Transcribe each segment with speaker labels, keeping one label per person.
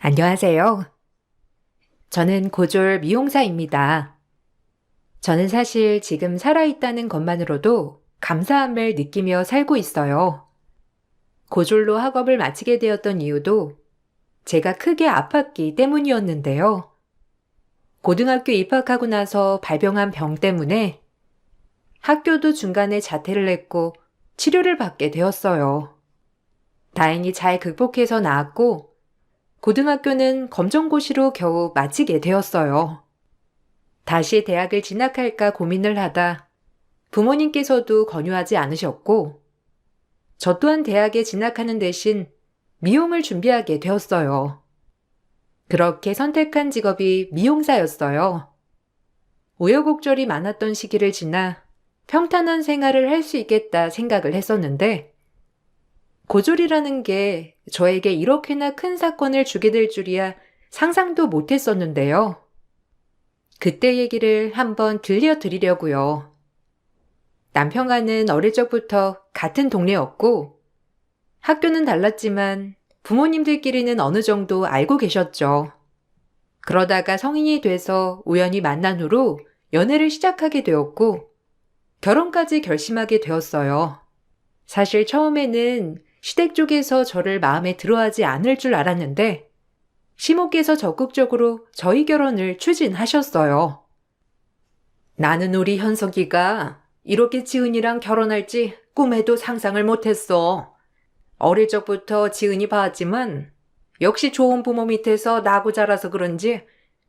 Speaker 1: 안녕하세요. 저는 고졸 미용사입니다. 저는 사실 지금 살아있다는 것만으로도 감사함을 느끼며 살고 있어요. 고졸로 학업을 마치게 되었던 이유도 제가 크게 아팠기 때문이었는데요. 고등학교 입학하고 나서 발병한 병 때문에 학교도 중간에 자퇴를 했고 치료를 받게 되었어요. 다행히 잘 극복해서 나았고 고등학교는 검정고시로 겨우 마치게 되었어요. 다시 대학을 진학할까 고민을 하다 부모님께서도 권유하지 않으셨고 저 또한 대학에 진학하는 대신 미용을 준비하게 되었어요. 그렇게 선택한 직업이 미용사였어요. 우여곡절이 많았던 시기를 지나 평탄한 생활을 할 수 있겠다 생각을 했었는데 고졸이라는 게 저에게 이렇게나 큰 사건을 주게 될 줄이야 상상도 못했었는데요. 그때 얘기를 한번 들려드리려고요. 남편과는 어릴 적부터 같은 동네였고 학교는 달랐지만 부모님들끼리는 어느 정도 알고 계셨죠. 그러다가 성인이 돼서 우연히 만난 후로 연애를 시작하게 되었고 결혼까지 결심하게 되었어요. 사실 처음에는 시댁 쪽에서 저를 마음에 들어하지 않을 줄 알았는데 시모께서 적극적으로 저희 결혼을 추진하셨어요. 나는 우리 현석이가 이렇게 지은이랑 결혼할지 꿈에도 상상을 못했어. 어릴 적부터 지은이 봐왔지만 역시 좋은 부모 밑에서 나고 자라서 그런지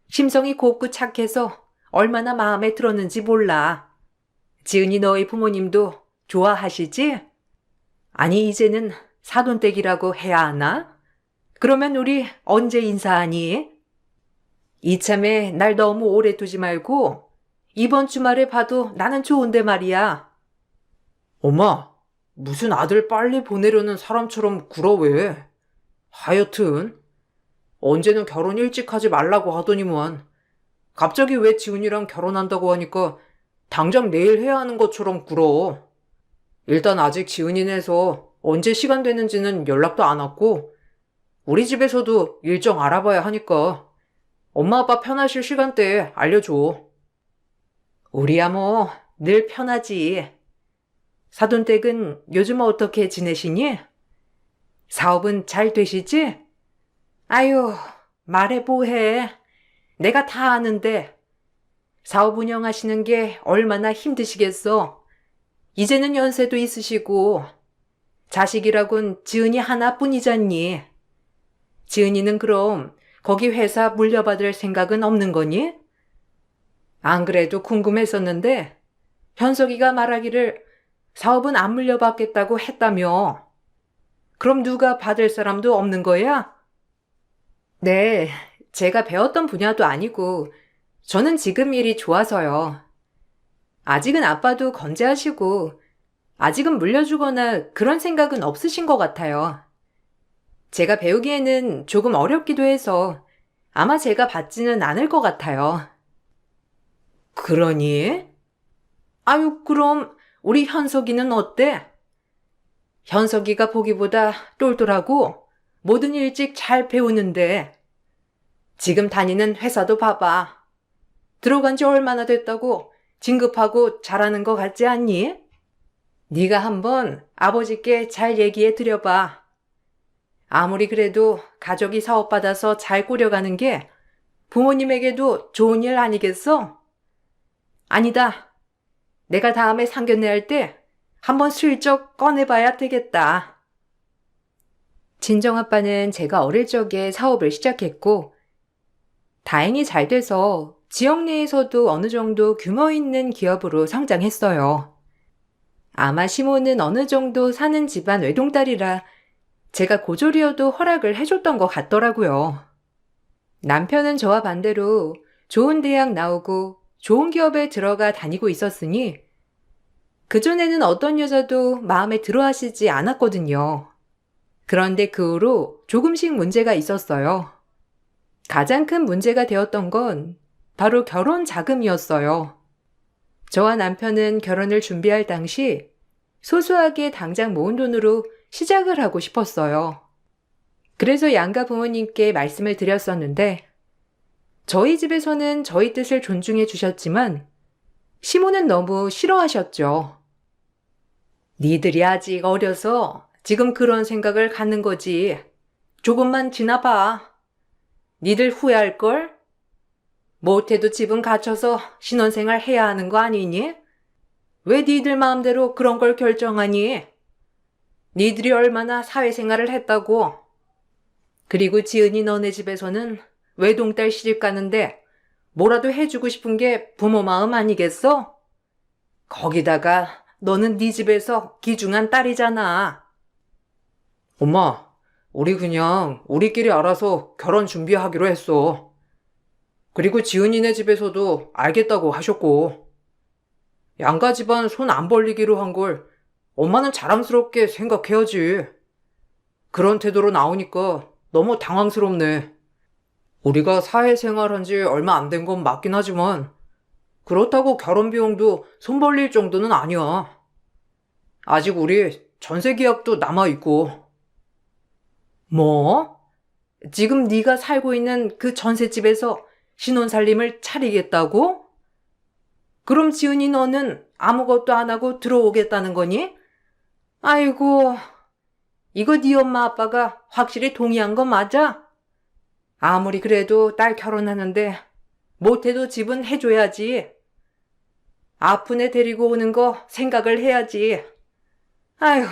Speaker 1: 심성이 곱고 착해서 얼마나 마음에 들었는지 몰라. 지은이 너희 부모님도 좋아하시지? 아니 이제는 사돈댁이라고 해야 하나? 그러면 우리 언제 인사하니? 이참에 날 너무 오래 두지 말고 이번 주말에 봐도 나는 좋은데 말이야.
Speaker 2: 엄마, 무슨 아들 빨리 보내려는 사람처럼 굴어 왜? 하여튼, 언제는 결혼 일찍 하지 말라고 하더니만, 갑자기 왜 지훈이랑 결혼한다고 하니까 당장 내일 해야 하는 것처럼 굴어. 일단 아직 지훈이네서 언제 시간 되는지는 연락도 안 왔고, 우리 집에서도 일정 알아봐야 하니까, 엄마 아빠 편하실 시간대에 알려줘.
Speaker 1: 우리야 뭐 늘 편하지. 사돈댁은 요즘 어떻게 지내시니? 사업은 잘 되시지? 아유, 말해 뭐해. 내가 다 아는데. 사업 운영하시는 게 얼마나 힘드시겠어. 이제는 연세도 있으시고 자식이라곤 지은이 하나뿐이잖니. 지은이는 그럼 거기 회사 물려받을 생각은 없는 거니? 안 그래도 궁금했었는데 현석이가 말하기를 사업은 안 물려받겠다고 했다며. 그럼 누가 받을 사람도 없는 거야? 네, 제가 배웠던 분야도 아니고 저는 지금 일이 좋아서요. 아직은 아빠도 건재하시고 아직은 물려주거나 그런 생각은 없으신 것 같아요. 제가 배우기에는 조금 어렵기도 해서 아마 제가 받지는 않을 것 같아요. 그러니? 아유, 그럼 우리 현석이는 어때? 현석이가 보기보다 똘똘하고 뭐든 일찍 잘 배우는데 지금 다니는 회사도 봐봐. 들어간 지 얼마나 됐다고 진급하고 잘하는 것 같지 않니? 네가 한번 아버지께 잘 얘기해 드려봐. 아무리 그래도 가족이 사업받아서 잘 꾸려가는 게 부모님에게도 좋은 일 아니겠어? 아니다. 내가 다음에 상견례 할 때 한번 슬쩍 꺼내봐야 되겠다. 친정아빠는 제가 어릴 적에 사업을 시작했고 다행히 잘 돼서 지역 내에서도 어느 정도 규모 있는 기업으로 성장했어요. 아마 시모는 어느 정도 사는 집안 외동딸이라 제가 고졸이어도 허락을 해줬던 것 같더라고요. 남편은 저와 반대로 좋은 대학 나오고 좋은 기업에 들어가 다니고 있었으니 그전에는 어떤 여자도 마음에 들어 하시지 않았거든요. 그런데 그 후로 조금씩 문제가 있었어요. 가장 큰 문제가 되었던 건 바로 결혼 자금이었어요. 저와 남편은 결혼을 준비할 당시 소소하게 당장 모은 돈으로 시작을 하고 싶었어요. 그래서 양가 부모님께 말씀을 드렸었는데 저희 집에서는 저희 뜻을 존중해 주셨지만 시모는 너무 싫어하셨죠. 니들이 아직 어려서 지금 그런 생각을 갖는 거지. 조금만 지나봐. 니들 후회할걸? 못해도 집은 갖춰서 신혼생활 해야 하는 거 아니니? 왜 니들 마음대로 그런 걸 결정하니? 니들이 얼마나 사회생활을 했다고. 그리고 지은이 너네 집에서는 외동딸 시집 가는데 뭐라도 해주고 싶은 게 부모 마음 아니겠어? 거기다가 너는 네 집에서 귀중한 딸이잖아.
Speaker 2: 엄마, 우리 그냥 우리끼리 알아서 결혼 준비하기로 했어. 그리고 지은이네 집에서도 알겠다고 하셨고, 양가 집안 손 안 벌리기로 한 걸 엄마는 자랑스럽게 생각해야지. 그런 태도로 나오니까 너무 당황스럽네. 우리가 사회생활한 지 얼마 안 된 건 맞긴 하지만, 그렇다고 결혼 비용도 손 벌릴 정도는 아니야. 아직 우리 전세 계약도 남아있고.
Speaker 1: 뭐? 지금 네가 살고 있는 그 전셋집에서 신혼살림을 차리겠다고? 그럼 지은이 너는 아무것도 안 하고 들어오겠다는 거니? 아이고, 이거 네 엄마 아빠가 확실히 동의한 거 맞아? 아무리 그래도 딸 결혼하는데 못해도 집은 해줘야지. 아픈 애 데리고 오는 거 생각을 해야지. 아휴,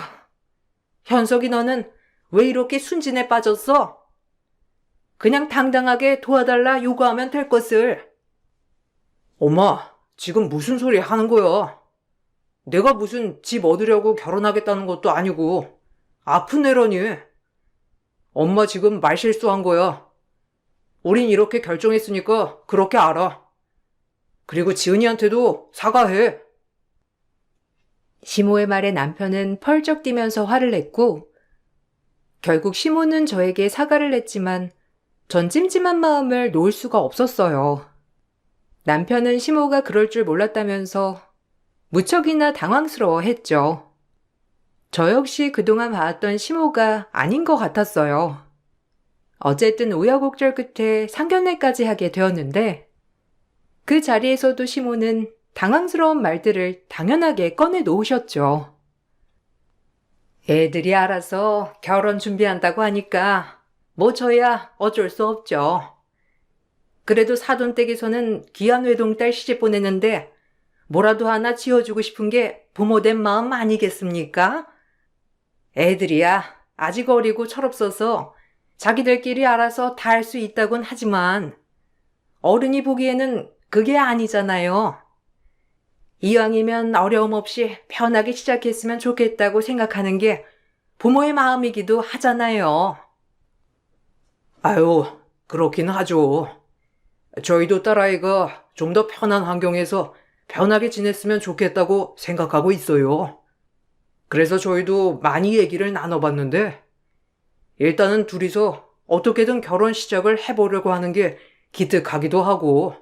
Speaker 1: 현석이 너는 왜 이렇게 순진해 빠졌어? 그냥 당당하게 도와달라 요구하면 될 것을.
Speaker 2: 엄마, 지금 무슨 소리 하는 거야? 내가 무슨 집 얻으려고 결혼하겠다는 것도 아니고, 아픈 애라니. 엄마 지금 말 실수한 거야. 우린 이렇게 결정했으니까 그렇게 알아. 그리고 지은이한테도 사과해.
Speaker 1: 시모의 말에 남편은 펄쩍 뛰면서 화를 냈고 결국 시모는 저에게 사과를 했지만 전 찜찜한 마음을 놓을 수가 없었어요. 남편은 시모가 그럴 줄 몰랐다면서 무척이나 당황스러워했죠. 저 역시 그동안 봐왔던 시모가 아닌 것 같았어요. 어쨌든 우여곡절 끝에 상견례까지 하게 되었는데 그 자리에서도 시모는 당황스러운 말들을 당연하게 꺼내 놓으셨죠. 애들이 알아서 결혼 준비한다고 하니까 뭐 저야 어쩔 수 없죠. 그래도 사돈댁에서는 귀한 외동딸 시집 보내는데 뭐라도 하나 지어주고 싶은 게 부모된 마음 아니겠습니까? 애들이야 아직 어리고 철없어서 자기들끼리 알아서 다 할 수 있다곤 하지만 어른이 보기에는 그게 아니잖아요. 이왕이면 어려움 없이 편하게 시작했으면 좋겠다고 생각하는 게 부모의 마음이기도 하잖아요.
Speaker 2: 아유, 그렇긴 하죠. 저희도 딸아이가 좀 더 편한 환경에서 편하게 지냈으면 좋겠다고 생각하고 있어요. 그래서 저희도 많이 얘기를 나눠봤는데, 일단은 둘이서 어떻게든 결혼 시작을 해보려고 하는 게 기특하기도 하고,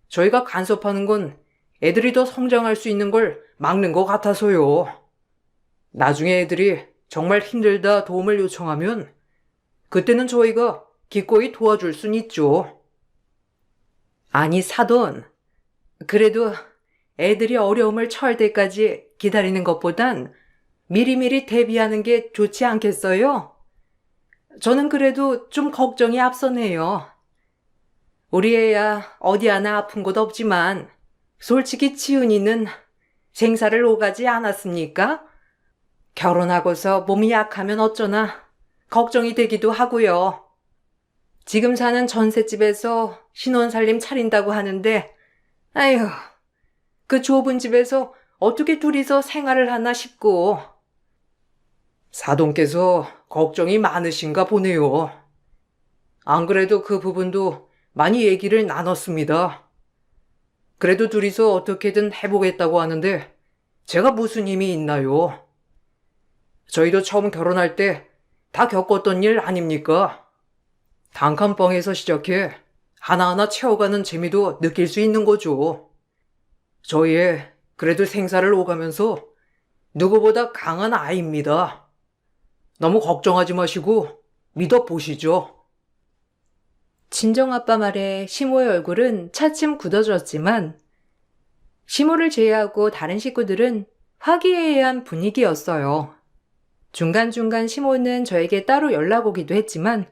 Speaker 2: 저희가 간섭하는 건 애들이 더 성장할 수 있는 걸 막는 것 같아서요. 나중에 애들이 정말 힘들다 도움을 요청하면, 그때는 저희가 기꺼이 도와줄 순 있죠.
Speaker 1: 아니 사돈, 그래도 애들이 어려움을 처할 때까지 기다리는 것보단 미리미리 대비하는 게 좋지 않겠어요? 저는 그래도 좀 걱정이 앞서네요. 우리 애야 어디 하나 아픈 곳 없지만 솔직히 지은이는 생사를 오가지 않았습니까? 결혼하고서 몸이 약하면 어쩌나 걱정이 되기도 하고요. 지금 사는 전셋집에서 신혼살림 차린다고 하는데 아휴, 그 좁은 집에서 어떻게 둘이서 생활을 하나 싶고.
Speaker 2: 사돈께서 걱정이 많으신가 보네요. 안 그래도 그 부분도 많이 얘기를 나눴습니다. 그래도 둘이서 어떻게든 해보겠다고 하는데 제가 무슨 힘이 있나요? 저희도 처음 결혼할 때 다 겪었던 일 아닙니까? 단칸방에서 시작해 하나하나 채워가는 재미도 느낄 수 있는 거죠. 저희의 그래도 생사를 오가면서 누구보다 강한 아이입니다. 너무 걱정하지 마시고 믿어보시죠.
Speaker 1: 친정아빠 말에 시모의 얼굴은 차츰 굳어졌지만 시모를 제외하고 다른 식구들은 화기애애한 분위기였어요. 중간중간 시모는 저에게 따로 연락 오기도 했지만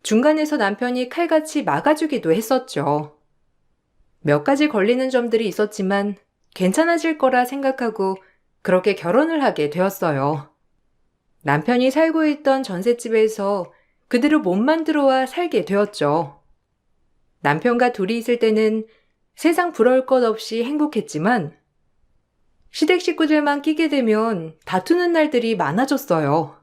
Speaker 1: 중간에서 남편이 칼같이 막아주기도 했었죠. 몇 가지 걸리는 점들이 있었지만 괜찮아질 거라 생각하고 그렇게 결혼을 하게 되었어요. 남편이 살고 있던 전셋집에서 그대로 몸만 들어와 살게 되었죠. 남편과 둘이 있을 때는 세상 부러울 것 없이 행복했지만 시댁 식구들만 끼게 되면 다투는 날들이 많아졌어요.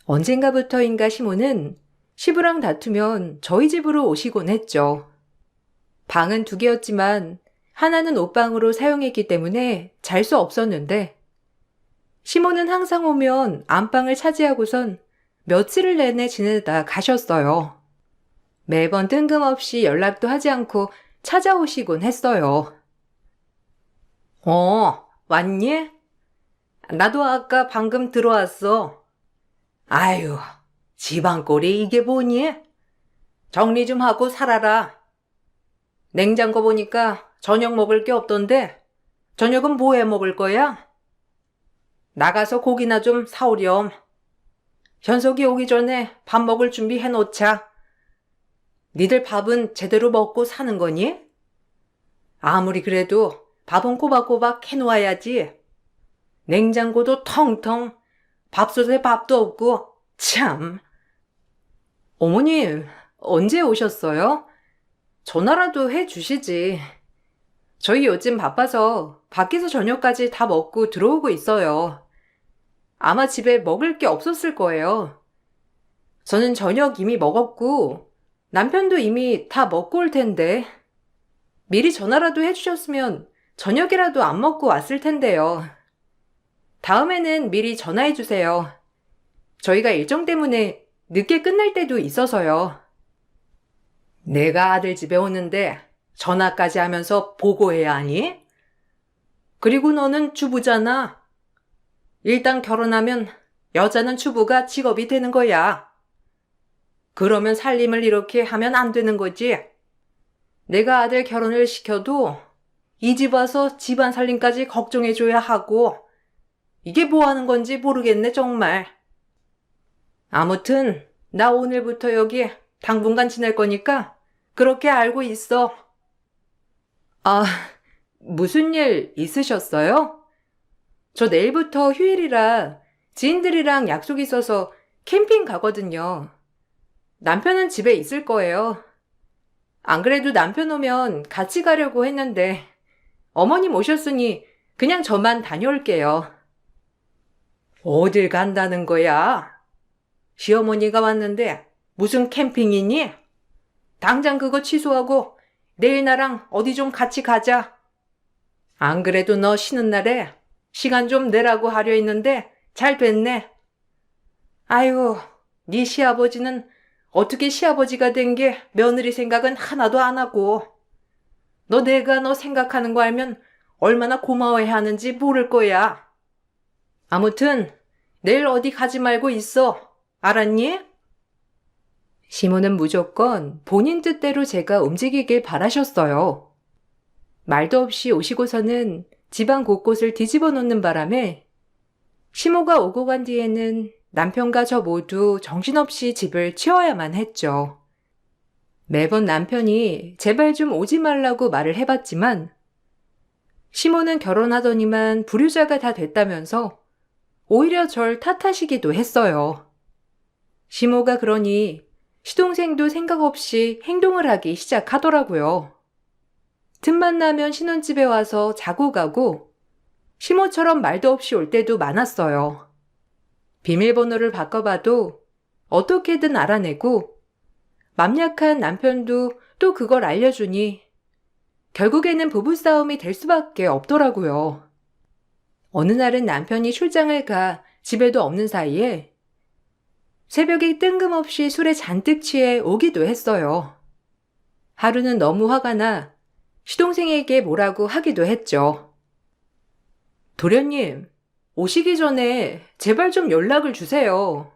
Speaker 1: 언젠가부터인가 시모는 시부랑 다투면 저희 집으로 오시곤 했죠. 방은 2개였지만 하나는 옷방으로 사용했기 때문에 잘 수 없었는데 시모는 항상 오면 안방을 차지하고선 며칠을 내내 지내다 가셨어요. 매번 뜬금없이 연락도 하지 않고 찾아오시곤 했어요.
Speaker 2: 왔니? 나도 아까 방금 들어왔어. 아유, 집안 꼴이 이게 뭐니? 정리 좀 하고 살아라. 냉장고 보니까 저녁 먹을 게 없던데, 저녁은 뭐 해 먹을 거야? 나가서 고기나 좀 사오렴. 현석이 오기 전에 밥 먹을 준비 해놓자. 니들 밥은 제대로 먹고 사는 거니? 아무리 그래도 밥은 꼬박꼬박 해놓아야지. 냉장고도 텅텅, 밥솥에 밥도 없고, 참.
Speaker 1: 어머님, 언제 오셨어요? 전화라도 해 주시지. 저희 요즘 바빠서 밖에서 저녁까지 다 먹고 들어오고 있어요. 아마 집에 먹을 게 없었을 거예요. 저는 저녁 이미 먹었고 남편도 이미 다 먹고 올 텐데 미리 전화라도 해주셨으면 저녁이라도 안 먹고 왔을 텐데요. 다음에는 미리 전화해 주세요. 저희가 일정 때문에 늦게 끝날 때도 있어서요.
Speaker 2: 내가 아들 집에 오는데 전화까지 하면서 보고해야 하니? 그리고 너는 주부잖아. 일단 결혼하면 여자는 주부가 직업이 되는 거야. 그러면 살림을 이렇게 하면 안 되는 거지. 내가 아들 결혼을 시켜도 이 집 와서 집안 살림까지 걱정해줘야 하고 이게 뭐 하는 건지 모르겠네 정말. 아무튼 나 오늘부터 여기 당분간 지낼 거니까 그렇게 알고 있어.
Speaker 1: 아, 무슨 일 있으셨어요? 저 내일부터 휴일이라 지인들이랑 약속 있어서 캠핑 가거든요. 남편은 집에 있을 거예요. 안 그래도 남편 오면 같이 가려고 했는데 어머님 오셨으니 그냥 저만 다녀올게요.
Speaker 2: 어딜 간다는 거야? 시어머니가 왔는데 무슨 캠핑이니? 당장 그거 취소하고 내일 나랑 어디 좀 같이 가자. 안 그래도 너 쉬는 날에 시간 좀 내라고 하려 했는데 잘 됐네. 아이고, 네 시아버지는 어떻게 시아버지가 된 게 며느리 생각은 하나도 안 하고. 내가 너 생각하는 거 알면 얼마나 고마워해야 하는지 모를 거야. 아무튼 내일 어디 가지 말고 있어. 알았니?
Speaker 1: 시모는 무조건 본인 뜻대로 제가 움직이길 바라셨어요. 말도 없이 오시고서는 집안 곳곳을 뒤집어 놓는 바람에 시모가 오고 간 뒤에는 남편과 저 모두 정신없이 집을 치워야만 했죠. 매번 남편이 제발 좀 오지 말라고 말을 해봤지만 시모는 결혼하더니만 불효자가 다 됐다면서 오히려 절 탓하시기도 했어요. 시모가 그러니 시동생도 생각 없이 행동을 하기 시작하더라고요. 틈만 나면 신혼집에 와서 자고 가고 시모처럼 말도 없이 올 때도 많았어요. 비밀번호를 바꿔봐도 어떻게든 알아내고 맘 약한 남편도 또 그걸 알려주니 결국에는 부부싸움이 될 수밖에 없더라고요. 어느 날은 남편이 출장을 가 집에도 없는 사이에 새벽에 뜬금없이 술에 잔뜩 취해 오기도 했어요. 하루는 너무 화가 나 시동생에게 뭐라고 하기도 했죠.
Speaker 2: 도련님, 오시기 전에 제발 좀 연락을 주세요.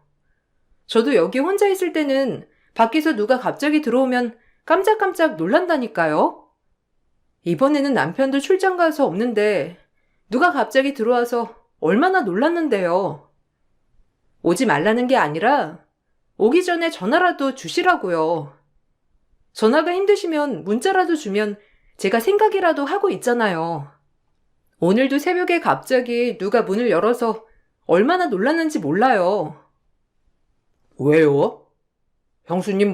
Speaker 1: 저도 여기 혼자 있을 때는 밖에서 누가 갑자기 들어오면 깜짝깜짝 놀란다니까요. 이번에는 남편도 출장 가서 없는데 누가 갑자기 들어와서 얼마나 놀랐는데요. 오지 말라는 게 아니라 오기 전에 전화라도 주시라고요. 전화가 힘드시면 문자라도 주면 제가 생각이라도 하고 있잖아요. 오늘도 새벽에 갑자기 누가 문을 열어서 얼마나 놀랐는지 몰라요.
Speaker 2: 왜요? 형수님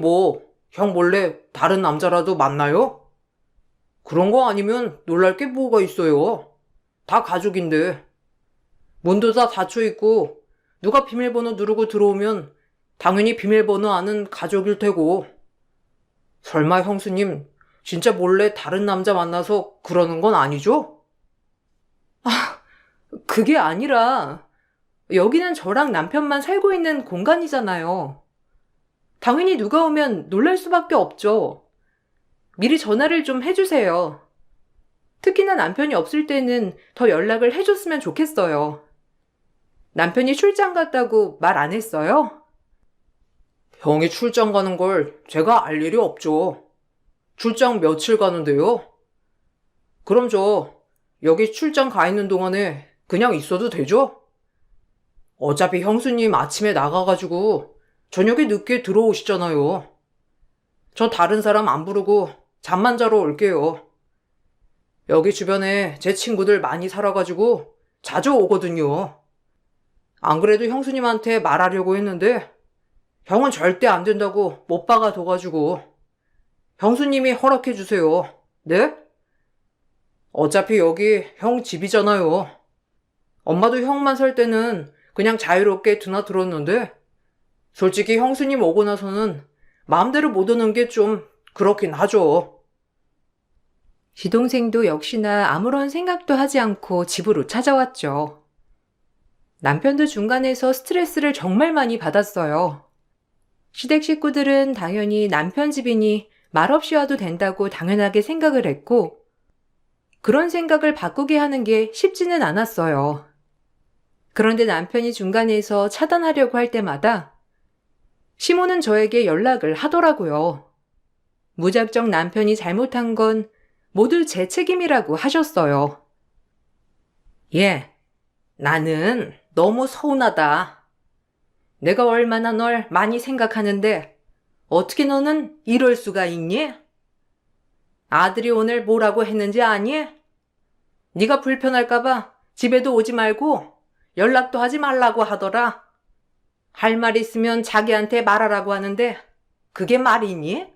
Speaker 2: 형 몰래 다른 남자라도 만나요? 그런 거 아니면 놀랄 게 뭐가 있어요? 다 가족인데. 문도 다 닫혀 있고 누가 비밀번호 누르고 들어오면 당연히 비밀번호 아는 가족일 테고. 설마 형수님 진짜 몰래 다른 남자 만나서 그러는 건 아니죠?
Speaker 1: 그게 아니라 여기는 저랑 남편만 살고 있는 공간이잖아요. 당연히 누가 오면 놀랄 수밖에 없죠. 미리 전화를 좀 해주세요. 특히나 남편이 없을 때는 더 연락을 해줬으면 좋겠어요. 남편이 출장 갔다고 말 안 했어요?
Speaker 2: 형이 출장 가는 걸 제가 알 일이 없죠. 출장 며칠 가는데요? 그럼 여기 출장 가 있는 동안에 그냥 있어도 되죠? 어차피 형수님 아침에 나가가지고 저녁에 늦게 들어오시잖아요. 저 다른 사람 안 부르고 잠만 자러 올게요. 여기 주변에 제 친구들 많이 살아가지고 자주 오거든요. 안 그래도 형수님한테 말하려고 했는데 형은 절대 안 된다고 못 박아둬가지고 형수님이 허락해주세요. 네? 어차피 여기 형 집이잖아요. 엄마도 형만 살 때는 그냥 자유롭게 드나들었는데 솔직히 형수님 오고 나서는 마음대로 못 오는 게 좀 그렇긴 하죠.
Speaker 1: 시동생도 역시나 아무런 생각도 하지 않고 집으로 찾아왔죠. 남편도 중간에서 스트레스를 정말 많이 받았어요. 시댁 식구들은 당연히 남편 집이니 말없이 와도 된다고 당연하게 생각을 했고, 그런 생각을 바꾸게 하는 게 쉽지는 않았어요. 그런데 남편이 중간에서 차단하려고 할 때마다 시모는 저에게 연락을 하더라고요. 무작정 남편이 잘못한 건 모두 제 책임이라고 하셨어요. 나는 너무 서운하다. 내가 얼마나 널 많이 생각하는데 어떻게 너는 이럴 수가 있니? 아들이 오늘 뭐라고 했는지 아니? 네가 불편할까봐 집에도 오지 말고 연락도 하지 말라고 하더라. 할 말 있으면 자기한테 말하라고 하는데 그게 말이니?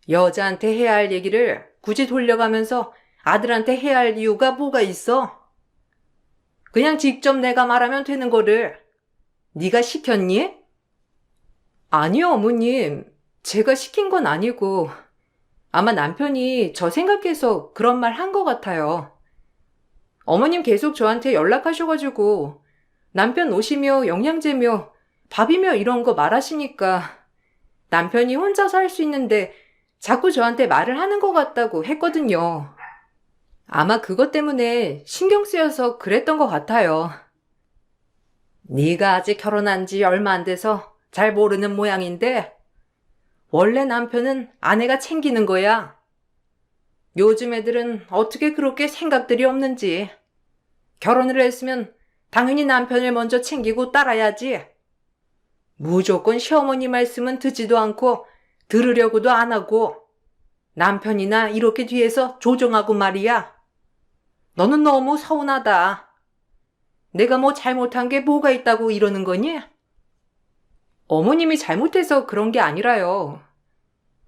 Speaker 1: 여자한테 해야 할 얘기를 굳이 돌려가면서 아들한테 해야 할 이유가 뭐가 있어? 그냥 직접 내가 말하면 되는 거를 네가 시켰니? 아니요, 어머님. 제가 시킨 건 아니고 아마 남편이 저 생각해서 그런 말 한 것 같아요. 어머님 계속 저한테 연락하셔가지고 남편 옷이며 영양제며 밥이며 이런 거 말하시니까 남편이 혼자서 할 수 있는데 자꾸 저한테 말을 하는 것 같다고 했거든요. 아마 그것 때문에 신경 쓰여서 그랬던 것 같아요. 네가 아직 결혼한 지 얼마 안 돼서 잘 모르는 모양인데 원래 남편은 아내가 챙기는 거야. 요즘 애들은 어떻게 그렇게 생각들이 없는지. 결혼을 했으면 당연히 남편을 먼저 챙기고 따라야지. 무조건 시어머니 말씀은 듣지도 않고 들으려고도 안 하고 남편이나 이렇게 뒤에서 조정하고 말이야. 너는 너무 서운하다. 내가 뭐 잘못한 게 뭐가 있다고 이러는 거니? 어머님이 잘못해서 그런 게 아니라요.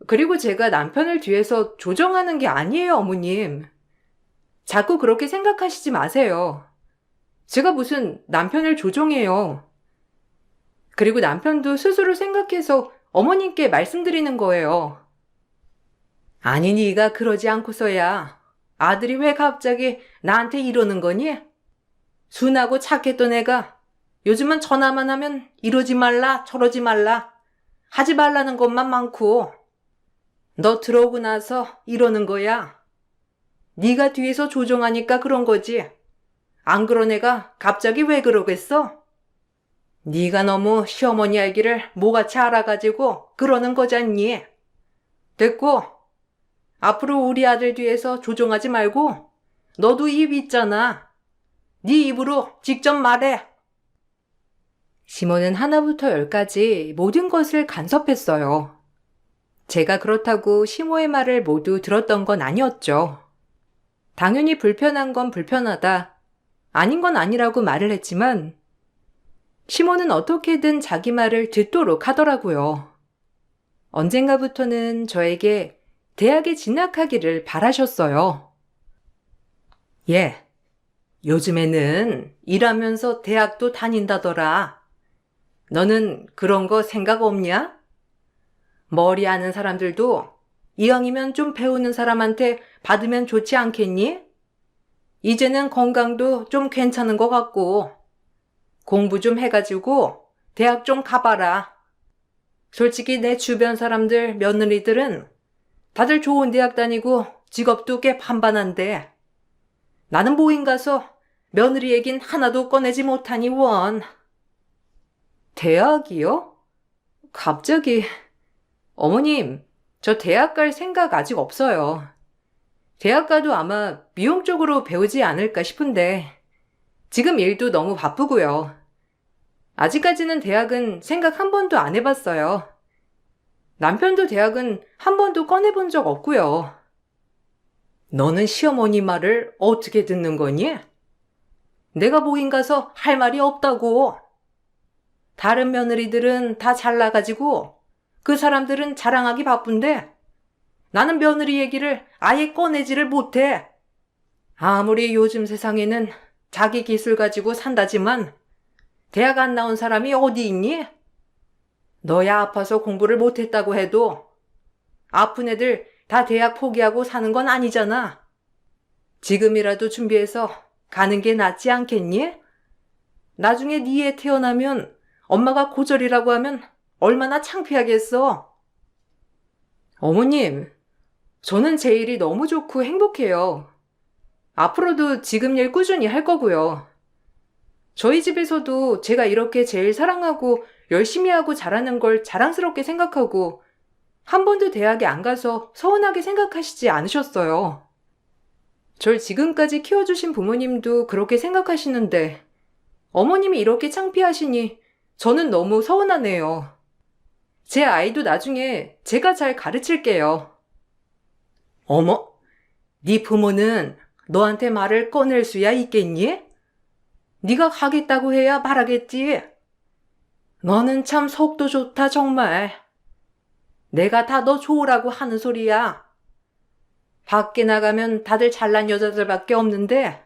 Speaker 1: 그리고 제가 남편을 뒤에서 조정하는 게 아니에요, 어머님. 자꾸 그렇게 생각하시지 마세요. 제가 무슨 남편을 조종해요. 그리고 남편도 스스로 생각해서 어머님께 말씀드리는 거예요. 아니, 네가 그러지 않고서야 아들이 왜 갑자기 나한테 이러는 거니? 순하고 착했던 애가 요즘은 전화만 하면 이러지 말라 저러지 말라 하지 말라는 것만 많고 너 들어오고 나서 이러는 거야. 네가 뒤에서 조종하니까 그런 거지. 안 그런 애가 갑자기 왜 그러겠어?
Speaker 2: 네가 너무 시어머니 얘기를 뭐같이 알아가지고 그러는 거잖니. 됐고, 앞으로 우리 아들 뒤에서 조종하지 말고 너도 입 있잖아. 네 입으로 직접 말해.
Speaker 1: 시몬은 하나부터 열까지 모든 것을 간섭했어요. 제가 그렇다고 시모의 말을 모두 들었던 건 아니었죠. 당연히 불편한 건 불편하다, 아닌 건 아니라고 말을 했지만 시모는 어떻게든 자기 말을 듣도록 하더라고요. 언젠가부터는 저에게 대학에 진학하기를 바라셨어요.
Speaker 2: 예, 요즘에는 일하면서 대학도 다닌다더라. 너는 그런 거 생각 없냐? 머리 아는 사람들도 이왕이면 좀 배우는 사람한테 받으면 좋지 않겠니? 이제는 건강도 좀 괜찮은 것 같고 공부 좀 해가지고 대학 좀 가봐라. 솔직히 내 주변 사람들 며느리들은 다들 좋은 대학 다니고 직업도 꽤 반반한데 나는 모임 가서 며느리 얘긴 하나도 꺼내지 못하니 원.
Speaker 1: 대학이요? 갑자기. 어머님, 저 대학 갈 생각 아직 없어요. 대학 가도 아마 미용 쪽으로 배우지 않을까 싶은데 지금 일도 너무 바쁘고요. 아직까지는 대학은 생각 한 번도 안 해봤어요. 남편도 대학은 한 번도 꺼내본 적 없고요.
Speaker 2: 너는 시어머니 말을 어떻게 듣는 거니? 내가 모임 가서 할 말이 없다고. 다른 며느리들은 다 잘나가지고 그 사람들은 자랑하기 바쁜데 나는 며느리 얘기를 아예 꺼내지를 못해. 아무리 요즘 세상에는 자기 기술 가지고 산다지만 대학 안 나온 사람이 어디 있니? 너야 아파서 공부를 못했다고 해도 아픈 애들 다 대학 포기하고 사는 건 아니잖아. 지금이라도 준비해서 가는 게 낫지 않겠니? 나중에 네 애 태어나면 엄마가 고졸이라고 하면 얼마나 창피하겠어.
Speaker 1: 어머님, 저는 제 일이 너무 좋고 행복해요. 앞으로도 지금 일 꾸준히 할 거고요. 저희 집에서도 제가 이렇게 제일 사랑하고 열심히 하고 잘하는 걸 자랑스럽게 생각하고 한 번도 대학에 안 가서 서운하게 생각하시지 않으셨어요. 절 지금까지 키워주신 부모님도 그렇게 생각하시는데 어머님이 이렇게 창피하시니 저는 너무 서운하네요. 제 아이도 나중에 제가 잘 가르칠게요.
Speaker 2: 어머, 네 부모는 너한테 말을 꺼낼 수야 있겠니? 네가 가겠다고 해야 말하겠지. 너는 참 속도 좋다 정말. 내가 다 너 좋으라고 하는 소리야. 밖에 나가면 다들 잘난 여자들밖에 없는데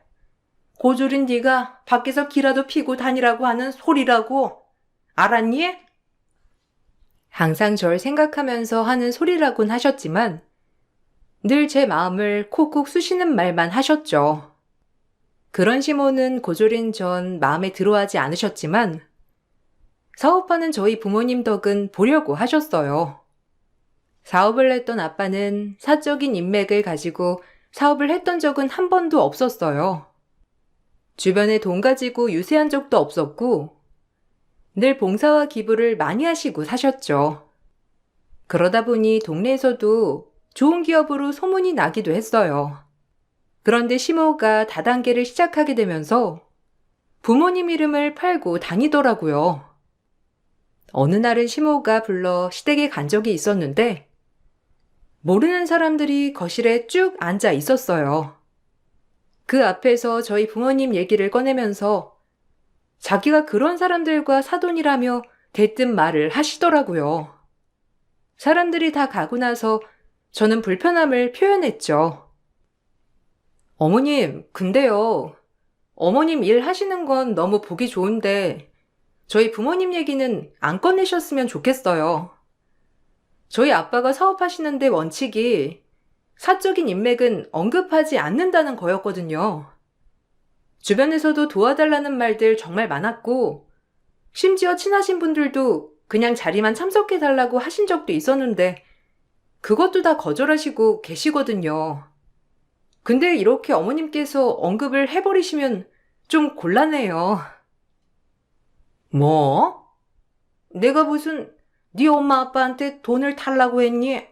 Speaker 2: 고졸인 네가 밖에서 기라도 피고 다니라고 하는 소리라고. 알았니?
Speaker 1: 항상 절 생각하면서 하는 소리라곤 하셨지만 늘 제 마음을 콕콕 쑤시는 말만 하셨죠. 그런 시모는 고졸인 전 마음에 들어하지 않으셨지만 사업하는 저희 부모님 덕은 보려고 하셨어요. 사업을 했던 아빠는 사적인 인맥을 가지고 사업을 했던 적은 한 번도 없었어요. 주변에 돈 가지고 유세한 적도 없었고 늘 봉사와 기부를 많이 하시고 사셨죠. 그러다 보니 동네에서도 좋은 기업으로 소문이 나기도 했어요. 그런데 시모가 다단계를 시작하게 되면서 부모님 이름을 팔고 다니더라고요. 어느 날은 시모가 불러 시댁에 간 적이 있었는데 모르는 사람들이 거실에 쭉 앉아 있었어요. 그 앞에서 저희 부모님 얘기를 꺼내면서 자기가 그런 사람들과 사돈이라며 대뜸 말을 하시더라고요. 사람들이 다 가고 나서 저는 불편함을 표현했죠. 어머님, 근데요. 어머님 일 하시는 건 너무 보기 좋은데 저희 부모님 얘기는 안 꺼내셨으면 좋겠어요. 저희 아빠가 사업하시는데 원칙이 사적인 인맥은 언급하지 않는다는 거였거든요. 주변에서도 도와달라는 말들 정말 많았고 심지어 친하신 분들도 그냥 자리만 참석해달라고 하신 적도 있었는데 그것도 다 거절하시고 계시거든요. 근데 이렇게 어머님께서 언급을 해버리시면 좀 곤란해요.
Speaker 2: 뭐? 내가 무슨 네 엄마 아빠한테 돈을 달라고 했니?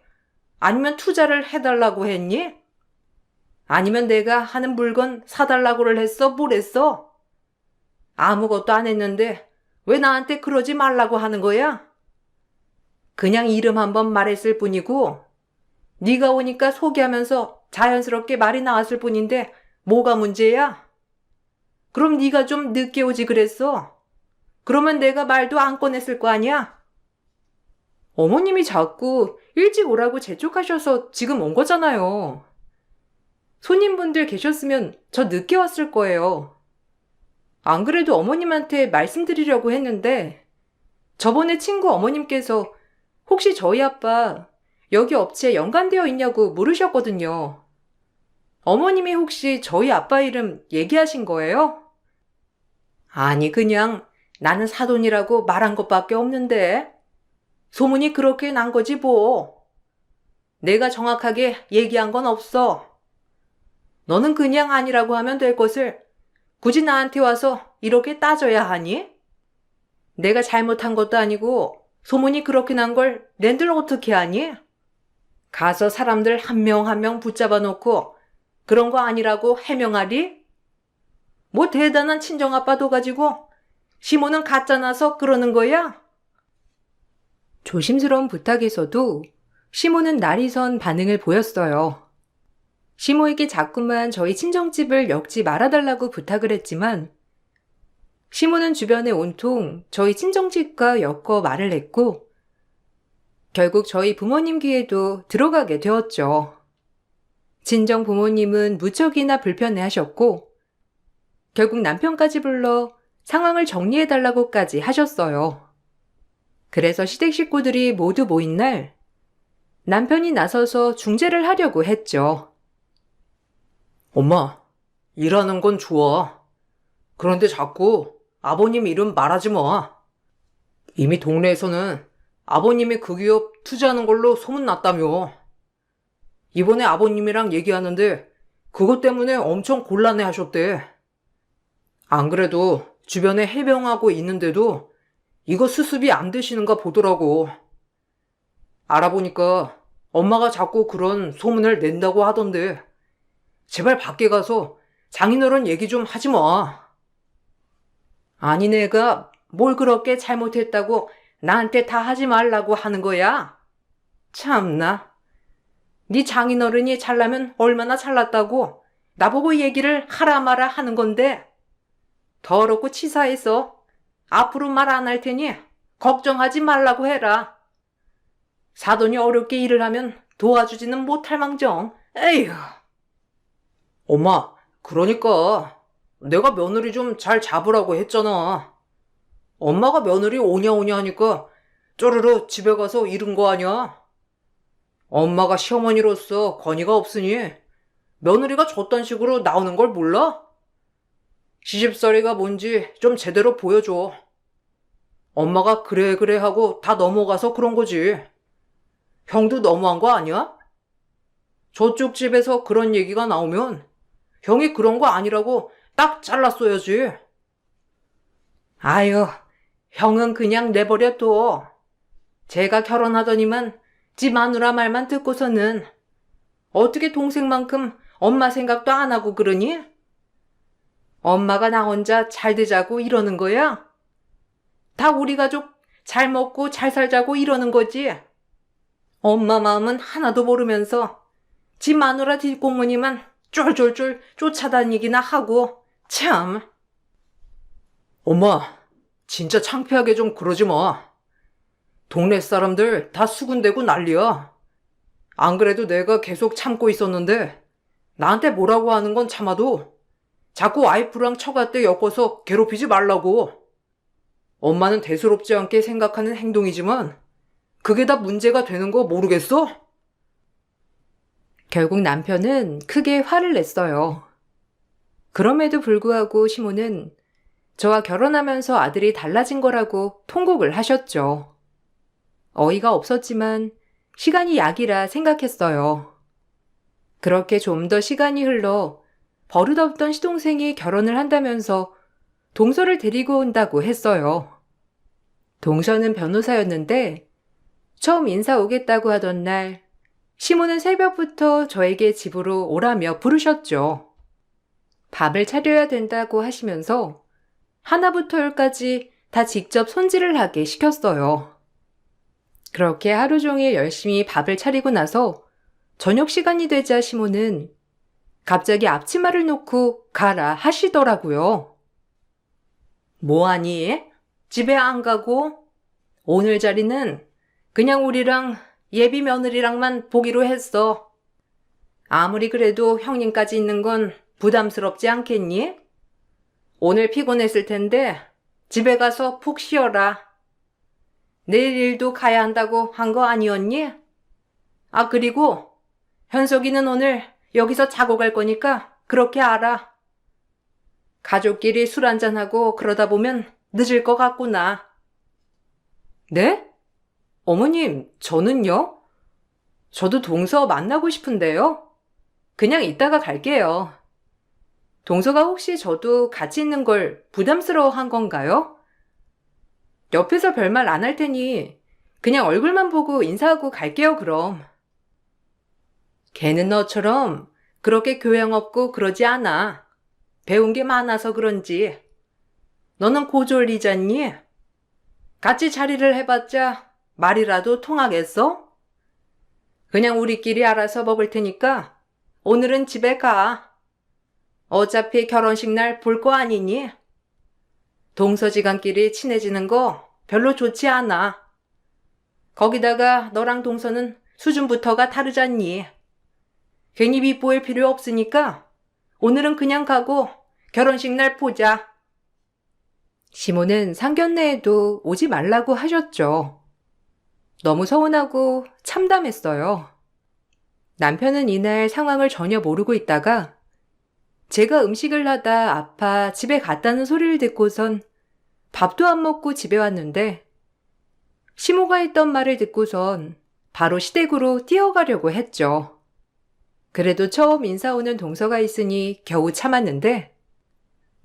Speaker 2: 아니면 투자를 해달라고 했니? 아니면 내가 하는 물건 사달라고를 했어? 뭘 했어? 아무것도 안 했는데 왜 나한테 그러지 말라고 하는 거야? 그냥 이름 한번 말했을 뿐이고 네가 오니까 소개하면서 자연스럽게 말이 나왔을 뿐인데 뭐가 문제야? 그럼 네가 좀 늦게 오지 그랬어. 그러면 내가 말도 안 꺼냈을 거 아니야? 어머님이 자꾸 일찍 오라고 재촉하셔서 지금 온 거잖아요. 손님분들 계셨으면 저 늦게 왔을 거예요. 안 그래도 어머님한테 말씀드리려고 했는데 저번에 친구 어머님께서 혹시 저희 아빠 여기 업체에 연관되어 있냐고 물으셨거든요. 어머님이 혹시 저희 아빠 이름 얘기하신 거예요? 아니, 그냥 나는 사돈이라고 말한 것밖에 없는데 소문이 그렇게 난 거지 뭐. 내가 정확하게 얘기한 건 없어. 너는 그냥 아니라고 하면 될 것을 굳이 나한테 와서 이렇게 따져야 하니? 내가 잘못한 것도 아니고 소문이 그렇게 난 걸 낸들 어떻게 하니? 가서 사람들 한 명 한 명 붙잡아 놓고 그런 거 아니라고 해명하리? 뭐 대단한 친정아빠도 가지고 시모는 가짜나서 그러는 거야? 조심스러운 부탁에서도 시모는 날이 선 반응을 보였어요. 시모에게 자꾸만 저희 친정집을 엮지 말아달라고 부탁을 했지만 시모는 주변에 온통 저희 친정집과 엮어 말을 했고 결국 저희 부모님 귀에도 들어가게 되었죠. 친정 부모님은 무척이나 불편해하셨고 결국 남편까지 불러 상황을 정리해달라고까지 하셨어요. 그래서 시댁 식구들이 모두 모인 날 남편이 나서서 중재를 하려고 했죠.
Speaker 3: 엄마, 일하는 건 좋아. 그런데 자꾸 아버님 이름 말하지 마. 이미 동네에서는 아버님이 그 기업 투자하는 걸로 소문났다며. 이번에 아버님이랑 얘기하는데 그것 때문에 엄청 곤란해 하셨대. 안 그래도 주변에 해병하고 있는데도 이거 수습이 안 되시는가 보더라고. 알아보니까 엄마가 자꾸 그런 소문을 낸다고 하던데 제발 밖에 가서 장인어른 얘기 좀 하지 마.
Speaker 2: 아니 내가 뭘 그렇게 잘못했다고 나한테 다 하지 말라고 하는 거야? 참나. 네 장인어른이 잘나면 얼마나 잘났다고 나보고 얘기를 하라 마라 하는 건데 더럽고 치사해서 앞으로 말 안 할 테니 걱정하지 말라고 해라. 사돈이 어렵게 일을 하면 도와주지는 못할 망정. 에휴.
Speaker 3: 엄마, 그러니까 내가 며느리 좀 잘 잡으라고 했잖아. 엄마가 며느리 오냐 오냐 하니까 쪼르르 집에 가서 이른 거 아니야? 엄마가 시어머니로서 권위가 없으니 며느리가 저딴 식으로 나오는 걸 몰라? 시집살이가 뭔지 좀 제대로 보여줘. 엄마가 그래 그래 하고 다 넘어가서 그런 거지. 형도 너무한 거 아니야? 저쪽 집에서 그런 얘기가 나오면 형이 그런 거 아니라고 딱 잘랐어야지.
Speaker 2: 아유, 형은 그냥 내버려 둬. 제가 결혼하더니만 지 마누라 말만 듣고서는 어떻게 동생만큼 엄마 생각도 안 하고 그러니? 엄마가 나 혼자 잘 되자고 이러는 거야? 다 우리 가족 잘 먹고 잘 살자고 이러는 거지. 엄마 마음은 하나도 모르면서 지 마누라 뒷공무니만 쫄쫄쫄 쫓아다니기나 하고 참.
Speaker 3: 엄마, 진짜 창피하게 좀 그러지 마. 동네 사람들 다 수군대고 난리야. 안 그래도 내가 계속 참고 있었는데 나한테 뭐라고 하는 건 참아도 자꾸 와이프랑 처갓대 엮어서 괴롭히지 말라고. 엄마는 대수롭지 않게 생각하는 행동이지만 그게 다 문제가 되는 거 모르겠어?
Speaker 1: 결국 남편은 크게 화를 냈어요. 그럼에도 불구하고 시모는 저와 결혼하면서 아들이 달라진 거라고 통곡을 하셨죠. 어이가 없었지만 시간이 약이라 생각했어요. 그렇게 좀 더 시간이 흘러 버릇없던 시동생이 결혼을 한다면서 동서를 데리고 온다고 했어요. 동서는 변호사였는데 처음 인사 오겠다고 하던 날 시모는 새벽부터 저에게 집으로 오라며 부르셨죠. 밥을 차려야 된다고 하시면서 하나부터 열까지 다 직접 손질을 하게 시켰어요. 그렇게 하루 종일 열심히 밥을 차리고 나서 저녁 시간이 되자 시모는 갑자기 앞치마를 놓고 가라 하시더라고요.
Speaker 2: 뭐하니? 집에 안 가고? 오늘 자리는 그냥 우리랑 예비 며느리랑만 보기로 했어. 아무리 그래도 형님까지 있는 건 부담스럽지 않겠니? 오늘 피곤했을 텐데 집에 가서 푹 쉬어라. 내일 일도 가야 한다고 한 거 아니었니? 아, 그리고 현석이는 오늘 여기서 자고 갈 거니까 그렇게 알아. 가족끼리 술 한잔하고 그러다 보면 늦을 것 같구나.
Speaker 1: 네? 어머님, 저는요? 저도 동서 만나고 싶은데요. 그냥 이따가 갈게요. 동서가 혹시 저도 같이 있는 걸 부담스러워 한 건가요? 옆에서 별말 안 할 테니 그냥 얼굴만 보고 인사하고 갈게요, 그럼. 걔는 너처럼 그렇게 교양 없고 그러지 않아. 배운 게 많아서 그런지. 너는 고졸리잖니? 같이 자리를 해봤자 말이라도 통하겠어? 그냥 우리끼리 알아서 먹을 테니까 오늘은 집에 가. 어차피 결혼식 날 볼 거 아니니? 동서지간끼리 친해지는 거 별로 좋지 않아. 거기다가 너랑 동서는 수준부터가 다르잖니. 괜히 밉보일 필요 없으니까 오늘은 그냥 가고 결혼식 날 보자. 시모는 상견례에도 오지 말라고 하셨죠. 너무 서운하고 참담했어요. 남편은 이날 상황을 전혀 모르고 있다가 제가 음식을 하다 아파 집에 갔다는 소리를 듣고선 밥도 안 먹고 집에 왔는데 시모가 했던 말을 듣고선 바로 시댁으로 뛰어가려고 했죠. 그래도 처음 인사 오는 동서가 있으니 겨우 참았는데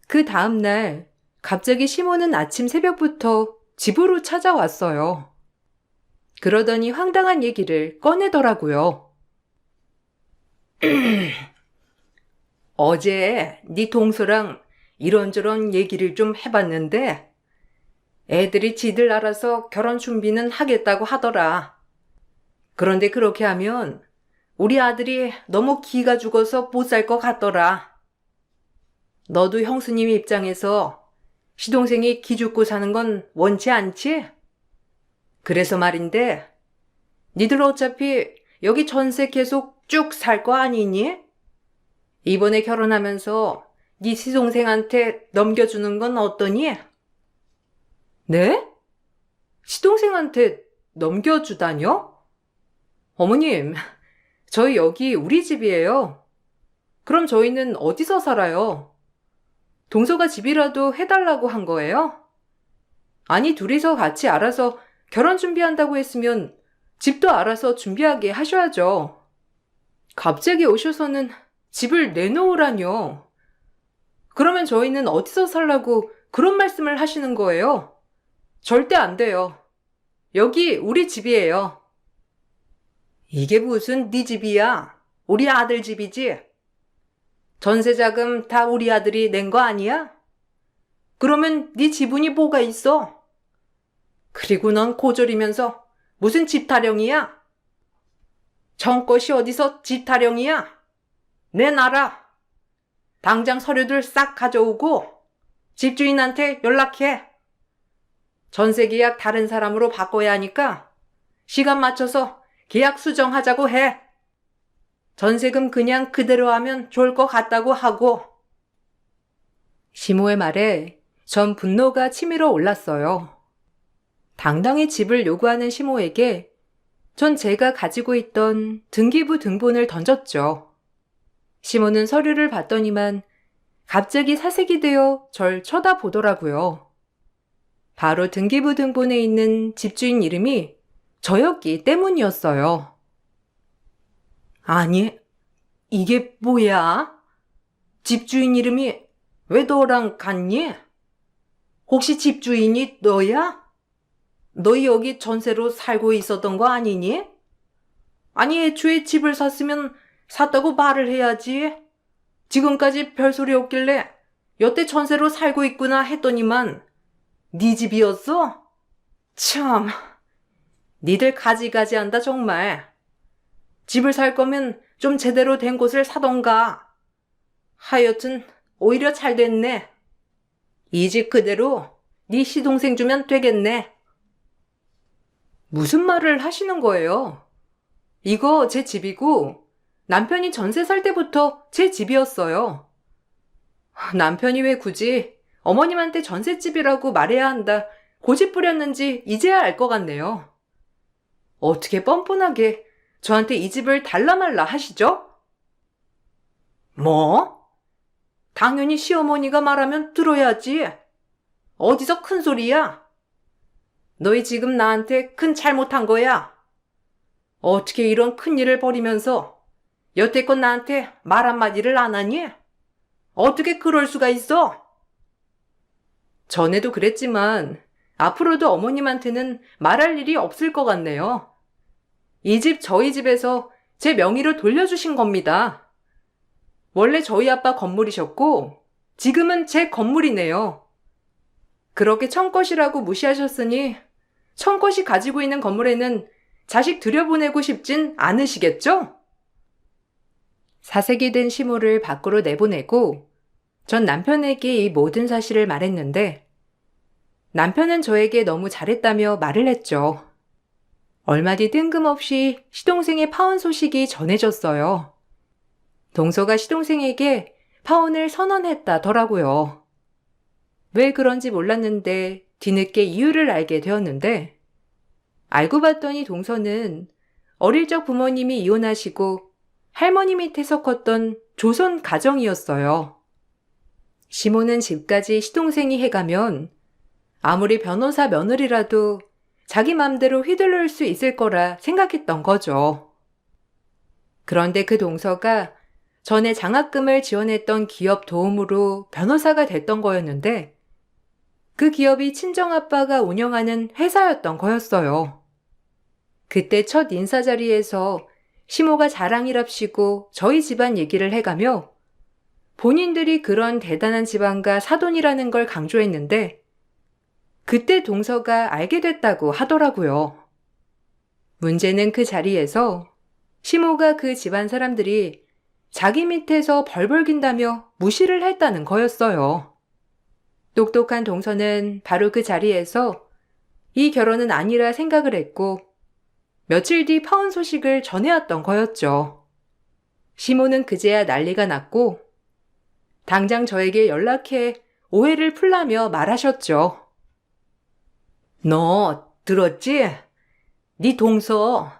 Speaker 1: 그 다음날 갑자기 시모는 아침 새벽부터 집으로 찾아왔어요. 그러더니 황당한 얘기를 꺼내더라고요.
Speaker 2: 어제 네 동서랑 이런저런 얘기를 좀 해봤는데 애들이 지들 알아서 결혼 준비는 하겠다고 하더라. 그런데 그렇게 하면 우리 아들이 너무 기가 죽어서 못 살 것 같더라. 너도 형수님 입장에서 시동생이 기 죽고 사는 건 원치 않지? 그래서 말인데 니들 어차피 여기 전세 계속 쭉 살 거 아니니? 이번에 결혼하면서 네 시동생한테 넘겨주는 건 어떠니?
Speaker 1: 네? 시동생한테 넘겨주다뇨? 어머님, 저희 여기 우리 집이에요. 그럼 저희는 어디서 살아요? 동서가 집이라도 해달라고 한 거예요? 아니, 둘이서 같이 알아서 결혼 준비한다고 했으면 집도 알아서 준비하게 하셔야죠. 갑자기 오셔서는 집을 내놓으라뇨. 그러면 저희는 어디서 살라고 그런 말씀을 하시는 거예요? 절대 안 돼요. 여기 우리 집이에요.
Speaker 2: 이게 무슨 네 집이야? 우리 아들 집이지? 전세자금 다 우리 아들이 낸 거 아니야? 그러면 네 지분이 뭐가 있어? 그리고 넌 고졸이면서 무슨 집 타령이야? 정것이 어디서 집 타령이야? 내놔라. 당장 서류들 싹 가져오고 집주인한테 연락해. 전세 계약 다른 사람으로 바꿔야 하니까 시간 맞춰서 계약 수정하자고 해. 전세금 그냥 그대로 하면 좋을 것 같다고 하고.
Speaker 1: 시모의 말에 전 분노가 치밀어 올랐어요. 당당히 집을 요구하는 시모에게 전 제가 가지고 있던 등기부 등본을 던졌죠. 시모는 서류를 봤더니만 갑자기 사색이 되어 절 쳐다보더라고요. 바로 등기부 등본에 있는 집주인 이름이 저였기 때문이었어요.
Speaker 2: 아니, 이게 뭐야? 집주인 이름이 왜 너랑 같니? 혹시 집주인이 너야?
Speaker 3: 너희 여기 전세로 살고 있었던 거 아니니? 아니, 애초에 집을 샀으면 샀다고 말을 해야지. 지금까지 별소리 없길래 여태 전세로 살고 있구나 했더니만 네 집이었어? 참, 니들 가지가지한다 정말. 집을 살 거면 좀 제대로 된 곳을 사던가. 하여튼 오히려 잘 됐네. 이 집 그대로 네 시동생 주면 되겠네.
Speaker 1: 무슨 말을 하시는 거예요? 이거 제 집이고 남편이 전세 살 때부터 제 집이었어요. 남편이 왜 굳이 어머님한테 전셋집이라고 말해야 한다 고집 부렸는지 이제야 알 것 같네요. 어떻게 뻔뻔하게 저한테 이 집을 달라 말라 하시죠?
Speaker 3: 뭐? 당연히 시어머니가 말하면 들어야지. 어디서 큰 소리야? 너희 지금 나한테 큰 잘못한 거야. 어떻게 이런 큰일을 벌이면서 여태껏 나한테 말 한마디를 안 하니? 어떻게 그럴 수가 있어?
Speaker 1: 전에도 그랬지만 앞으로도 어머님한테는 말할 일이 없을 것 같네요. 이 집 저희 집에서 제 명의로 돌려주신 겁니다. 원래 저희 아빠 건물이셨고 지금은 제 건물이네요. 그렇게 청껏이라고 무시하셨으니 청껏이 가지고 있는 건물에는 자식 들여보내고 싶진 않으시겠죠? 사색이 된 시모를 밖으로 내보내고 전 남편에게 이 모든 사실을 말했는데 남편은 저에게 너무 잘했다며 말을 했죠. 얼마 뒤 뜬금없이 시동생의 파혼 소식이 전해졌어요. 동서가 시동생에게 파혼을 선언했다더라고요. 왜 그런지 몰랐는데 뒤늦게 이유를 알게 되었는데 알고 봤더니 동서는 어릴 적 부모님이 이혼하시고 할머니 밑에서 컸던 조선 가정이었어요. 시모는 집까지 시동생이 해가면 아무리 변호사 며느리라도 자기 맘대로 휘둘릴 수 있을 거라 생각했던 거죠. 그런데 그 동서가 전에 장학금을 지원했던 기업 도움으로 변호사가 됐던 거였는데 그 기업이 친정아빠가 운영하는 회사였던 거였어요. 그때 첫 인사 자리에서 시모가 자랑이랍시고 저희 집안 얘기를 해가며 본인들이 그런 대단한 집안과 사돈이라는 걸 강조했는데 그때 동서가 알게 됐다고 하더라고요. 문제는 그 자리에서 시모가 그 집안 사람들이 자기 밑에서 벌벌긴다며 무시를 했다는 거였어요. 똑똑한 동서는 바로 그 자리에서 이 결혼은 아니라 생각을 했고 며칠 뒤 파혼 소식을 전해왔던 거였죠. 시모는 그제야 난리가 났고 당장 저에게 연락해 오해를 풀라며 말하셨죠.
Speaker 3: 너 들었지? 네 동서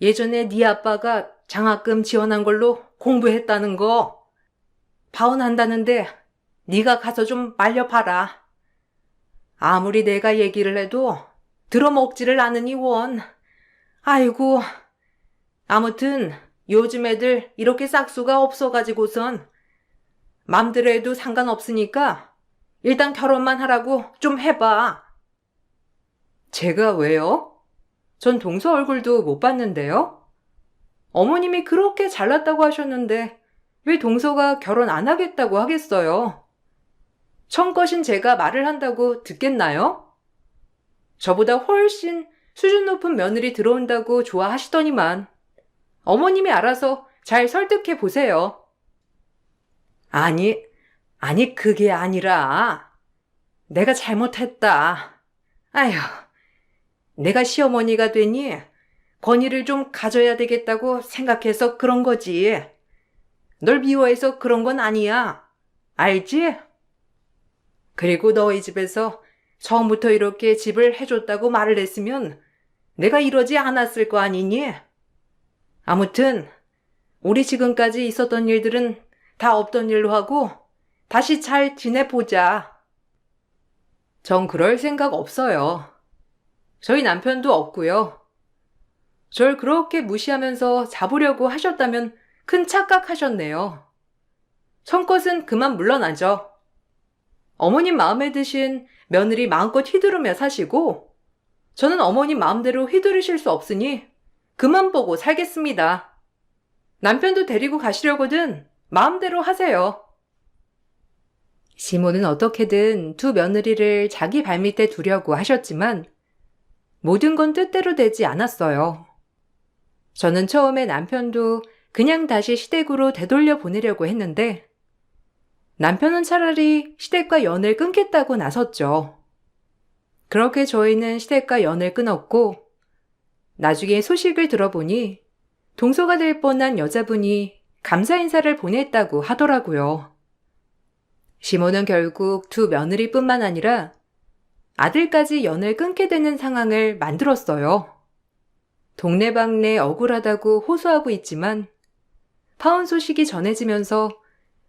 Speaker 3: 예전에 네 아빠가 장학금 지원한 걸로 공부했다는 거 파혼한다는데 네가 가서 좀 말려봐라. 아무리 내가 얘기를 해도 들어먹지를 않으니 원. 아이고, 아무튼 요즘 애들 이렇게 싹수가 없어가지고선 맘대로 해도 상관없으니까 일단 결혼만 하라고 좀 해봐.
Speaker 1: 제가 왜요? 전 동서 얼굴도 못 봤는데요? 어머님이 그렇게 잘났다고 하셨는데 왜 동서가 결혼 안 하겠다고 하겠어요? 청껏인 제가 말을 한다고 듣겠나요? 저보다 훨씬 수준 높은 며느리 들어온다고 좋아하시더니만 어머님이 알아서 잘 설득해 보세요.
Speaker 3: 아니 그게 아니라 내가 잘못했다. 아휴, 내가 시어머니가 되니 권위를 좀 가져야 되겠다고 생각해서 그런 거지. 널 미워해서 그런 건 아니야. 알지? 그리고 너희 집에서 처음부터 이렇게 집을 해줬다고 말을 했으면 내가 이러지 않았을 거 아니니? 아무튼 우리 지금까지 있었던 일들은 다 없던 일로 하고 다시 잘 지내보자.
Speaker 1: 전 그럴 생각 없어요. 저희 남편도 없고요. 절 그렇게 무시하면서 잡으려고 하셨다면 큰 착각하셨네요. 청껏은 그만 물러나죠. 어머님 마음에 드신 며느리 마음껏 휘두르며 사시고 저는 어머님 마음대로 휘두르실 수 없으니 그만 보고 살겠습니다. 남편도 데리고 가시려거든 마음대로 하세요. 시모는 어떻게든 두 며느리를 자기 발밑에 두려고 하셨지만 모든 건 뜻대로 되지 않았어요. 저는 처음에 남편도 그냥 다시 시댁으로 되돌려 보내려고 했는데 남편은 차라리 시댁과 연을 끊겠다고 나섰죠. 그렇게 저희는 시댁과 연을 끊었고 나중에 소식을 들어보니 동서가 될 뻔한 여자분이 감사 인사를 보냈다고 하더라고요. 시모는 결국 두 며느리뿐만 아니라 아들까지 연을 끊게 되는 상황을 만들었어요. 동네방네 억울하다고 호소하고 있지만 파혼 소식이 전해지면서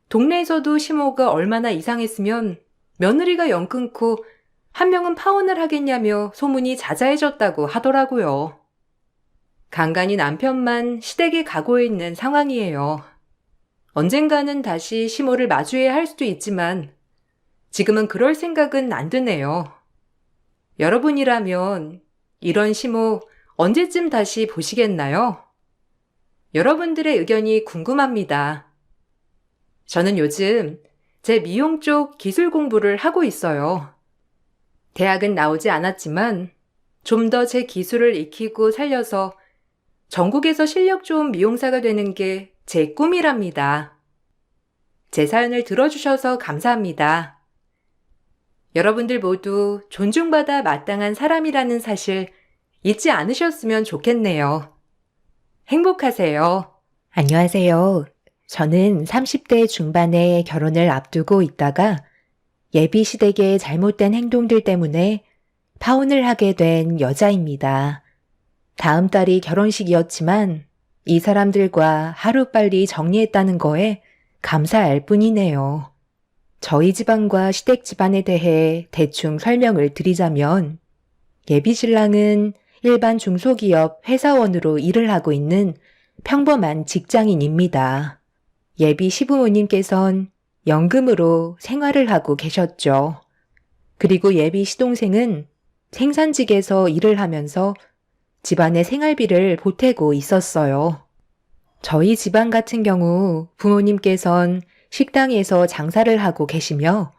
Speaker 1: 동네에서도 시모가 얼마나 이상했으면 며느리가 연 끊고 한 명은 파혼을 하겠냐며 소문이 자자해졌다고 하더라고요. 간간히 남편만 시댁에 가고 있는 상황이에요. 언젠가는 다시 시모를 마주해야 할 수도 있지만 지금은 그럴 생각은 안 드네요. 여러분이라면 이런 시모 언제쯤 다시 보시겠나요? 여러분들의 의견이 궁금합니다. 저는 요즘 제 미용 쪽 기술 공부를 하고 있어요. 대학은 나오지 않았지만 좀 더 제 기술을 익히고 살려서 전국에서 실력 좋은 미용사가 되는 게 제 꿈이랍니다. 제 사연을 들어주셔서 감사합니다. 여러분들 모두 존중받아 마땅한 사람이라는 사실 잊지 않으셨으면 좋겠네요. 행복하세요. 안녕하세요. 저는 30대 중반에 결혼을 앞두고 있다가 예비 시댁의 잘못된 행동들 때문에 파혼을 하게 된 여자입니다. 다음 달이 결혼식이었지만 이 사람들과 하루빨리 정리했다는 거에 감사할 뿐이네요. 저희 집안과 시댁 집안에 대해 대충 설명을 드리자면 예비 신랑은 일반 중소기업 회사원으로 일을 하고 있는 평범한 직장인입니다. 예비 시부모님께선 연금으로 생활을 하고 계셨죠. 그리고 예비 시동생은 생산직에서 일을 하면서 집안의 생활비를 보태고 있었어요. 저희 집안 같은 경우 부모님께선 식당에서 장사를 하고 계시며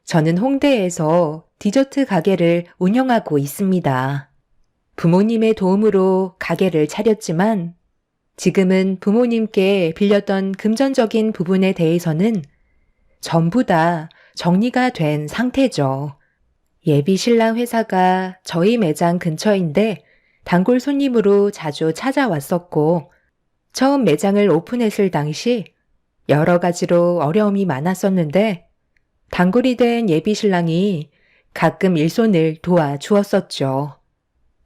Speaker 1: 저는 홍대에서 디저트 가게를 운영하고 있습니다. 부모님의 도움으로 가게를 차렸지만 지금은 부모님께 빌렸던 금전적인 부분에 대해서는 전부 다 정리가 된 상태죠. 예비 신랑 회사가 저희 매장 근처인데 단골 손님으로 자주 찾아왔었고 처음 매장을 오픈했을 당시 여러 가지로 어려움이 많았었는데 단골이 된 예비 신랑이 가끔 일손을 도와주었었죠.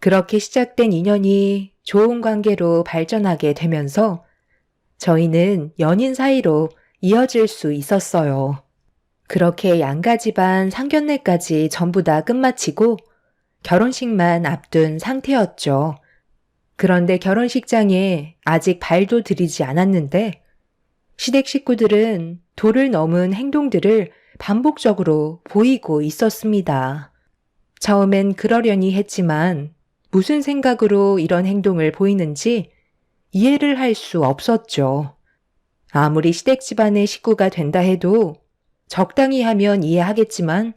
Speaker 1: 그렇게 시작된 인연이 좋은 관계로 발전하게 되면서 저희는 연인 사이로 이어질 수 있었어요. 그렇게 양가 집안 상견례까지 전부 다 끝마치고 결혼식만 앞둔 상태였죠. 그런데 결혼식장에 아직 발도 들이지 않았는데 시댁 식구들은 도를 넘은 행동들을 반복적으로 보이고 있었습니다. 처음엔 그러려니 했지만 무슨 생각으로 이런 행동을 보이는지 이해를 할 수 없었죠. 아무리 시댁 집안의 식구가 된다 해도 적당히 하면 이해하겠지만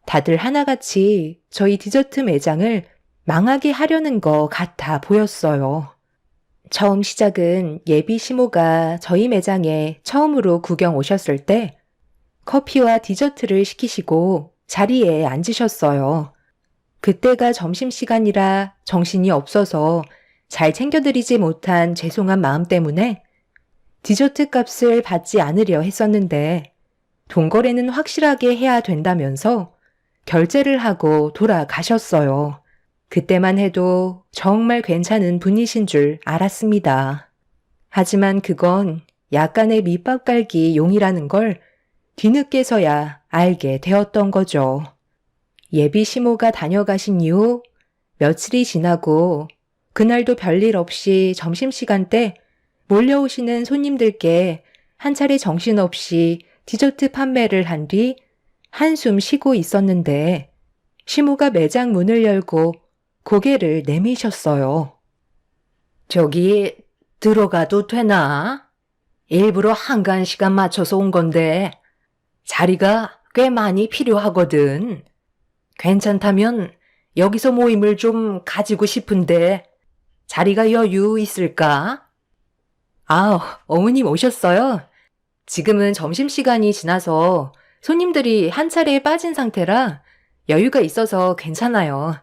Speaker 1: 다들 하나같이 저희 디저트 매장을 망하게 하려는 것 같아 보였어요. 처음 시작은 예비 시모가 저희 매장에 처음으로 구경 오셨을 때 커피와 디저트를 시키시고 자리에 앉으셨어요. 그때가 점심시간이라 정신이 없어서 잘 챙겨드리지 못한 죄송한 마음 때문에 디저트 값을 받지 않으려 했었는데 돈거래는 확실하게 해야 된다면서 결제를 하고 돌아가셨어요. 그때만 해도 정말 괜찮은 분이신 줄 알았습니다. 하지만 그건 약간의 밑밥 깔기 용이라는 걸 뒤늦게서야 알게 되었던 거죠. 예비 시모가 다녀가신 이후 며칠이 지나고 그날도 별일 없이 점심시간 때 몰려오시는 손님들께 한 차례 정신없이 디저트 판매를 한 뒤 한숨 쉬고 있었는데 시모가 매장 문을 열고 고개를 내미셨어요. 저기 들어가도 되나? 일부러 한가한 시간 맞춰서 온 건데 자리가 꽤 많이 필요하거든. 괜찮다면 여기서 모임을 좀 가지고 싶은데 자리가 여유 있을까? 아, 어머님 오셨어요? 지금은 점심시간이 지나서 손님들이 한 차례에 빠진 상태라 여유가 있어서 괜찮아요.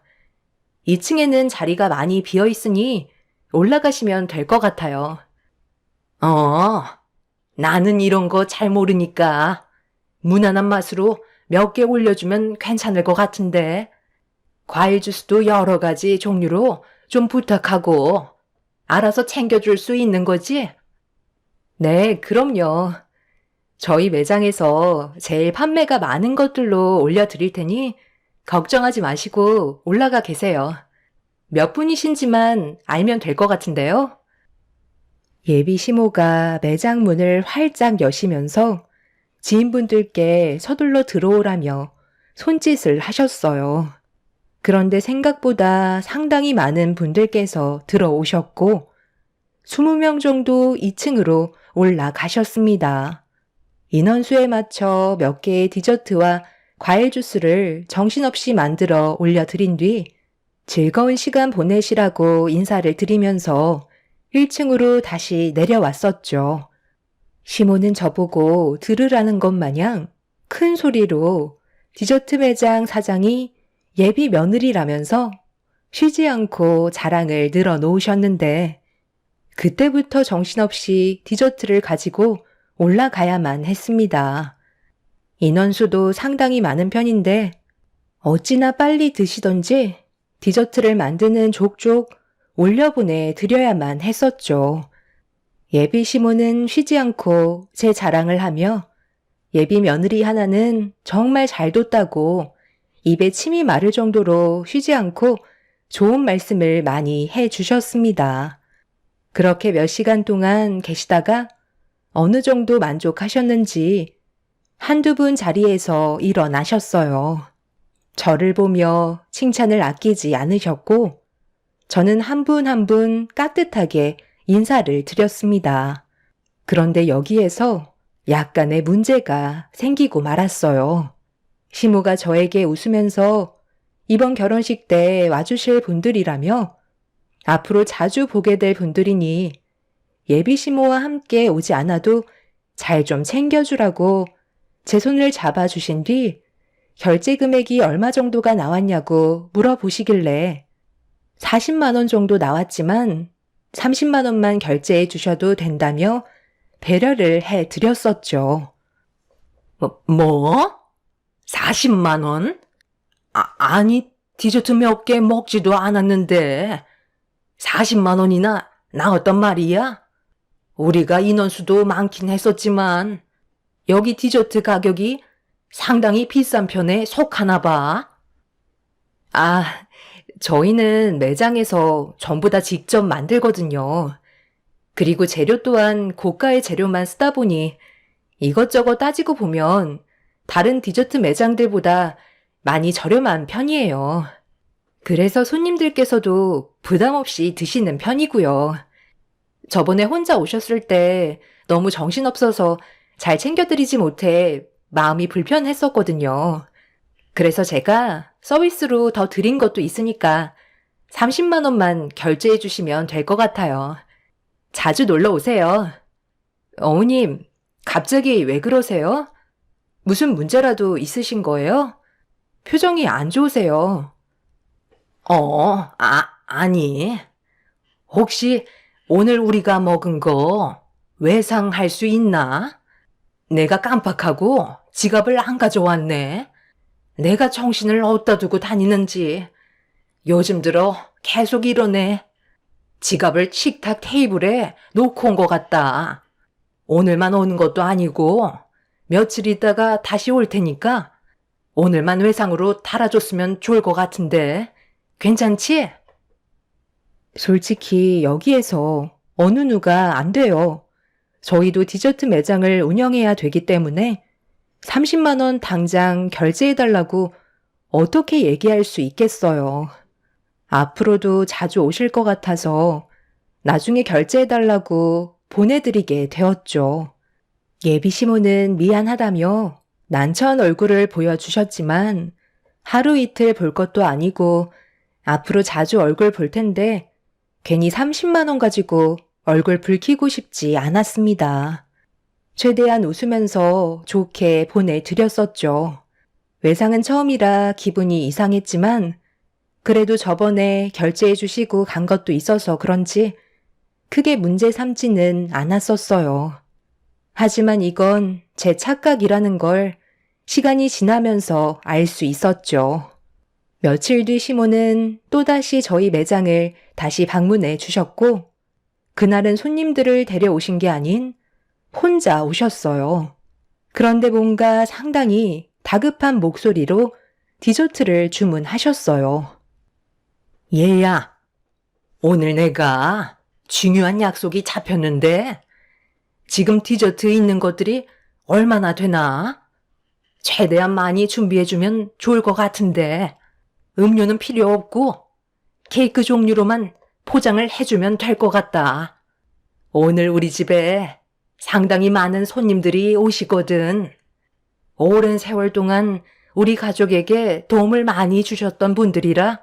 Speaker 1: 2층에는 자리가 많이 비어 있으니 올라가시면 될 것 같아요. 나는 이런 거 잘 모르니까 무난한 맛으로 몇 개 올려주면 괜찮을 것 같은데 과일 주스도 여러 가지 종류로 좀 부탁하고 알아서 챙겨줄 수 있는 거지? 네, 그럼요. 저희 매장에서 제일 판매가 많은 것들로 올려드릴 테니 걱정하지 마시고 올라가 계세요. 몇 분이신지만 알면 될 것 같은데요. 예비 시모가 매장 문을 활짝 여시면서 지인분들께 서둘러 들어오라며 손짓을 하셨어요. 그런데 생각보다 상당히 많은 분들께서 들어오셨고 20명 정도 2층으로 올라가셨습니다. 인원수에 맞춰 몇 개의 디저트와 과일 주스를 정신없이 만들어 올려드린 뒤 즐거운 시간 보내시라고 인사를 드리면서 1층으로 다시 내려왔었죠. 시모는 저보고 들으라는 것 마냥 큰 소리로 디저트 매장 사장이 예비 며느리라면서 쉬지 않고 자랑을 늘어놓으셨는데 그때부터 정신없이 디저트를 가지고 올라가야만 했습니다. 인원수도 상당히 많은 편인데 어찌나 빨리 드시던지 디저트를 만드는 족족 올려보내 드려야만 했었죠. 예비 시모는 쉬지 않고 제 자랑을 하며 예비 며느리 하나는 정말 잘 뒀다고 입에 침이 마를 정도로 쉬지 않고 좋은 말씀을 많이 해 주셨습니다. 그렇게 몇 시간 동안 계시다가 어느 정도 만족하셨는지 한두 분 자리에서 일어나셨어요. 저를 보며 칭찬을 아끼지 않으셨고 저는 한 분 한 분 깍듯하게 인사를 드렸습니다. 그런데 여기에서 약간의 문제가 생기고 말았어요. 시모가 저에게 웃으면서 이번 결혼식 때 와주실 분들이라며 앞으로 자주 보게 될 분들이니 예비 시모와 함께 오지 않아도 잘 좀 챙겨주라고 제 손을 잡아주신 뒤 결제 금액이 얼마 정도가 나왔냐고 물어보시길래 40만 원 정도 나왔지만 30만 원만 결제해 주셔도 된다며 배려를 해 드렸었죠.
Speaker 3: 뭐? 40만 원? 아니, 디저트 몇 개 먹지도 않았는데 40만 원이나 나왔단 말이야? 우리가 인원수도 많긴 했었지만 여기 디저트 가격이 상당히 비싼 편에 속하나 봐.
Speaker 1: 아, 저희는 매장에서 전부 다 직접 만들거든요. 그리고 재료 또한 고가의 재료만 쓰다 보니 이것저것 따지고 보면 다른 디저트 매장들보다 많이 저렴한 편이에요. 그래서 손님들께서도 부담 없이 드시는 편이고요. 저번에 혼자 오셨을 때 너무 정신없어서 잘 챙겨드리지 못해 마음이 불편했었거든요. 그래서 제가 서비스로 더 드린 것도 있으니까 30만 원만 결제해 주시면 될 것 같아요. 자주 놀러 오세요. 어머님, 갑자기 왜 그러세요? 무슨 문제라도 있으신 거예요? 표정이 안 좋으세요.
Speaker 3: 아니. 혹시 오늘 우리가 먹은 거 외상할 수 있나? 내가 깜빡하고 지갑을 안 가져왔네. 내가 정신을 어디다 두고 다니는지 요즘 들어 계속 이러네. 지갑을 식탁 테이블에 놓고 온 것 같다. 오늘만 오는 것도 아니고 며칠 있다가 다시 올 테니까 오늘만 외상으로 달아줬으면 좋을 것 같은데 괜찮지?
Speaker 1: 솔직히 여기에서 어느 누가 안 돼요. 저희도 디저트 매장을 운영해야 되기 때문에 30만 원 당장 결제해달라고 어떻게 얘기할 수 있겠어요. 앞으로도 자주 오실 것 같아서 나중에 결제해달라고 보내드리게 되었죠. 예비 시모는 미안하다며 난처한 얼굴을 보여주셨지만 하루 이틀 볼 것도 아니고 앞으로 자주 얼굴 볼 텐데 괜히 30만 원 가지고 얼굴 붉히고 싶지 않았습니다. 최대한 웃으면서 좋게 보내드렸었죠. 외상은 처음이라 기분이 이상했지만 그래도 저번에 결제해 주시고 간 것도 있어서 그런지 크게 문제 삼지는 않았었어요. 하지만 이건 제 착각이라는 걸 시간이 지나면서 알 수 있었죠. 며칠 뒤 시모는 또다시 저희 매장을 다시 방문해 주셨고 그날은 손님들을 데려오신 게 아닌 혼자 오셨어요. 그런데 뭔가 상당히 다급한 목소리로 디저트를 주문하셨어요. 얘야, 오늘 내가 중요한 약속이 잡혔는데 지금 디저트 있는 것들이 얼마나 되나? 최대한 많이 준비해주면 좋을 것 같은데 음료는 필요 없고 케이크 종류로만 포장을 해주면 될 것 같다. 오늘 우리 집에 상당히 많은 손님들이 오시거든. 오랜 세월 동안 우리 가족에게 도움을 많이 주셨던 분들이라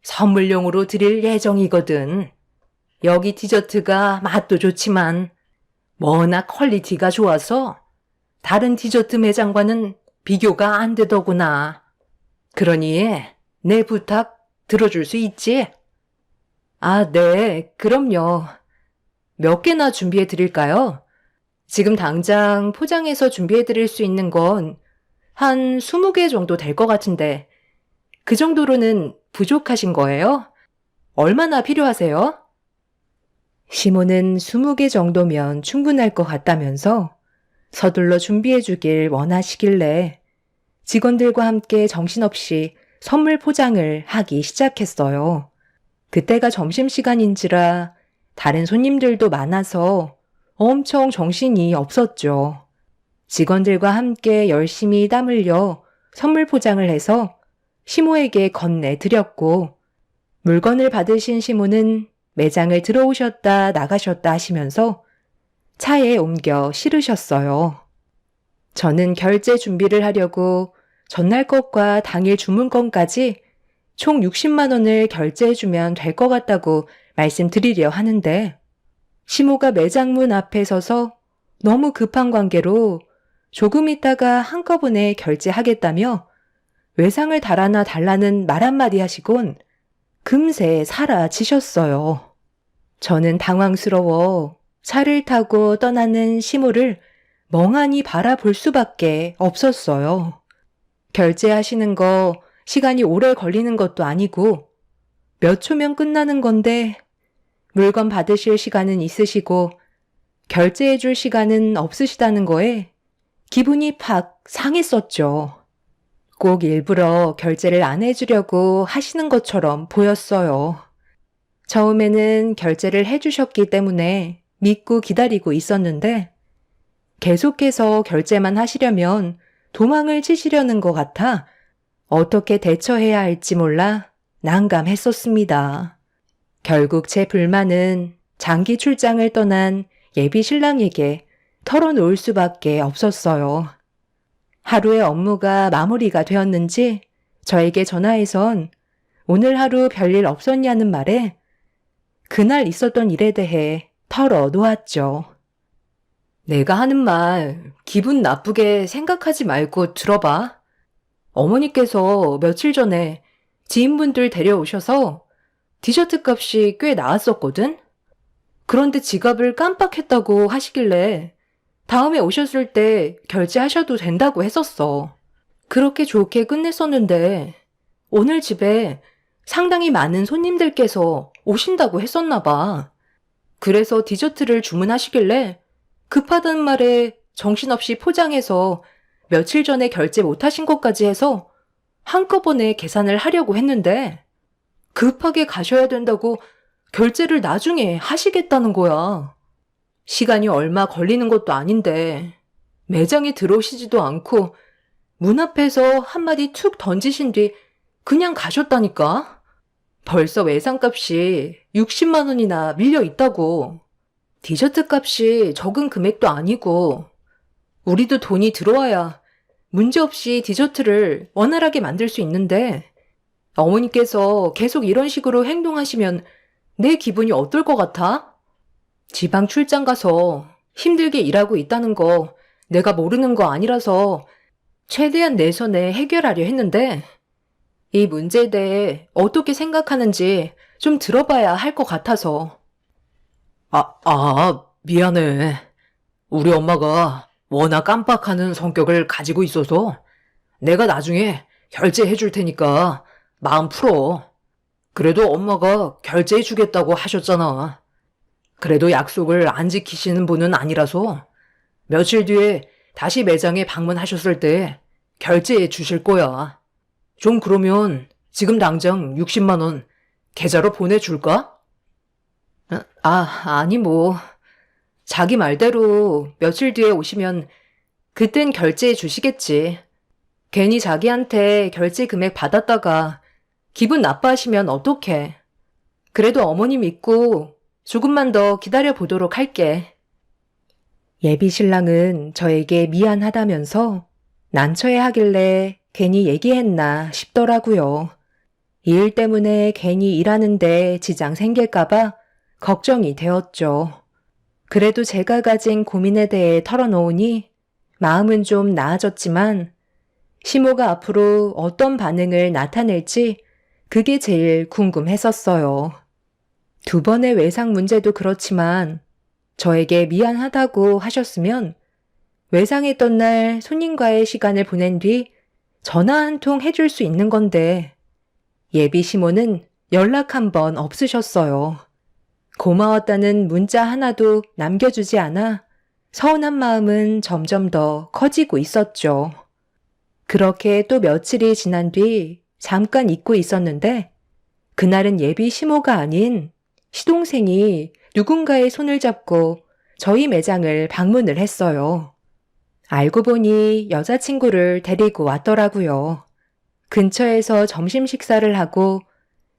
Speaker 1: 선물용으로 드릴 예정이거든. 여기 디저트가 맛도 좋지만 워낙 퀄리티가 좋아서 다른 디저트 매장과는 비교가 안 되더구나. 그러니 내 부탁 들어줄 수 있지? 아, 네, 그럼요. 몇 개나 준비해 드릴까요? 지금 당장 포장해서 준비해 드릴 수 있는 건 한 20개 정도 될 것 같은데 그 정도로는 부족하신 거예요? 얼마나 필요하세요? 시모는 20개 정도면 충분할 것 같다면서 서둘러 준비해 주길 원하시길래 직원들과 함께 정신없이 선물 포장을 하기 시작했어요. 그때가 점심시간인지라 다른 손님들도 많아서 엄청 정신이 없었죠. 직원들과 함께 열심히 땀 흘려 선물 포장을 해서 시모에게 건네드렸고 물건을 받으신 시모는 매장을 들어오셨다 나가셨다 하시면서 차에 옮겨 실으셨어요. 저는 결제 준비를 하려고 전날 것과 당일 주문건까지 총 60만 원을 결제해주면 될 것 같다고 말씀드리려 하는데 시모가 매장 문 앞에 서서 너무 급한 관계로 조금 있다가 한꺼번에 결제하겠다며 외상을 달아나 달라는 말 한마디 하시곤 금세 사라지셨어요. 저는 당황스러워 차를 타고 떠나는 시모를 멍하니 바라볼 수밖에 없었어요. 결제하시는 거 시간이 오래 걸리는 것도 아니고 몇 초면 끝나는 건데 물건 받으실 시간은 있으시고 결제해 줄 시간은 없으시다는 거에 기분이 팍 상했었죠. 꼭 일부러 결제를 안 해주려고 하시는 것처럼 보였어요. 처음에는 결제를 해주셨기 때문에 믿고 기다리고 있었는데 계속해서 결제만 하시려면 도망을 치시려는 것 같아 어떻게 대처해야 할지 몰라 난감했었습니다. 결국 제 불만은 장기 출장을 떠난 예비 신랑에게 털어놓을 수밖에 없었어요. 하루의 업무가 마무리가 되었는지 저에게 전화해선 오늘 하루 별일 없었냐는 말에 그날 있었던 일에 대해 털어놓았죠. 내가 하는 말 기분 나쁘게 생각하지 말고 들어봐. 어머니께서 며칠 전에 지인분들 데려오셔서 디저트 값이 꽤 나왔었거든? 그런데 지갑을 깜빡했다고 하시길래 다음에 오셨을 때 결제하셔도 된다고 했었어. 그렇게 좋게 끝냈었는데 오늘 집에 상당히 많은 손님들께서 오신다고 했었나 봐. 그래서 디저트를 주문하시길래 급하다는 말에 정신없이 포장해서 며칠 전에 결제 못하신 것까지 해서 한꺼번에 계산을 하려고 했는데 급하게 가셔야 된다고 결제를 나중에 하시겠다는 거야. 시간이 얼마 걸리는 것도 아닌데 매장에 들어오시지도 않고 문 앞에서 한마디 툭 던지신 뒤 그냥 가셨다니까. 벌써 외상값이 60만 원이나 밀려 있다고. 디저트 값이 적은 금액도 아니고, 우리도 돈이 들어와야 문제없이 디저트를 원활하게 만들 수 있는데, 어머니께서 계속 이런 식으로 행동하시면 내 기분이 어떨 것 같아? 지방 출장 가서 힘들게 일하고 있다는 거 내가 모르는 거 아니라서 최대한 내 선에 해결하려 했는데, 이 문제에 대해 어떻게 생각하는지 좀 들어봐야 할 것 같아서.
Speaker 3: 미안해. 우리 엄마가 워낙 깜빡하는 성격을 가지고 있어서 내가 나중에 결제해 줄 테니까 마음 풀어. 그래도 엄마가 결제해 주겠다고 하셨잖아. 그래도 약속을 안 지키시는 분은 아니라서 며칠 뒤에 다시 매장에 방문하셨을 때 결제해 주실 거야. 좀 그러면 지금 당장 60만 원 계좌로 보내줄까?
Speaker 1: 아니 뭐. 자기 말대로 며칠 뒤에 오시면 그땐 결제해 주시겠지. 괜히 자기한테 결제 금액 받았다가 기분 나빠하시면 어떡해. 그래도 어머니 믿고 조금만 더 기다려 보도록 할게. 예비 신랑은 저에게 미안하다면서 난처해 하길래 괜히 얘기했나 싶더라고요. 이 일 때문에 괜히 일하는데 지장 생길까봐 걱정이 되었죠. 그래도 제가 가진 고민에 대해 털어놓으니 마음은 좀 나아졌지만 시모가 앞으로 어떤 반응을 나타낼지 그게 제일 궁금했었어요. 두 번의 외상 문제도 그렇지만 저에게 미안하다고 하셨으면 외상했던 날 손님과의 시간을 보낸 뒤 전화 한 통 해줄 수 있는 건데 예비 시모는 연락 한 번 없으셨어요. 고마웠다는 문자 하나도 남겨주지 않아 서운한 마음은 점점 더 커지고 있었죠. 그렇게 또 며칠이 지난 뒤 잠깐 잊고 있었는데 그날은 예비 시모가 아닌 시동생이 누군가의 손을 잡고 저희 매장을 방문을 했어요. 알고 보니 여자친구를 데리고 왔더라고요. 근처에서 점심 식사를 하고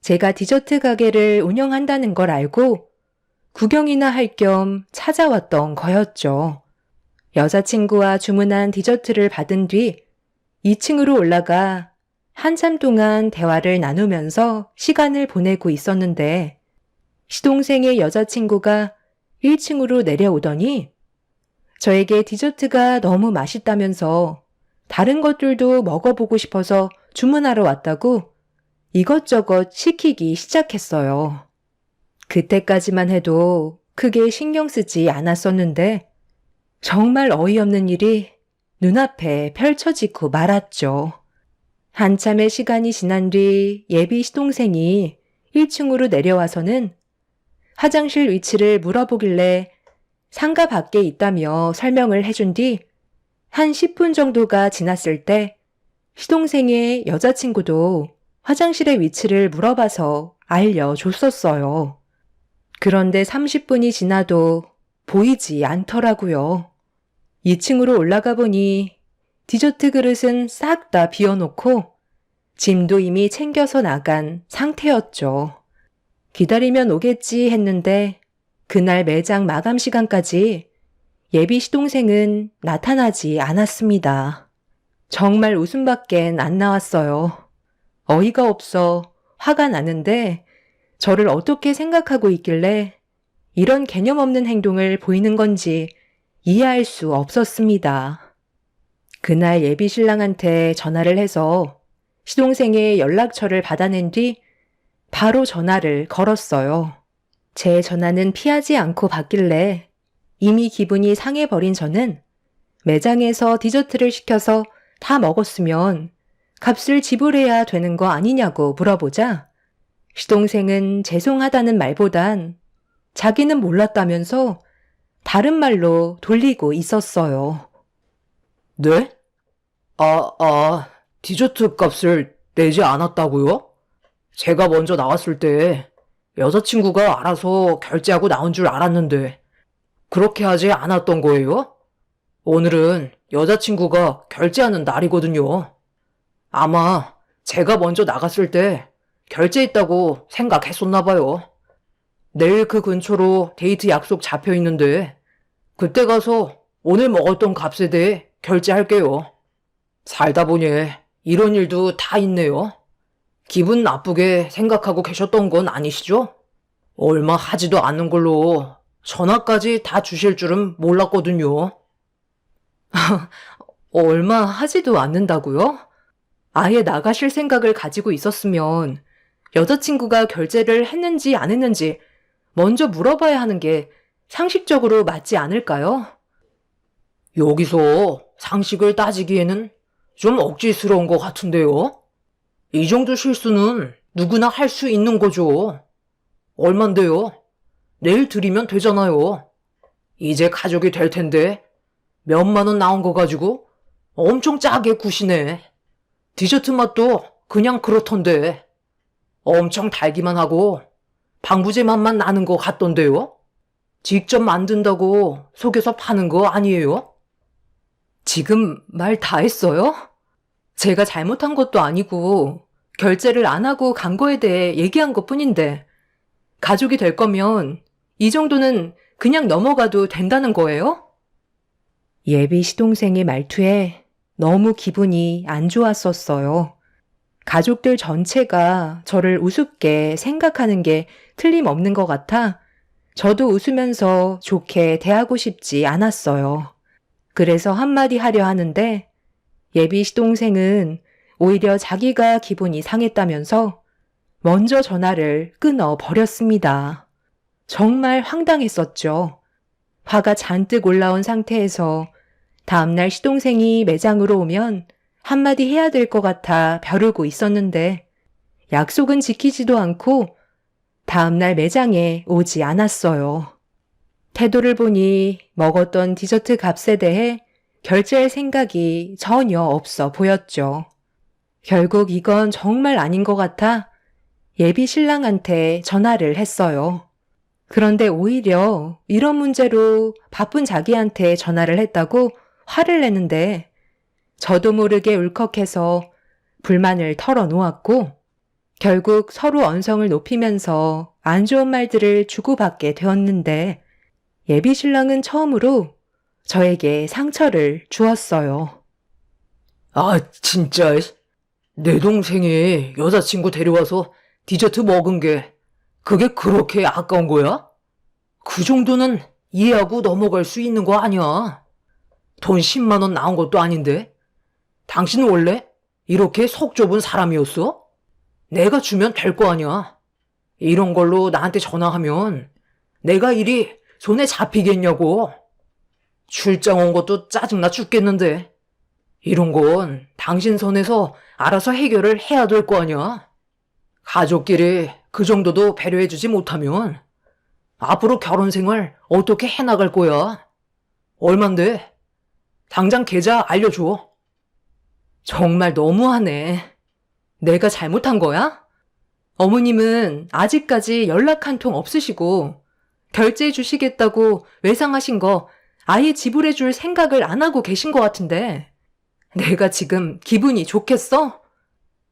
Speaker 1: 제가 디저트 가게를 운영한다는 걸 알고 구경이나 할 겸 찾아왔던 거였죠. 여자친구와 주문한 디저트를 받은 뒤 2층으로 올라가 한참 동안 대화를 나누면서 시간을 보내고 있었는데 시동생의 여자친구가 1층으로 내려오더니 저에게 디저트가 너무 맛있다면서 다른 것들도 먹어보고 싶어서 주문하러 왔다고 이것저것 시키기 시작했어요. 그때까지만 해도 크게 신경 쓰지 않았었는데 정말 어이없는 일이 눈앞에 펼쳐지고 말았죠. 한참의 시간이 지난 뒤 예비 시동생이 1층으로 내려와서는 화장실 위치를 물어보길래 상가 밖에 있다며 설명을 해준 뒤 한 10분 정도가 지났을 때 시동생의 여자친구도 화장실의 위치를 물어봐서 알려줬었어요. 그런데 30분이 지나도 보이지 않더라고요. 2층으로 올라가 보니 디저트 그릇은 싹 다 비워놓고 짐도 이미 챙겨서 나간 상태였죠. 기다리면 오겠지 했는데 그날 매장 마감 시간까지 예비 시동생은 나타나지 않았습니다. 정말 웃음밖엔 안 나왔어요. 어이가 없어 화가 나는데 저를 어떻게 생각하고 있길래 이런 개념 없는 행동을 보이는 건지 이해할 수 없었습니다. 그날 예비 신랑한테 전화를 해서 시동생의 연락처를 받아낸 뒤 바로 전화를 걸었어요. 제 전화는 피하지 않고 받길래 이미 기분이 상해버린 저는 매장에서 디저트를 시켜서 다 먹었으면 값을 지불해야 되는 거 아니냐고 물어보자 시동생은 죄송하다는 말보단 자기는 몰랐다면서 다른 말로 돌리고 있었어요.
Speaker 3: 네? 디저트 값을 내지 않았다고요? 제가 먼저 나왔을 때 여자친구가 알아서 결제하고 나온 줄 알았는데 그렇게 하지 않았던 거예요? 오늘은 여자친구가 결제하는 날이거든요. 아마 제가 먼저 나갔을 때
Speaker 2: 결제했다고 생각했었나 봐요. 내일 그 근처로 데이트 약속 잡혀 있는데 그때 가서 오늘 먹었던 값에 대해 결제할게요. 살다 보니 이런 일도 다 있네요. 기분 나쁘게 생각하고 계셨던 건 아니시죠? 얼마 하지도 않는 걸로 전화까지 다 주실 줄은 몰랐거든요.
Speaker 1: 얼마 하지도 않는다고요? 아예 나가실 생각을 가지고 있었으면 여자친구가 결제를 했는지 안 했는지 먼저 물어봐야 하는 게 상식적으로 맞지 않을까요?
Speaker 2: 여기서 상식을 따지기에는 좀 억지스러운 것 같은데요? 이 정도 실수는 누구나 할 수 있는 거죠. 얼만데요? 내일 드리면 되잖아요. 이제 가족이 될 텐데 몇만 원 나온 거 가지고 엄청 짜게 구시네. 디저트 맛도 그냥 그렇던데 엄청 달기만 하고 방부제 맛만 나는 거 같던데요? 직접 만든다고 속여서 파는 거 아니에요?
Speaker 1: 지금 말 다 했어요? 제가 잘못한 것도 아니고 결제를 안 하고 간 거에 대해 얘기한 것 뿐인데 가족이 될 거면 이 정도는 그냥 넘어가도 된다는 거예요? 예비 시동생의 말투에 너무 기분이 안 좋았었어요. 가족들 전체가 저를 우습게 생각하는 게 틀림없는 것 같아 저도 웃으면서 좋게 대하고 싶지 않았어요. 그래서 한마디 하려 하는데 예비 시동생은 오히려 자기가 기분이 상했다면서 먼저 전화를 끊어 버렸습니다. 정말 황당했었죠. 화가 잔뜩 올라온 상태에서 다음날 시동생이 매장으로 오면 한마디 해야 될 것 같아 벼르고 있었는데 약속은 지키지도 않고 다음날 매장에 오지 않았어요. 태도를 보니 먹었던 디저트 값에 대해 결제할 생각이 전혀 없어 보였죠. 결국 이건 정말 아닌 것 같아 예비 신랑한테 전화를 했어요. 그런데 오히려 이런 문제로 바쁜 자기한테 전화를 했다고 화를 내는데 저도 모르게 울컥해서 불만을 털어놓았고 결국 서로 언성을 높이면서 안 좋은 말들을 주고받게 되었는데 예비 신랑은 처음으로 저에게 상처를 주었어요.
Speaker 2: 아, 진짜. 내 동생이 여자친구 데려와서 디저트 먹은 게 그게 그렇게 아까운 거야? 그 정도는 이해하고 넘어갈 수 있는 거 아니야. 돈 10만 원 나온 것도 아닌데. 당신은 원래 이렇게 속 좁은 사람이었어? 내가 주면 될 거 아니야. 이런 걸로 나한테 전화하면 내가 일이 손에 잡히겠냐고. 출장 온 것도 짜증나 죽겠는데. 이런 건 당신 선에서 알아서 해결을 해야 될 거 아니야. 가족끼리 그 정도도 배려해주지 못하면 앞으로 결혼 생활 어떻게 해나갈 거야? 얼만데? 당장 계좌 알려줘.
Speaker 1: 정말 너무하네. 내가 잘못한 거야? 어머님은 아직까지 연락 한 통 없으시고 결제해 주시겠다고 외상하신 거 아예 지불해 줄 생각을 안 하고 계신 것 같은데 내가 지금 기분이 좋겠어?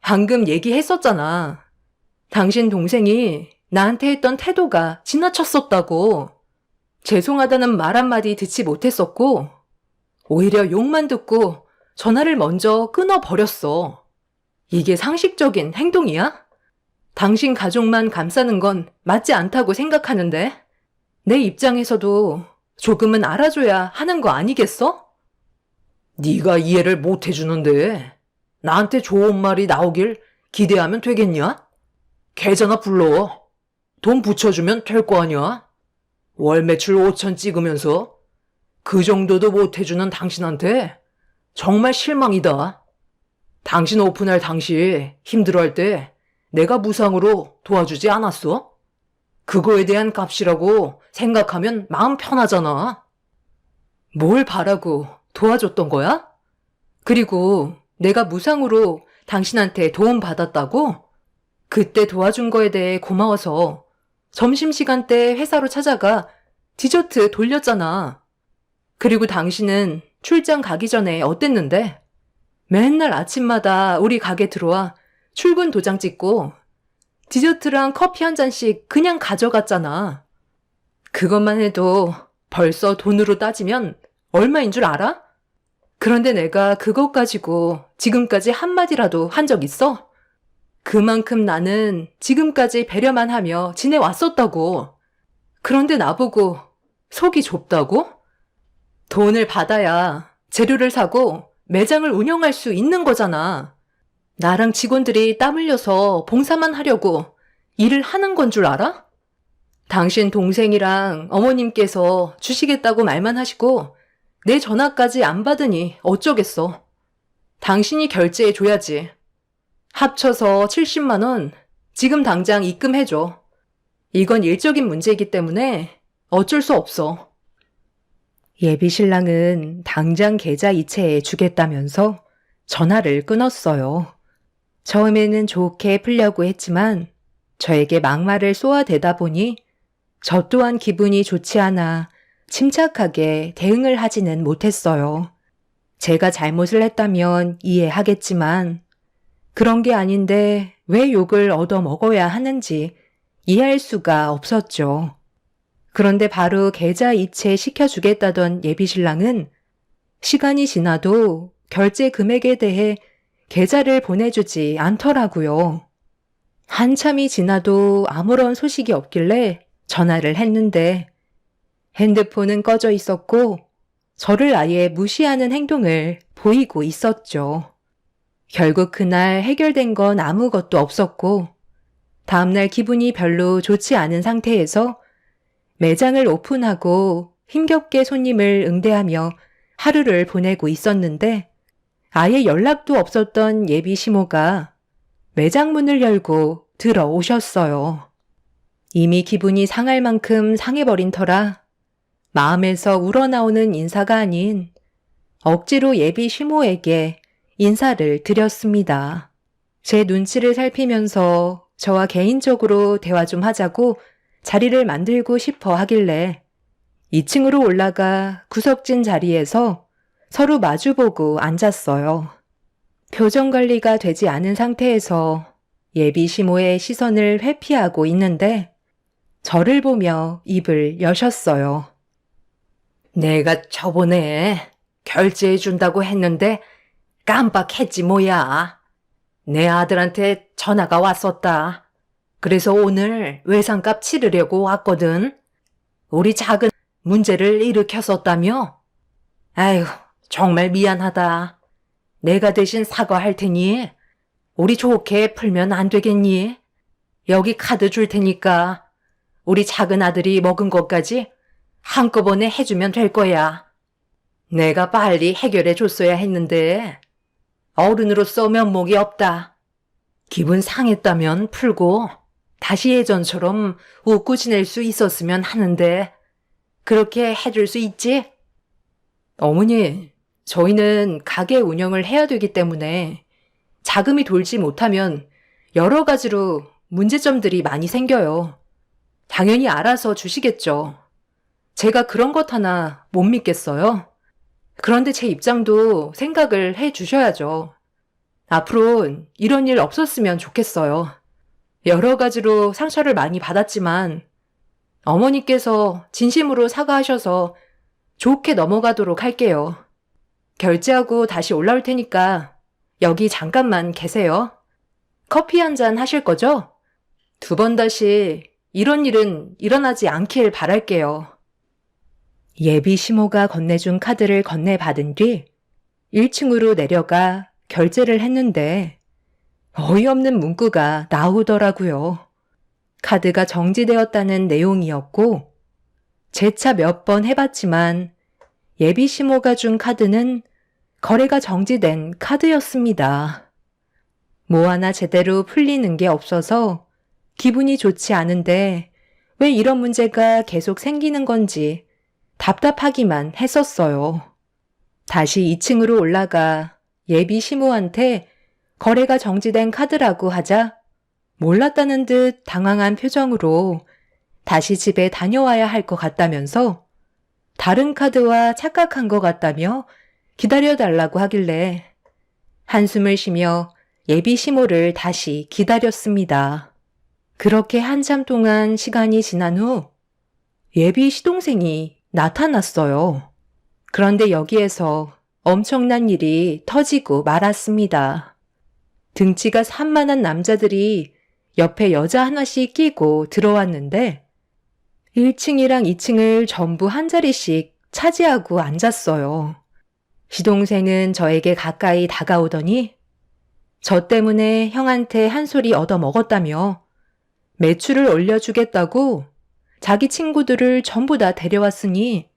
Speaker 1: 방금 얘기했었잖아. 당신 동생이 나한테 했던 태도가 지나쳤었다고. 죄송하다는 말 한마디 듣지 못했었고 오히려 욕만 듣고 전화를 먼저 끊어버렸어. 이게 상식적인 행동이야? 당신 가족만 감싸는 건 맞지 않다고 생각하는데 내 입장에서도 조금은 알아줘야 하는 거 아니겠어?
Speaker 2: 네가 이해를 못 해주는데 나한테 좋은 말이 나오길 기대하면 되겠냐? 계좌나 불러. 돈 붙여주면 될 거 아니야? 월 매출 5천 찍으면서 그 정도도 못 해주는 당신한테 정말 실망이다. 당신 오픈할 당시 힘들어할 때 내가 무상으로 도와주지 않았어? 그거에 대한 값이라고 생각하면 마음 편하잖아.
Speaker 1: 뭘 바라고 도와줬던 거야? 그리고 내가 무상으로 당신한테 도움 받았다고? 그때 도와준 거에 대해 고마워서 점심시간 때 회사로 찾아가 디저트 돌렸잖아. 그리고 당신은 출장 가기 전에 어땠는데? 맨날 아침마다 우리 가게 들어와 출근 도장 찍고 디저트랑 커피 한 잔씩 그냥 가져갔잖아. 그것만 해도 벌써 돈으로 따지면 얼마인 줄 알아? 그런데 내가 그것 가지고 지금까지 한마디라도 한 적 있어? 그만큼 나는 지금까지 배려만 하며 지내왔었다고. 그런데 나보고 속이 좁다고? 돈을 받아야 재료를 사고 매장을 운영할 수 있는 거잖아. 나랑 직원들이 땀 흘려서 봉사만 하려고 일을 하는 건 줄 알아? 당신 동생이랑 어머님께서 주시겠다고 말만 하시고 내 전화까지 안 받으니 어쩌겠어. 당신이 결제해 줘야지. 합쳐서 70만 원 지금 당장 입금해줘. 이건 일적인 문제이기 때문에 어쩔 수 없어. 예비 신랑은 당장 계좌 이체해 주겠다면서 전화를 끊었어요. 처음에는 좋게 풀려고 했지만 저에게 막말을 쏘아대다 보니 저 또한 기분이 좋지 않아 침착하게 대응을 하지는 못했어요. 제가 잘못을 했다면 이해하겠지만 그런 게 아닌데 왜 욕을 얻어먹어야 하는지 이해할 수가 없었죠. 그런데 바로 계좌 이체 시켜주겠다던 예비신랑은 시간이 지나도 결제 금액에 대해 계좌를 보내주지 않더라고요. 한참이 지나도 아무런 소식이 없길래 전화를 했는데 핸드폰은 꺼져 있었고 저를 아예 무시하는 행동을 보이고 있었죠. 결국 그날 해결된 건 아무것도 없었고 다음날 기분이 별로 좋지 않은 상태에서 매장을 오픈하고 힘겹게 손님을 응대하며 하루를 보내고 있었는데 아예 연락도 없었던 예비 시모가 매장 문을 열고 들어오셨어요. 이미 기분이 상할 만큼 상해버린 터라 마음에서 우러나오는 인사가 아닌 억지로 예비 시모에게 인사를 드렸습니다. 제 눈치를 살피면서 저와 개인적으로 대화 좀 하자고 자리를 만들고 싶어 하길래 2층으로 올라가 구석진 자리에서 서로 마주보고 앉았어요. 표정 관리가 되지 않은 상태에서 예비 시모의 시선을 회피하고 있는데 저를 보며 입을 여셨어요. 내가 저번에 결제해준다고 했는데 깜빡했지 뭐야. 내 아들한테 전화가 왔었다. 그래서 오늘 외상값 치르려고 왔거든. 우리 작은 문제를 일으켰었다며? 아휴, 정말 미안하다. 내가 대신 사과할 테니 우리 좋게 풀면 안 되겠니? 여기 카드 줄 테니까 우리 작은 아들이 먹은 것까지 한꺼번에 해주면 될 거야. 내가 빨리 해결해 줬어야 했는데 어른으로서 면목이 없다. 기분 상했다면 풀고 다시 예전처럼 웃고 지낼 수 있었으면 하는데 그렇게 해줄 수 있지? 어머니, 저희는 가게 운영을 해야 되기 때문에 자금이 돌지 못하면 여러 가지로 문제점들이 많이 생겨요. 당연히 알아서 주시겠죠. 제가 그런 것 하나 못 믿겠어요. 그런데 제 입장도 생각을 해 주셔야죠. 앞으로 이런 일 없었으면 좋겠어요. 여러 가지로 상처를 많이 받았지만 어머니께서 진심으로 사과하셔서 좋게 넘어가도록 할게요. 결제하고 다시 올라올 테니까 여기 잠깐만 계세요. 커피 한 잔 하실 거죠? 2번 다시 이런 일은 일어나지 않길 바랄게요. 예비 시모가 건네준 카드를 건네받은 뒤 1층으로 내려가 결제를 했는데 어이없는 문구가 나오더라고요. 카드가 정지되었다는 내용이었고 재차 몇 번 해봤지만 예비 시모가 준 카드는 거래가 정지된 카드였습니다. 뭐 하나 제대로 풀리는 게 없어서 기분이 좋지 않은데 왜 이런 문제가 계속 생기는 건지 답답하기만 했었어요. 다시 2층으로 올라가 예비 시모한테 거래가 정지된 카드라고 하자 몰랐다는 듯 당황한 표정으로 다시 집에 다녀와야 할 것 같다면서 다른 카드와 착각한 것 같다며 기다려달라고 하길래 한숨을 쉬며 예비 시모를 다시 기다렸습니다. 그렇게 한참 동안 시간이 지난 후 예비 시동생이 나타났어요. 그런데 여기에서 엄청난 일이 터지고 말았습니다. 등치가 산만한 남자들이 옆에 여자 하나씩 끼고 들어왔는데 1층이랑 2층을 전부 한 자리씩 차지하고 앉았어요. 시동생은 저에게 가까이 다가오더니 저 때문에 형한테 한 소리 얻어먹었다며 매출을 올려주겠다고 자기 친구들을 전부 다 데려왔으니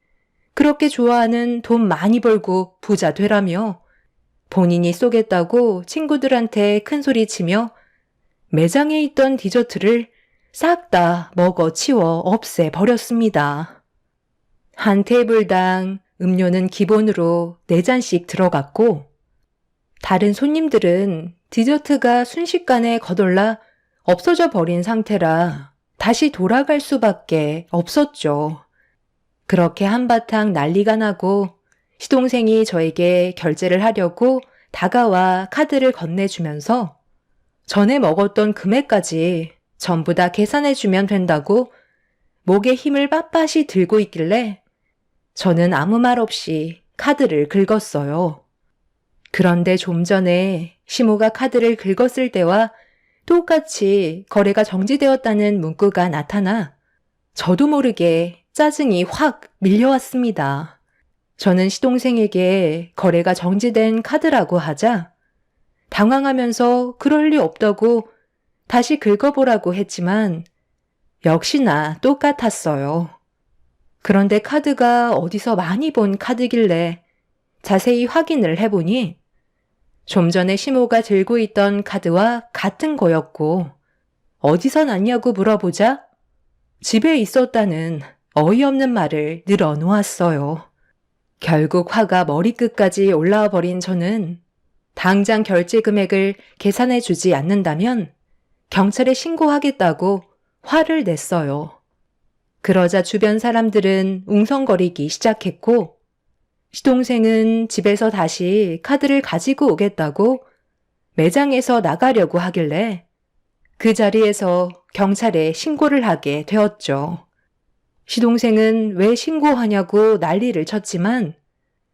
Speaker 1: 그렇게 좋아하는 돈 많이 벌고 부자 되라며 본인이 쏘겠다고 친구들한테 큰 소리 치며 매장에 있던 디저트를 싹 다 먹어 치워 없애 버렸습니다. 한 테이블당 음료는 기본으로 4잔씩 들어갔고 다른 손님들은 디저트가 순식간에 거덜나 없어져 버린 상태라 다시 돌아갈 수밖에 없었죠. 그렇게 한바탕 난리가 나고 시동생이 저에게 결제를 하려고 다가와 카드를 건네주면서 전에 먹었던 금액까지 전부 다 계산해주면 된다고 목에 힘을 빳빳이 들고 있길래 저는 아무 말 없이 카드를 긁었어요. 그런데 좀 전에 시모가 카드를 긁었을 때와 똑같이 거래가 정지되었다는 문구가 나타나 저도 모르게 짜증이 확 밀려왔습니다. 저는 시동생에게 거래가 정지된 카드라고 하자 당황하면서 그럴 리 없다고 다시 긁어보라고 했지만 역시나 똑같았어요. 그런데 카드가 어디서 많이 본 카드길래 자세히 확인을 해보니 좀 전에 시모가 들고 있던 카드와 같은 거였고 어디서 났냐고 물어보자 집에 있었다는 어이없는 말을 늘어놓았어요. 결국 화가 머리끝까지 올라와 버린 저는 당장 결제 금액을 계산해 주지 않는다면 경찰에 신고하겠다고 화를 냈어요. 그러자 주변 사람들은 웅성거리기 시작했고 시동생은 집에서 다시 카드를 가지고 오겠다고 매장에서 나가려고 하길래 그 자리에서 경찰에 신고를 하게 되었죠. 시동생은 왜 신고하냐고 난리를 쳤지만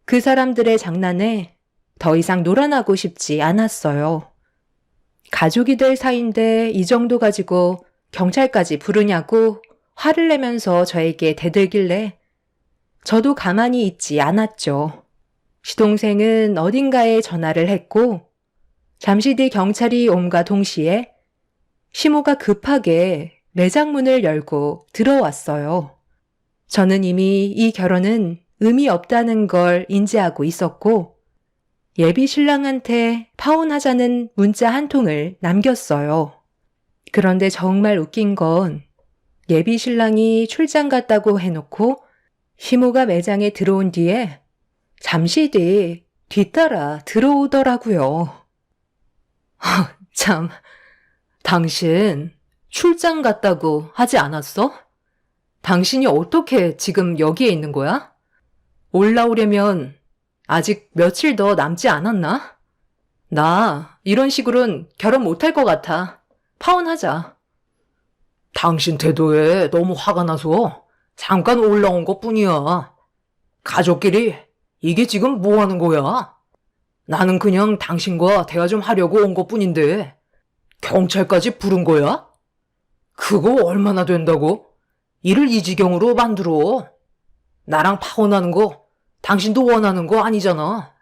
Speaker 1: 그 사람들의 장난에 더 이상 놀아나고 싶지 않았어요. 가족이 될 사이인데 이 정도 가지고 경찰까지 부르냐고 화를 내면서 저에게 대들길래 저도 가만히 있지 않았죠. 시동생은 어딘가에 전화를 했고 잠시 뒤 경찰이 옴과 동시에 시모가 급하게 매장 문을 열고 들어왔어요. 저는 이미 이 결혼은 의미 없다는 걸 인지하고 있었고 예비 신랑한테 파혼하자는 문자 한 통을 남겼어요. 그런데 정말 웃긴 건 예비 신랑이 출장 갔다고 해놓고 시모가 매장에 들어온 뒤에 잠시 뒤 뒤따라 들어오더라고요. 참, 당신 출장 갔다고 하지 않았어? 당신이 어떻게 지금 여기에 있는 거야? 올라오려면 아직 며칠 더 남지 않았나? 나 이런 식으로는 결혼 못할 것 같아. 파혼하자.
Speaker 2: 당신 태도에 너무 화가 나서 잠깐 올라온 것뿐이야. 가족끼리 이게 지금 뭐 하는 거야? 나는 그냥 당신과 대화 좀 하려고 온 것뿐인데 경찰까지 부른 거야? 그거 얼마나 된다고? 일을 이 지경으로 만들어. 나랑 파혼하는 거 당신도 원하는 거 아니잖아.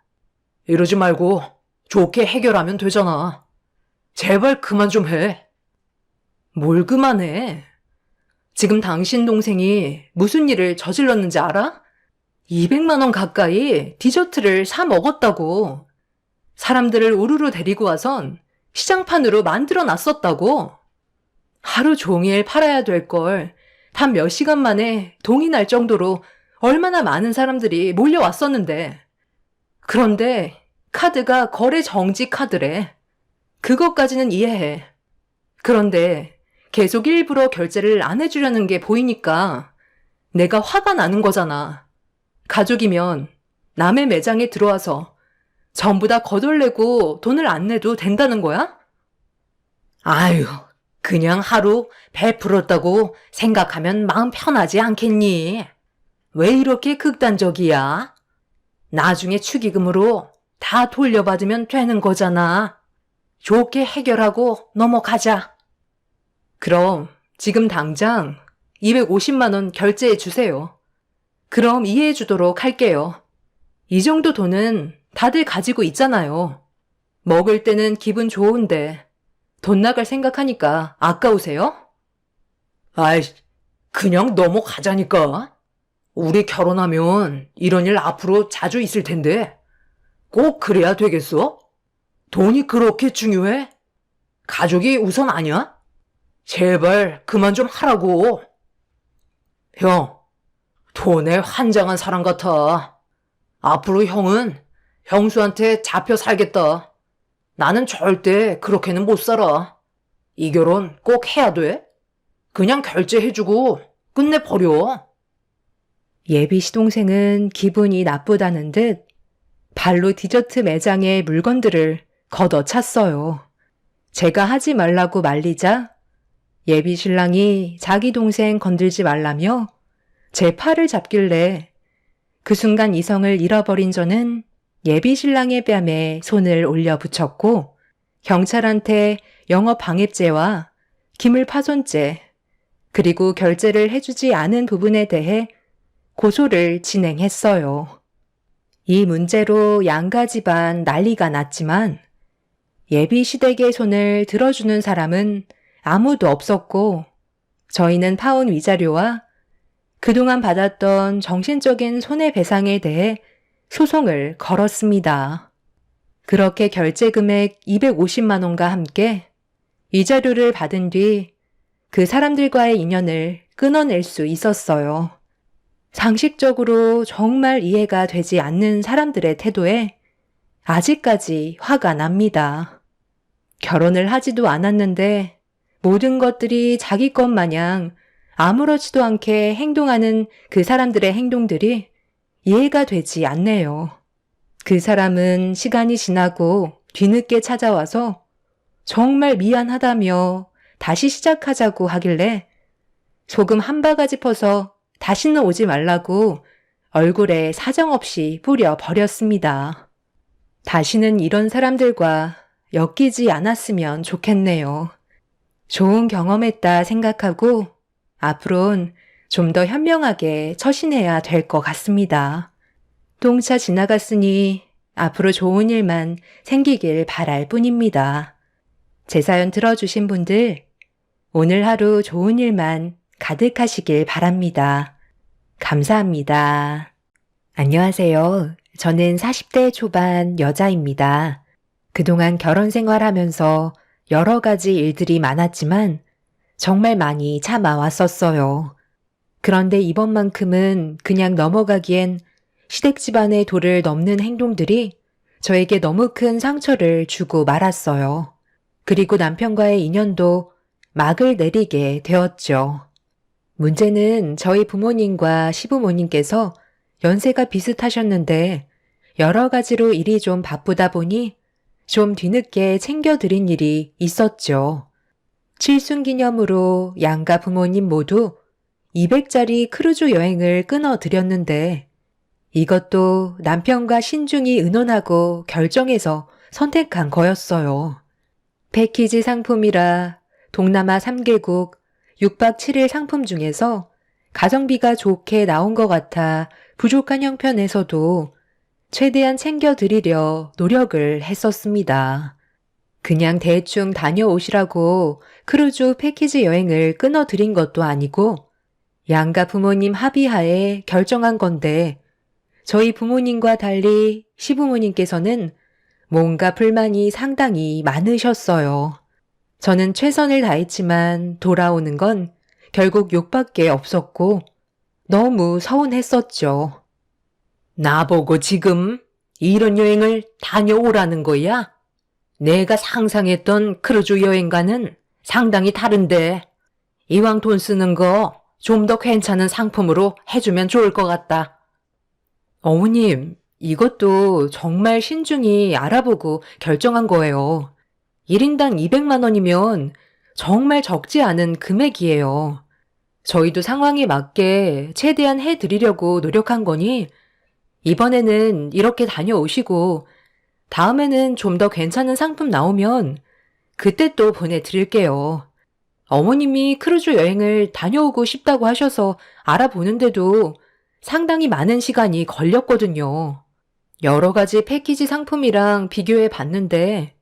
Speaker 2: 이러지 말고 좋게 해결하면 되잖아. 제발 그만 좀 해.
Speaker 1: 뭘 그만해? 지금 당신 동생이 무슨 일을 저질렀는지 알아? 200만 원 가까이 디저트를 사 먹었다고. 사람들을 우르르 데리고 와선 시장판으로 만들어 놨었다고. 하루 종일 팔아야 될 걸 단 몇 시간 만에 동이 날 정도로 얼마나 많은 사람들이 몰려왔었는데. 그런데 카드가 거래 정지 카드래. 그것까지는 이해해. 그런데 계속 일부러 결제를 안 해주려는 게 보이니까 내가 화가 나는 거잖아. 가족이면 남의 매장에 들어와서 전부 다 거덜내고 돈을 안 내도 된다는 거야?
Speaker 2: 아유, 그냥 하루 베풀었다고 생각하면 마음 편하지 않겠니? 왜 이렇게 극단적이야? 나중에 축의금으로 다 돌려받으면 되는 거잖아. 좋게 해결하고 넘어가자.
Speaker 1: 그럼 지금 당장 250만 원 결제해 주세요. 그럼 이해해 주도록 할게요. 이 정도 돈은 다들 가지고 있잖아요. 먹을 때는 기분 좋은데 돈 나갈 생각하니까 아까우세요?
Speaker 2: 아이, 그냥 넘어가자니까. 우리 결혼하면 이런 일 앞으로 자주 있을 텐데 꼭 그래야 되겠어? 돈이 그렇게 중요해? 가족이 우선 아니야? 제발 그만 좀 하라고. 형, 돈에 환장한 사람 같아. 앞으로 형은 형수한테 잡혀 살겠다. 나는 절대 그렇게는 못 살아. 이 결혼 꼭 해야 돼? 그냥 결제해주고 끝내버려.
Speaker 1: 예비 시동생은 기분이 나쁘다는 듯 발로 디저트 매장의 물건들을 걷어찼어요. 제가 하지 말라고 말리자 예비 신랑이 자기 동생 건들지 말라며 제 팔을 잡길래 그 순간 이성을 잃어버린 저는 예비 신랑의 뺨에 손을 올려 붙였고 경찰한테 영업 방해죄와 기물파손죄 그리고 결제를 해주지 않은 부분에 대해 고소를 진행했어요. 이 문제로 양가 집안 난리가 났지만 예비 시댁의 손을 들어주는 사람은 아무도 없었고 저희는 파혼 위자료와 그동안 받았던 정신적인 손해배상에 대해 소송을 걸었습니다. 그렇게 결제 금액 250만 원과 함께 위자료를 받은 뒤 그 사람들과의 인연을 끊어낼 수 있었어요. 상식적으로 정말 이해가 되지 않는 사람들의 태도에 아직까지 화가 납니다. 결혼을 하지도 않았는데 모든 것들이 자기 것 마냥 아무렇지도 않게 행동하는 그 사람들의 행동들이 이해가 되지 않네요. 그 사람은 시간이 지나고 뒤늦게 찾아와서 정말 미안하다며 다시 시작하자고 하길래 소금 한 바가지 퍼서 다시는 오지 말라고 얼굴에 사정없이 뿌려 버렸습니다. 다시는 이런 사람들과 엮이지 않았으면 좋겠네요. 좋은 경험했다 생각하고 앞으론 좀 더 현명하게 처신해야 될 것 같습니다. 똥차 지나갔으니 앞으로 좋은 일만 생기길 바랄 뿐입니다. 제 사연 들어주신 분들, 오늘 하루 좋은 일만 가득하시길 바랍니다. 감사합니다. 안녕하세요. 저는 40대 초반 여자입니다. 그동안 결혼 생활하면서 여러 가지 일들이 많았지만 정말 많이 참아왔었어요. 그런데 이번만큼은 그냥 넘어가기엔 시댁 집안의 도를 넘는 행동들이 저에게 너무 큰 상처를 주고 말았어요. 그리고 남편과의 인연도 막을 내리게 되었죠. 문제는 저희 부모님과 시부모님께서 연세가 비슷하셨는데 여러 가지로 일이 좀 바쁘다 보니 좀 뒤늦게 챙겨드린 일이 있었죠. 칠순기념으로 양가 부모님 모두 200짜리 크루즈 여행을 끊어드렸는데 이것도 남편과 신중히 의논하고 결정해서 선택한 거였어요. 패키지 상품이라 동남아 3개국 6박 7일 상품 중에서 가성비가 좋게 나온 것 같아 부족한 형편에서도 최대한 챙겨드리려 노력을 했었습니다. 그냥 대충 다녀오시라고 크루즈 패키지 여행을 끊어드린 것도 아니고 양가 부모님 합의하에 결정한 건데 저희 부모님과 달리 시부모님께서는 뭔가 불만이 상당히 많으셨어요. 저는 최선을 다했지만 돌아오는 건 결국 욕밖에 없었고 너무 서운했었죠. 나보고 지금 이런 여행을 다녀오라는 거야? 내가 상상했던 크루즈 여행과는 상당히 다른데 이왕 돈 쓰는 거 좀 더 괜찮은 상품으로 해주면 좋을 것 같다. 어머님, 이것도 정말 신중히 알아보고 결정한 거예요. 1인당 200만 원이면 정말 적지 않은 금액이에요. 저희도 상황에 맞게 최대한 해드리려고 노력한 거니 이번에는 이렇게 다녀오시고 다음에는 좀 더 괜찮은 상품 나오면 그때 또 보내드릴게요. 어머님이 크루즈 여행을 다녀오고 싶다고 하셔서 알아보는데도 상당히 많은 시간이 걸렸거든요. 여러 가지 패키지 상품이랑 비교해 봤는데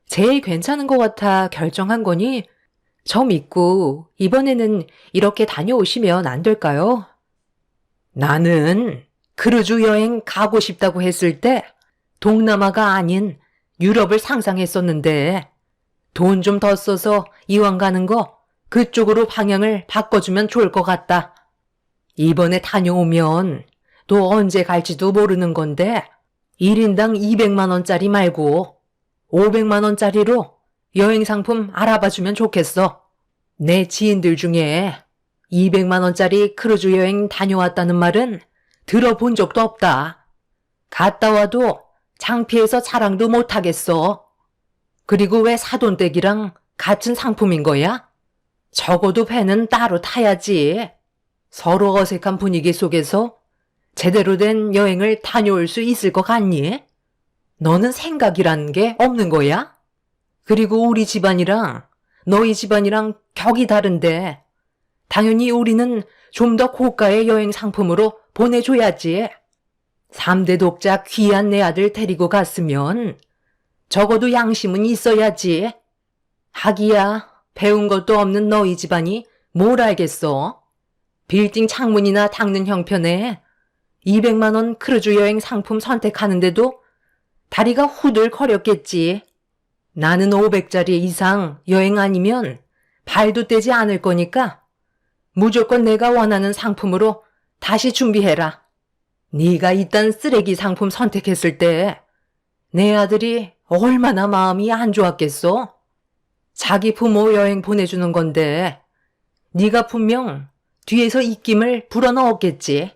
Speaker 1: 제일 괜찮은 것 같아 결정한 거니 저 믿고 이번에는 이렇게 다녀오시면 안 될까요? 나는 크루즈 여행 가고 싶다고 했을 때 동남아가 아닌 유럽을 상상했었는데 돈 좀 더 써서 이왕 가는 거 그쪽으로 방향을 바꿔주면 좋을 것 같다. 이번에 다녀오면 또 언제 갈지도 모르는 건데 1인당 200만 원짜리 말고 500만 원짜리로 여행 상품 알아봐주면 좋겠어. 내 지인들 중에 200만 원짜리 크루즈 여행 다녀왔다는 말은 들어본 적도 없다. 갔다 와도 창피해서 자랑도 못하겠어. 그리고 왜 사돈댁이랑 같은 상품인 거야? 적어도 배는 따로 타야지. 서로 어색한 분위기 속에서 제대로 된 여행을 다녀올 수 있을 것 같니? 너는 생각이라는 게 없는 거야? 그리고 우리 집안이랑 너희 집안이랑 격이 다른데 당연히 우리는 좀 더 고가의 여행 상품으로 보내줘야지. 3대 독자 귀한 내 아들 데리고 갔으면 적어도 양심은 있어야지. 하기야 배운 것도 없는 너희 집안이 뭘 알겠어? 빌딩 창문이나 닦는 형편에 200만 원 크루즈 여행 상품 선택하는데도 다리가 후들거렸겠지. 나는 500짜리 이상 여행 아니면 발도 떼지 않을 거니까 무조건 내가 원하는 상품으로 다시 준비해라. 네가 이딴 쓰레기 상품 선택했을 때 내 아들이 얼마나 마음이 안 좋았겠어? 자기 부모 여행 보내주는 건데 네가 분명 뒤에서 입김을 불어넣었겠지.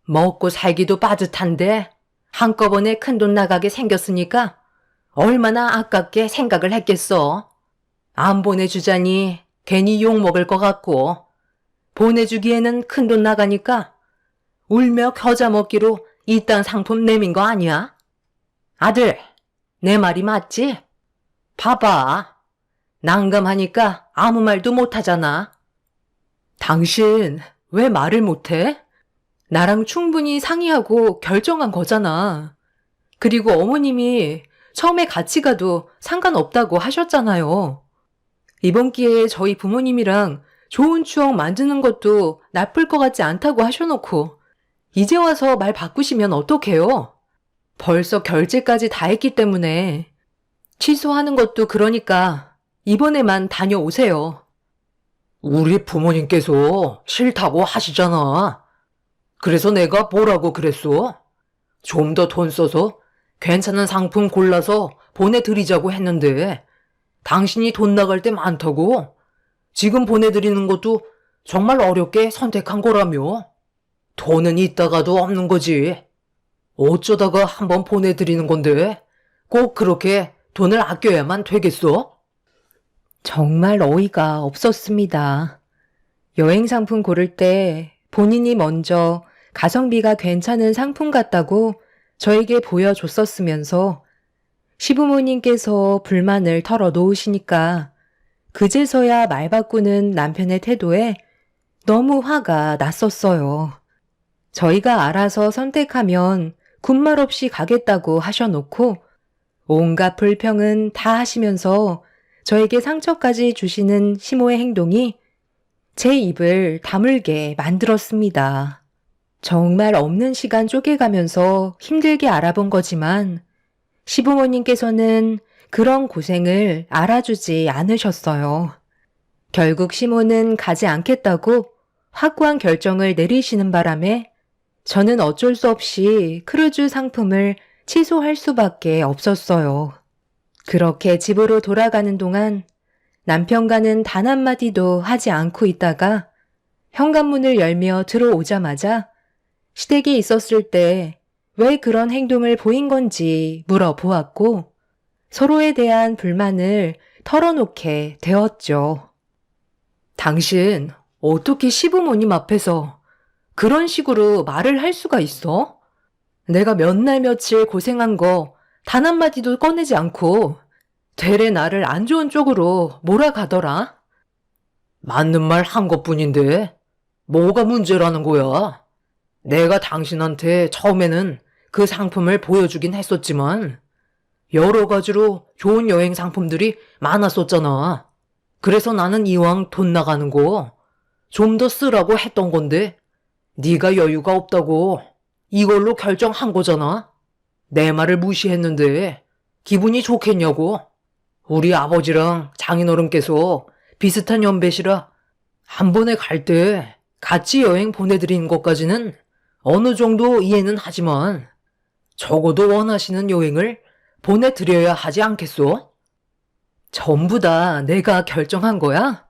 Speaker 1: 먹고 살기도 빠듯한데 한꺼번에 큰돈 나가게 생겼으니까 얼마나 아깝게 생각을 했겠어. 안 보내주자니 괜히 욕먹을 것 같고 보내주기에는 큰돈 나가니까 울며 겨자 먹기로 이딴 상품 내민 거 아니야? 아들, 내 말이 맞지? 봐봐. 난감하니까 아무 말도 못하잖아. 당신 왜 말을 못해? 나랑 충분히 상의하고 결정한 거잖아. 그리고 어머님이 처음에 같이 가도 상관없다고 하셨잖아요. 이번 기회에 저희 부모님이랑 좋은 추억 만드는 것도 나쁠 것 같지 않다고 하셔놓고 이제 와서 말 바꾸시면 어떡해요? 벌써 결제까지 다 했기 때문에 취소하는 것도 그러니까 이번에만 다녀오세요.
Speaker 2: 우리 부모님께서 싫다고 하시잖아. 그래서 내가 뭐라고 그랬어? 좀 더 돈 써서 괜찮은 상품 골라서 보내드리자고 했는데 당신이 돈 나갈 때 많다고? 지금 보내드리는 것도 정말 어렵게 선택한 거라며. 돈은 있다가도 없는 거지. 어쩌다가 한번 보내드리는 건데 꼭 그렇게 돈을 아껴야만 되겠어?
Speaker 1: 정말 어이가 없었습니다. 여행 상품 고를 때 본인이 먼저 가성비가 괜찮은 상품 같다고 저에게 보여줬었으면서 시부모님께서 불만을 털어놓으시니까 그제서야 말 바꾸는 남편의 태도에 너무 화가 났었어요. 저희가 알아서 선택하면 군말 없이 가겠다고 하셔놓고 온갖 불평은 다 하시면서 저에게 상처까지 주시는 시모의 행동이 제 입을 다물게 만들었습니다. 정말 없는 시간 쪼개가면서 힘들게 알아본 거지만 시부모님께서는 그런 고생을 알아주지 않으셨어요. 결국 시모는 가지 않겠다고 확고한 결정을 내리시는 바람에 저는 어쩔 수 없이 크루즈 상품을 취소할 수밖에 없었어요. 그렇게 집으로 돌아가는 동안 남편과는 단 한마디도 하지 않고 있다가 현관문을 열며 들어오자마자 시댁에 있었을 때 왜 그런 행동을 보인 건지 물어보았고 서로에 대한 불만을 털어놓게 되었죠. 당신 어떻게 시부모님 앞에서 그런 식으로 말을 할 수가 있어? 내가 몇 날 며칠 고생한 거 단 한마디도 꺼내지 않고 되레 나를 안 좋은 쪽으로 몰아가더라.
Speaker 2: 맞는 말 한 것뿐인데 뭐가 문제라는 거야? 내가 당신한테 처음에는 그 상품을 보여주긴 했었지만 여러 가지로 좋은 여행 상품들이 많았었잖아. 그래서 나는 이왕 돈 나가는 거 좀 더 쓰라고 했던 건데 네가 여유가 없다고 이걸로 결정한 거잖아. 내 말을 무시했는데 기분이 좋겠냐고. 우리 아버지랑 장인어른께서 비슷한 연배시라 한 번에 갈 때 같이 여행 보내드리는 것까지는 어느 정도 이해는 하지만 적어도 원하시는 여행을 보내드려야 하지 않겠소?
Speaker 1: 전부 다 내가 결정한 거야?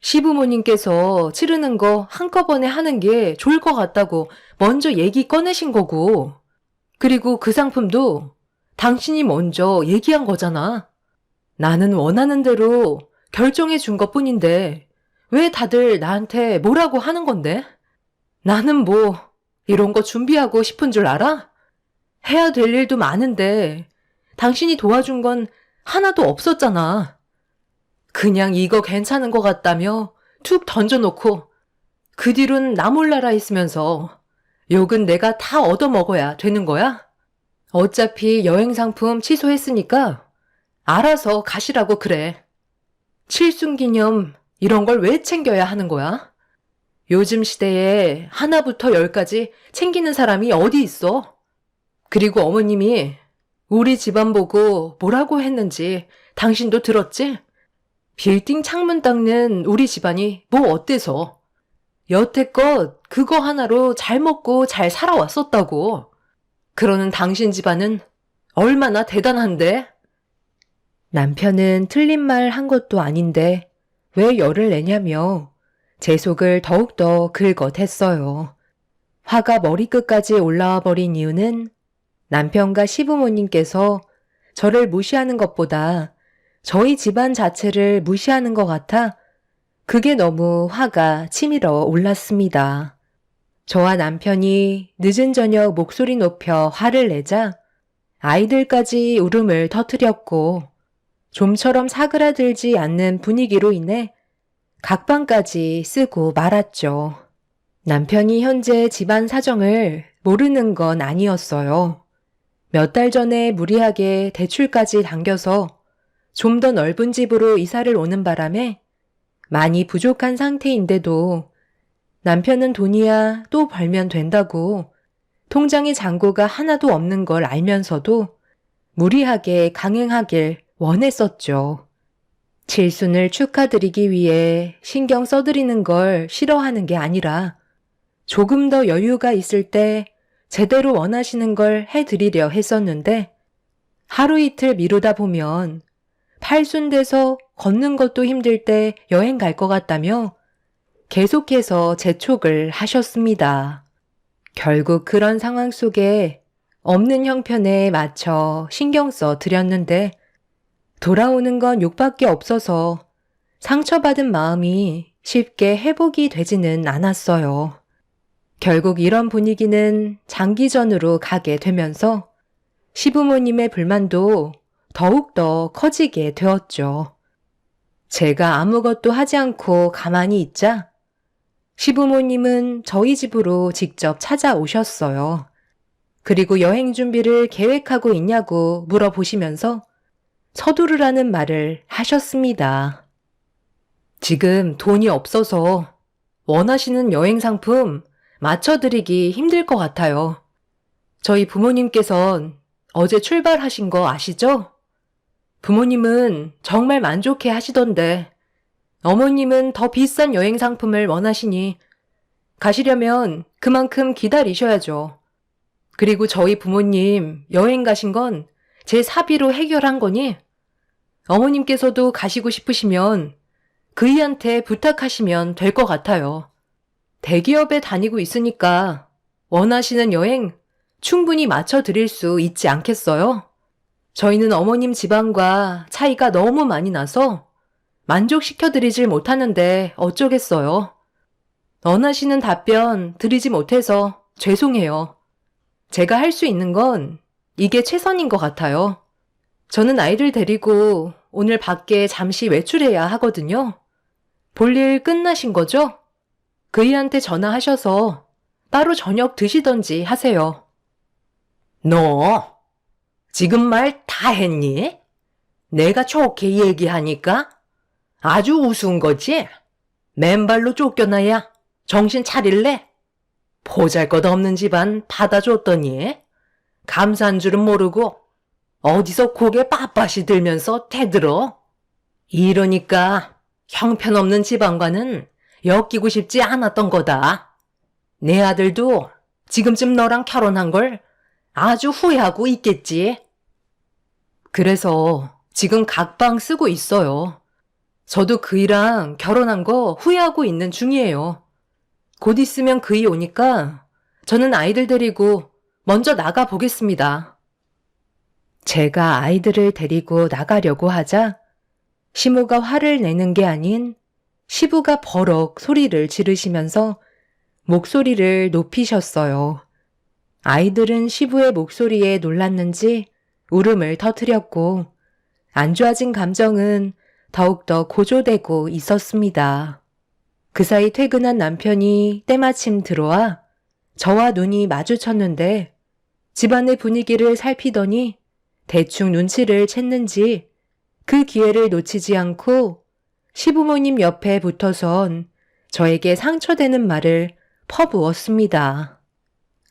Speaker 1: 시부모님께서 치르는 거 한꺼번에 하는 게 좋을 것 같다고 먼저 얘기 꺼내신 거고, 그리고 그 상품도 당신이 먼저 얘기한 거잖아. 나는 원하는 대로 결정해 준 것 뿐인데 왜 다들 나한테 뭐라고 하는 건데? 나는 뭐 이런 거 준비하고 싶은 줄 알아? 해야 될 일도 많은데 당신이 도와준 건 하나도 없었잖아. 그냥 이거 괜찮은 것 같다며 툭 던져놓고 그 뒤로는 나 몰라라 있으면서 욕은 내가 다 얻어먹어야 되는 거야? 어차피 여행 상품 취소했으니까 알아서 가시라고 그래. 칠순기념 이런 걸 왜 챙겨야 하는 거야? 요즘 시대에 하나부터 열까지 챙기는 사람이 어디 있어? 그리고 어머님이 우리 집안 보고 뭐라고 했는지 당신도 들었지? 빌딩 창문 닦는 우리 집안이 뭐 어때서? 여태껏 그거 하나로 잘 먹고 잘 살아왔었다고. 그러는 당신 집안은 얼마나 대단한데? 남편은 틀린 말 한 것도 아닌데 왜 열을 내냐며 제 속을 더욱더 긁어댔어요. 화가 머리끝까지 올라와 버린 이유는 남편과 시부모님께서 저를 무시하는 것보다 저희 집안 자체를 무시하는 것 같아 그게 너무 화가 치밀어 올랐습니다. 저와 남편이 늦은 저녁 목소리 높여 화를 내자 아이들까지 울음을 터뜨렸고 좀처럼 사그라들지 않는 분위기로 인해 각방까지 쓰고 말았죠. 남편이 현재 집안 사정을 모르는 건 아니었어요. 몇 달 전에 무리하게 대출까지 당겨서 좀 더 넓은 집으로 이사를 오는 바람에 많이 부족한 상태인데도 남편은 돈이야 또 벌면 된다고 통장에 잔고가 하나도 없는 걸 알면서도 무리하게 강행하길 원했었죠. 칠순을 축하드리기 위해 신경 써드리는 걸 싫어하는 게 아니라 조금 더 여유가 있을 때 제대로 원하시는 걸 해드리려 했었는데 하루 이틀 미루다 보면 팔순돼서 걷는 것도 힘들 때 여행 갈 것 같다며 계속해서 재촉을 하셨습니다. 결국 그런 상황 속에 없는 형편에 맞춰 신경 써 드렸는데 돌아오는 건 욕밖에 없어서 상처받은 마음이 쉽게 회복이 되지는 않았어요. 결국 이런 분위기는 장기전으로 가게 되면서 시부모님의 불만도 더욱더 커지게 되었죠. 제가 아무것도 하지 않고 가만히 있자 시부모님은 저희 집으로 직접 찾아오셨어요. 그리고 여행 준비를 계획하고 있냐고 물어보시면서 서두르라는 말을 하셨습니다. 지금 돈이 없어서 원하시는 여행 상품 맞춰드리기 힘들 것 같아요. 저희 부모님께선 어제 출발하신 거 아시죠? 부모님은 정말 만족해 하시던데 어머님은 더 비싼 여행 상품을 원하시니 가시려면 그만큼 기다리셔야죠. 그리고 저희 부모님 여행 가신 건 제 사비로 해결한 거니 어머님께서도 가시고 싶으시면 그이한테 부탁하시면 될 것 같아요. 대기업에 다니고 있으니까 원하시는 여행 충분히 맞춰드릴 수 있지 않겠어요? 저희는 어머님 집안과 차이가 너무 많이 나서 만족시켜드리질 못하는데 어쩌겠어요. 원하시는 답변 드리지 못해서 죄송해요. 제가 할 수 있는 건 이게 최선인 것 같아요. 저는 아이들 데리고 오늘 밖에 잠시 외출해야 하거든요. 볼일 끝나신 거죠? 그이한테 전화하셔서 따로 저녁 드시던지 하세요.
Speaker 3: 너 지금 말 다 했니? 내가 좋게 얘기하니까 아주 우스운 거지? 맨발로 쫓겨나야 정신 차릴래? 보잘것없는 집안 받아줬더니 감사한 줄은 모르고 어디서 고개 빳빳이 들면서 대들어. 이러니까 형편없는 집안과는 엮이고 싶지 않았던 거다. 내 아들도 지금쯤 너랑 결혼한 걸 아주 후회하고 있겠지.
Speaker 1: 그래서 지금 각방 쓰고 있어요. 저도 그이랑 결혼한 거 후회하고 있는 중이에요. 곧 있으면 그이 오니까 저는 아이들 데리고 먼저 나가 보겠습니다. 제가 아이들을 데리고 나가려고 하자 시모가 화를 내는 게 아닌 시부가 버럭 소리를 지르시면서 목소리를 높이셨어요. 아이들은 시부의 목소리에 놀랐는지 울음을 터뜨렸고 안 좋아진 감정은 더욱더 고조되고 있었습니다. 그 사이 퇴근한 남편이 때마침 들어와 저와 눈이 마주쳤는데 집안의 분위기를 살피더니 대충 눈치를 챘는지 그 기회를 놓치지 않고 시부모님 옆에 붙어선 저에게 상처되는 말을 퍼부었습니다.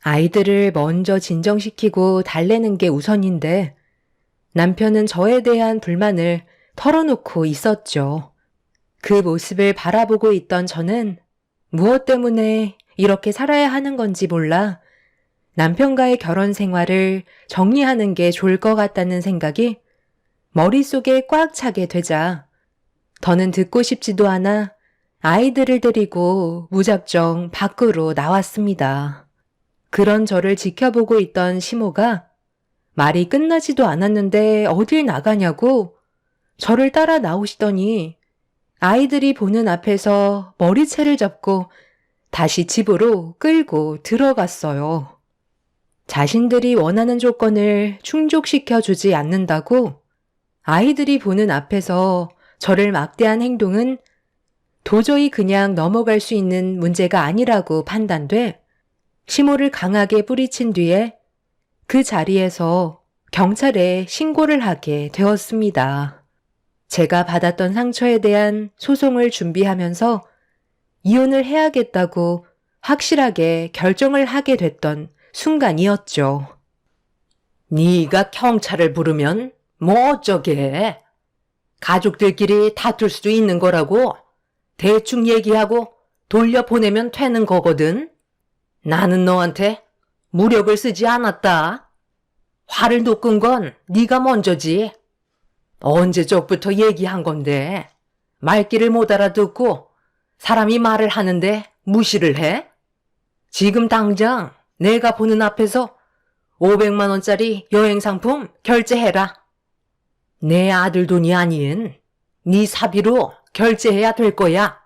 Speaker 1: 아이들을 먼저 진정시키고 달래는 게 우선인데 남편은 저에 대한 불만을 털어놓고 있었죠. 그 모습을 바라보고 있던 저는 무엇 때문에 이렇게 살아야 하는 건지 몰라 남편과의 결혼 생활을 정리하는 게 좋을 것 같다는 생각이 머릿속에 꽉 차게 되자 더는 듣고 싶지도 않아 아이들을 데리고 무작정 밖으로 나왔습니다. 그런 저를 지켜보고 있던 시모가 말이 끝나지도 않았는데 어딜 나가냐고 저를 따라 나오시더니 아이들이 보는 앞에서 머리채를 잡고 다시 집으로 끌고 들어갔어요. 자신들이 원하는 조건을 충족시켜 주지 않는다고 아이들이 보는 앞에서 저를 막대한 행동은 도저히 그냥 넘어갈 수 있는 문제가 아니라고 판단돼 시모를 강하게 뿌리친 뒤에 그 자리에서 경찰에 신고를 하게 되었습니다. 제가 받았던 상처에 대한 소송을 준비하면서 이혼을 해야겠다고 확실하게 결정을 하게 됐던 순간이었죠.
Speaker 3: 네가 경찰을 부르면 뭐 어쩌게? 가족들끼리 다툴 수도 있는 거라고 대충 얘기하고 돌려보내면 되는 거거든. 나는 너한테 무력을 쓰지 않았다. 화를 돋군 건 네가 먼저지. 언제적부터 얘기한 건데 말귀를 못 알아듣고 사람이 말을 하는데 무시를 해? 지금 당장 내가 보는 앞에서 500만 원짜리 여행 상품 결제해라. 내 아들 돈이 아닌 네 사비로 결제해야 될 거야.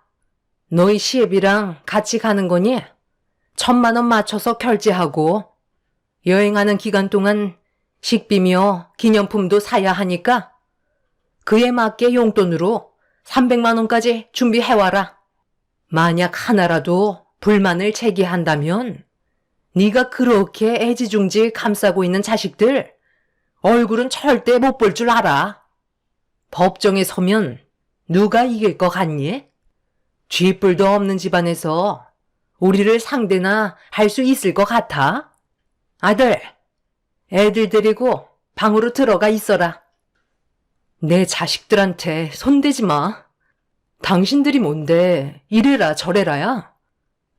Speaker 3: 너희 시애비랑 같이 가는 거니? 1,000만 원 맞춰서 결제하고 여행하는 기간 동안 식비며 기념품도 사야 하니까 그에 맞게 용돈으로 300만 원까지 준비해와라. 만약 하나라도 불만을 제기한다면 네가 그렇게 애지중지 감싸고 있는 자식들 얼굴은 절대 못 볼 줄 알아. 법정에 서면 누가 이길 것 같니? 쥐뿔도 없는 집안에서 우리를 상대나 할 수 있을 것 같아? 아들, 애들 데리고 방으로 들어가 있어라. 내 자식들한테 손대지 마. 당신들이 뭔데 이래라 저래라야.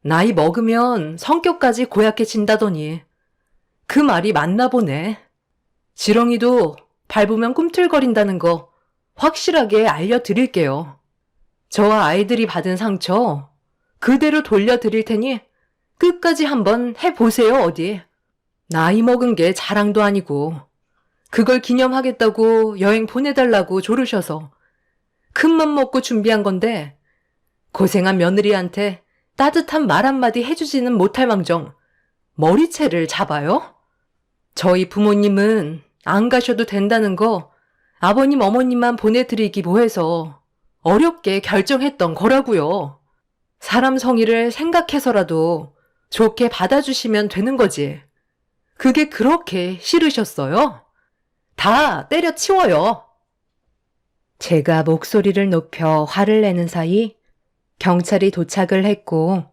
Speaker 3: 나이 먹으면 성격까지 고약해진다더니 그 말이 맞나 보네. 지렁이도 밟으면 꿈틀거린다는 거 확실하게 알려드릴게요. 저와 아이들이 받은 상처 그대로 돌려드릴 테니 끝까지 한번 해보세요 어디. 나이 먹은 게 자랑도 아니고
Speaker 1: 그걸 기념하겠다고 여행 보내달라고 조르셔서 큰맘 먹고 준비한 건데 고생한 며느리한테 따뜻한 말 한마디 해주지는 못할 망정 머리채를 잡아요? 저희 부모님은 안 가셔도 된다는 거 아버님 어머님만 보내드리기 뭐해서 어렵게 결정했던 거라고요. 사람 성의를 생각해서라도 좋게 받아주시면 되는 거지. 그게 그렇게 싫으셨어요? 다 때려치워요. 제가 목소리를 높여 화를 내는 사이 경찰이 도착을 했고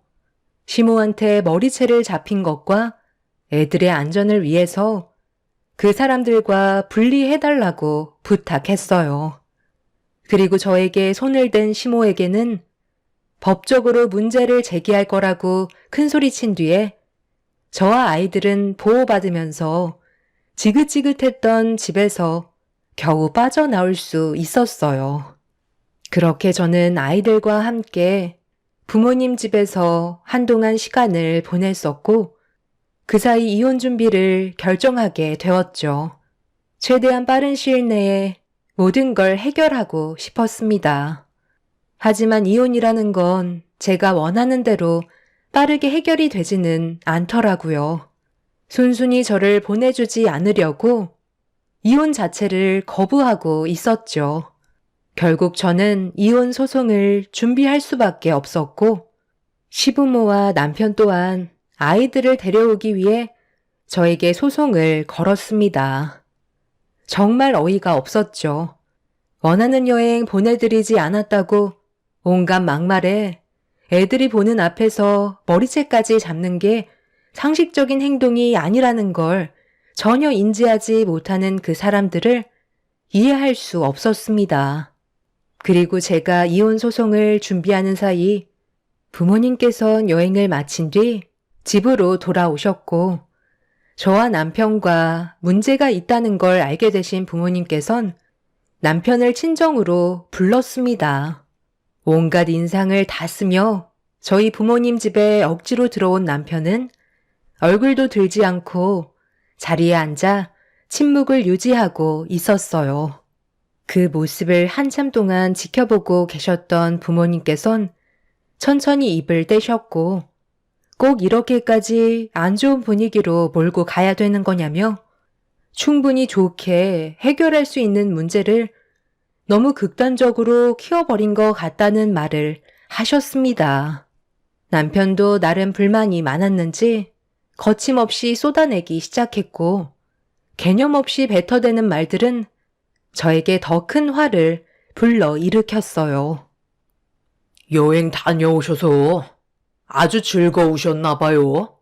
Speaker 1: 시모한테 머리채를 잡힌 것과 애들의 안전을 위해서 그 사람들과 분리해달라고 부탁했어요. 그리고 저에게 손을 댄 시모에게는 법적으로 문제를 제기할 거라고 큰소리친 뒤에 저와 아이들은 보호받으면서 지긋지긋했던 집에서 겨우 빠져나올 수 있었어요. 그렇게 저는 아이들과 함께 부모님 집에서 한동안 시간을 보냈었고 그 사이 이혼 준비를 결정하게 되었죠. 최대한 빠른 시일 내에 모든 걸 해결하고 싶었습니다. 하지만 이혼이라는 건 제가 원하는 대로 빠르게 해결이 되지는 않더라고요. 순순히 저를 보내주지 않으려고 이혼 자체를 거부하고 있었죠. 결국 저는 이혼 소송을 준비할 수밖에 없었고 시부모와 남편 또한 아이들을 데려오기 위해 저에게 소송을 걸었습니다. 정말 어이가 없었죠. 원하는 여행 보내드리지 않았다고 온갖 막말에 애들이 보는 앞에서 머리채까지 잡는 게 상식적인 행동이 아니라는 걸 전혀 인지하지 못하는 그 사람들을 이해할 수 없었습니다. 그리고 제가 이혼 소송을 준비하는 사이 부모님께선 여행을 마친 뒤 집으로 돌아오셨고 저와 남편과 문제가 있다는 걸 알게 되신 부모님께선 남편을 친정으로 불렀습니다. 온갖 인상을 다 쓰며 저희 부모님 집에 억지로 들어온 남편은 얼굴도 들지 않고 자리에 앉아 침묵을 유지하고 있었어요. 그 모습을 한참 동안 지켜보고 계셨던 부모님께선 천천히 입을 떼셨고 꼭 이렇게까지 안 좋은 분위기로 몰고 가야 되는 거냐며 충분히 좋게 해결할 수 있는 문제를 너무 극단적으로 키워버린 것 같다는 말을 하셨습니다. 남편도 나름 불만이 많았는지 거침없이 쏟아내기 시작했고 개념 없이 뱉어대는 말들은 저에게 더 큰 화를 불러 일으켰어요.
Speaker 3: 여행 다녀오셔서 아주 즐거우셨나 봐요.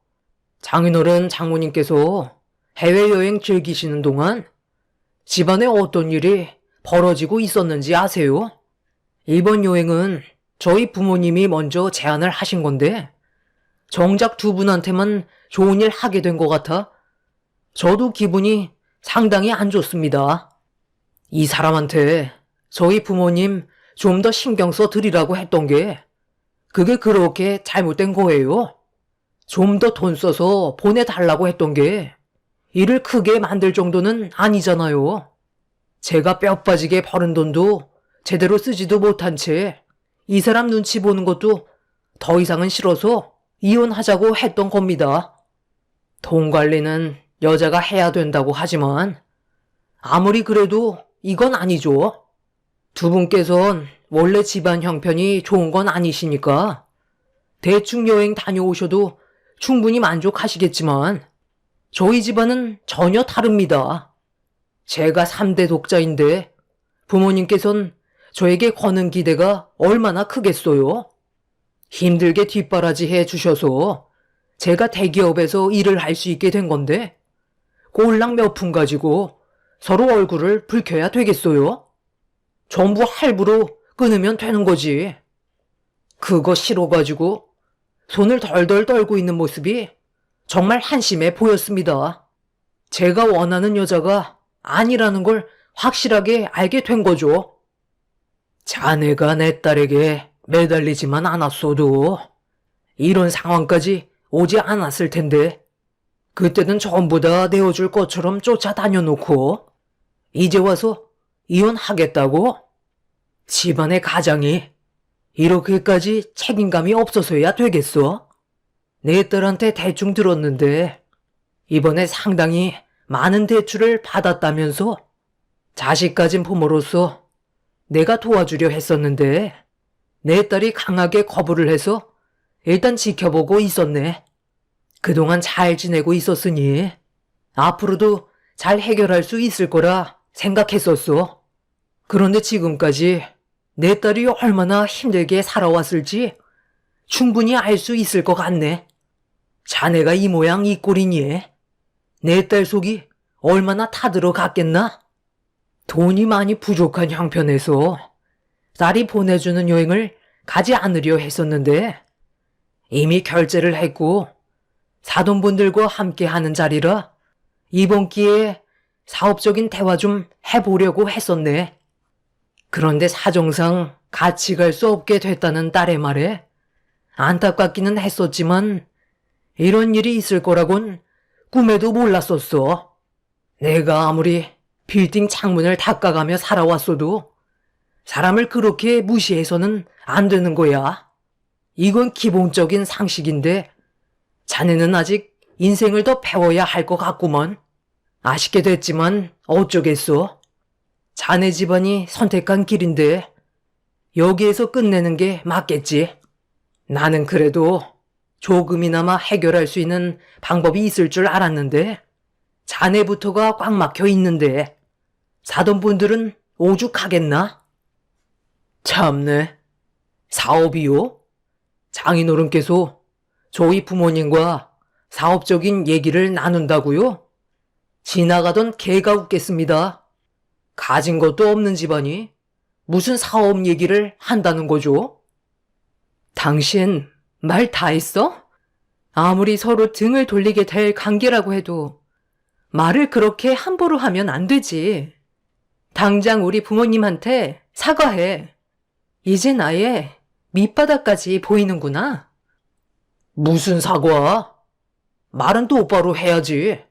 Speaker 3: 장인어른 장모님께서 해외여행 즐기시는 동안 집안에 어떤 일이 벌어지고 있었는지 아세요? 이번 여행은 저희 부모님이 먼저 제안을 하신 건데 정작 두 분한테만 좋은 일 하게 된 것 같아 저도 기분이 상당히 안 좋습니다. 이 사람한테 저희 부모님 좀 더 신경 써 드리라고 했던 게 그게 그렇게 잘못된 거예요. 좀 더 돈 써서 보내달라고 했던 게 일을 크게 만들 정도는 아니잖아요. 제가 뼈 빠지게 버는 돈도 제대로 쓰지도 못한 채 이 사람 눈치 보는 것도 더 이상은 싫어서 이혼하자고 했던 겁니다. 돈 관리는 여자가 해야 된다고 하지만 아무리 그래도 이건 아니죠. 두 분께선 원래 집안 형편이 좋은 건 아니시니까 대충 여행 다녀오셔도 충분히 만족하시겠지만 저희 집안은 전혀 다릅니다. 제가 3대 독자인데 부모님께선 저에게 거는 기대가 얼마나 크겠어요. 힘들게 뒷바라지 해주셔서 제가 대기업에서 일을 할 수 있게 된 건데 꼴랑 몇 푼 가지고 서로 얼굴을 붉혀야 되겠어요? 전부 할부로 끊으면 되는 거지. 그거 싫어가지고 손을 덜덜 떨고 있는 모습이 정말 한심해 보였습니다. 제가 원하는 여자가 아니라는 걸 확실하게 알게 된 거죠. 자네가 내 딸에게 매달리지만 않았어도 이런 상황까지 오지 않았을 텐데 그때는 전부 다 내어줄 것처럼 쫓아다녀 놓고 이제 와서 이혼하겠다고? 집안의 가장이 이렇게까지 책임감이 없어서야 되겠어? 내 딸한테 대충 들었는데 이번에 상당히 많은 대출을 받았다면서? 자식 가진 부모로서 내가 도와주려 했었는데 내 딸이 강하게 거부를 해서 일단 지켜보고 있었네. 그동안 잘 지내고 있었으니 앞으로도 잘 해결할 수 있을 거라 생각했었어. 그런데 지금까지 내 딸이 얼마나 힘들게 살아왔을지 충분히 알 수 있을 것 같네. 자네가 이 모양 이 꼴이니 내 딸 속이 얼마나 타들어갔겠나? 돈이 많이 부족한 형편에서 딸이 보내주는 여행을 가지 않으려 했었는데 이미 결제를 했고 사돈분들과 함께 하는 자리라 이번 기회에 사업적인 대화 좀 해보려고 했었네. 그런데 사정상 같이 갈 수 없게 됐다는 딸의 말에 안타깝기는 했었지만 이런 일이 있을 거라곤 꿈에도 몰랐었어. 내가 아무리 빌딩 창문을 닦아가며 살아왔어도 사람을 그렇게 무시해서는 안 되는 거야. 이건 기본적인 상식인데 자네는 아직 인생을 더 배워야 할 것 같구먼. 아쉽게 됐지만 어쩌겠어. 자네 집안이 선택한 길인데 여기에서 끝내는 게 맞겠지. 나는 그래도 조금이나마 해결할 수 있는 방법이 있을 줄 알았는데 자네부터가 꽉 막혀 있는데 사돈분들은 오죽하겠나? 참네. 사업이요? 장인어른께서 저희 부모님과 사업적인 얘기를 나눈다고요? 지나가던 개가 웃겠습니다. 가진 것도 없는 집안이 무슨 사업 얘기를 한다는 거죠?
Speaker 1: 당신 말 다 했어? 아무리 서로 등을 돌리게 될 관계라고 해도 말을 그렇게 함부로 하면 안 되지. 당장 우리 부모님한테 사과해. 이젠 아예 밑바닥까지 보이는구나.
Speaker 3: 무슨 사과? 말은 똑바로 해야지.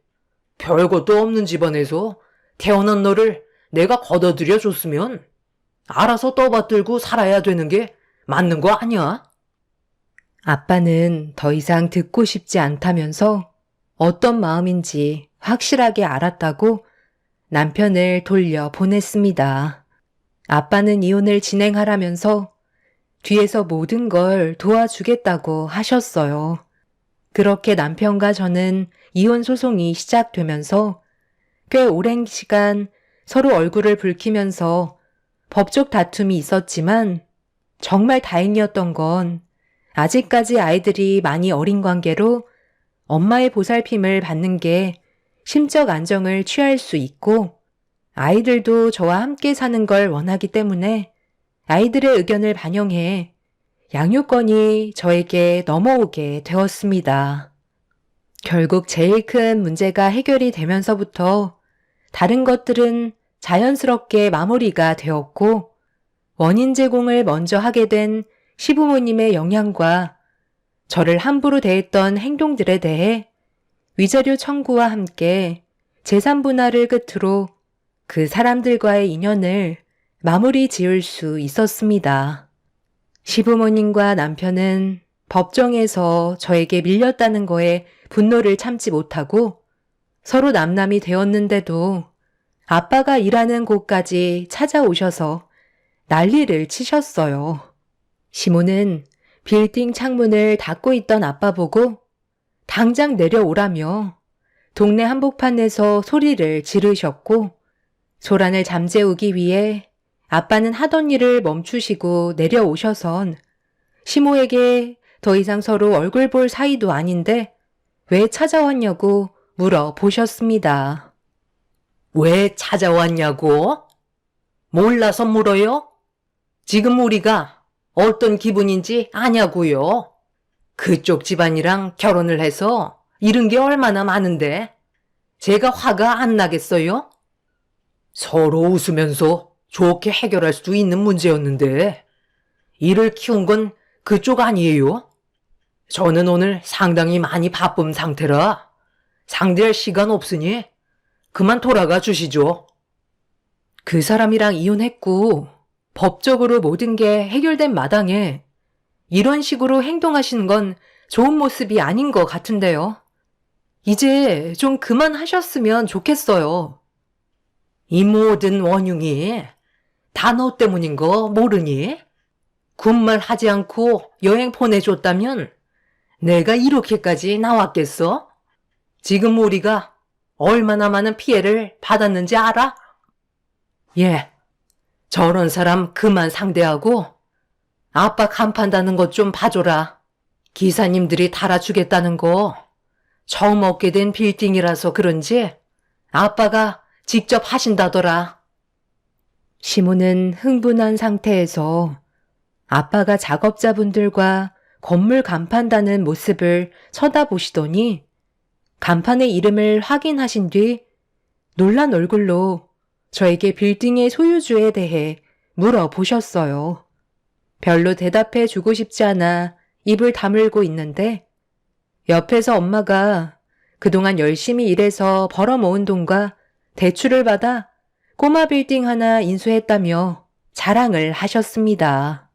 Speaker 3: 별것도 없는 집안에서 태어난 너를 내가 걷어들여 줬으면 알아서 떠받들고 살아야 되는 게 맞는 거 아니야?
Speaker 1: 아빠는 더 이상 듣고 싶지 않다면서 어떤 마음인지 확실하게 알았다고 남편을 돌려 보냈습니다. 아빠는 이혼을 진행하라면서 뒤에서 모든 걸 도와주겠다고 하셨어요. 그렇게 남편과 저는 이혼 소송이 시작되면서 꽤 오랜 시간 서로 얼굴을 붉히면서 법적 다툼이 있었지만 정말 다행이었던 건 아직까지 아이들이 많이 어린 관계로 엄마의 보살핌을 받는 게 심적 안정을 취할 수 있고 아이들도 저와 함께 사는 걸 원하기 때문에 아이들의 의견을 반영해 양육권이 저에게 넘어오게 되었습니다. 결국 제일 큰 문제가 해결이 되면서부터 다른 것들은 자연스럽게 마무리가 되었고 원인 제공을 먼저 하게 된 시부모님의 영향과 저를 함부로 대했던 행동들에 대해 위자료 청구와 함께 재산 분할을 끝으로 그 사람들과의 인연을 마무리 지을 수 있었습니다. 시부모님과 남편은 법정에서 저에게 밀렸다는 거에 분노를 참지 못하고 서로 남남이 되었는데도 아빠가 일하는 곳까지 찾아오셔서 난리를 치셨어요. 시모는 빌딩 창문을 닫고 있던 아빠 보고 당장 내려오라며 동네 한복판에서 소리를 지르셨고 소란을 잠재우기 위해 아빠는 하던 일을 멈추시고 내려오셔선 시모에게 더 이상 서로 얼굴 볼 사이도 아닌데 왜 찾아왔냐고 물어보셨습니다.
Speaker 3: 왜 찾아왔냐고? 몰라서 물어요? 지금 우리가 어떤 기분인지 아냐고요? 그쪽 집안이랑 결혼을 해서 잃은 게 얼마나 많은데 제가 화가 안 나겠어요? 서로 웃으면서 좋게 해결할 수 있는 문제였는데 이를 키운 건 그쪽 아니에요? 저는 오늘 상당히 많이 바쁜 상태라 상대할 시간 없으니 그만 돌아가 주시죠.
Speaker 1: 그 사람이랑 이혼했고 법적으로 모든 게 해결된 마당에 이런 식으로 행동하시는 건 좋은 모습이 아닌 것 같은데요. 이제 좀 그만하셨으면 좋겠어요. 이 모든 원흉이 다 너 때문인 거 모르니? 군말 하지 않고 여행 보내줬다면 내가 이렇게까지 나왔겠어? 지금 우리가 얼마나 많은 피해를 받았는지 알아? 예, 저런 사람 그만 상대하고 아빠 간판다는 것 좀 봐줘라. 기사님들이 달아주겠다는 거 처음 얻게 된 빌딩이라서 그런지 아빠가 직접 하신다더라. 시모는 흥분한 상태에서 아빠가 작업자분들과 건물 간판 다는 모습을 쳐다보시더니 간판의 이름을 확인하신 뒤 놀란 얼굴로 저에게 빌딩의 소유주에 대해 물어보셨어요. 별로 대답해 주고 싶지 않아 입을 다물고 있는데 옆에서 엄마가 그동안 열심히 일해서 벌어모은 돈과 대출을 받아 꼬마 빌딩 하나 인수했다며 자랑을 하셨습니다.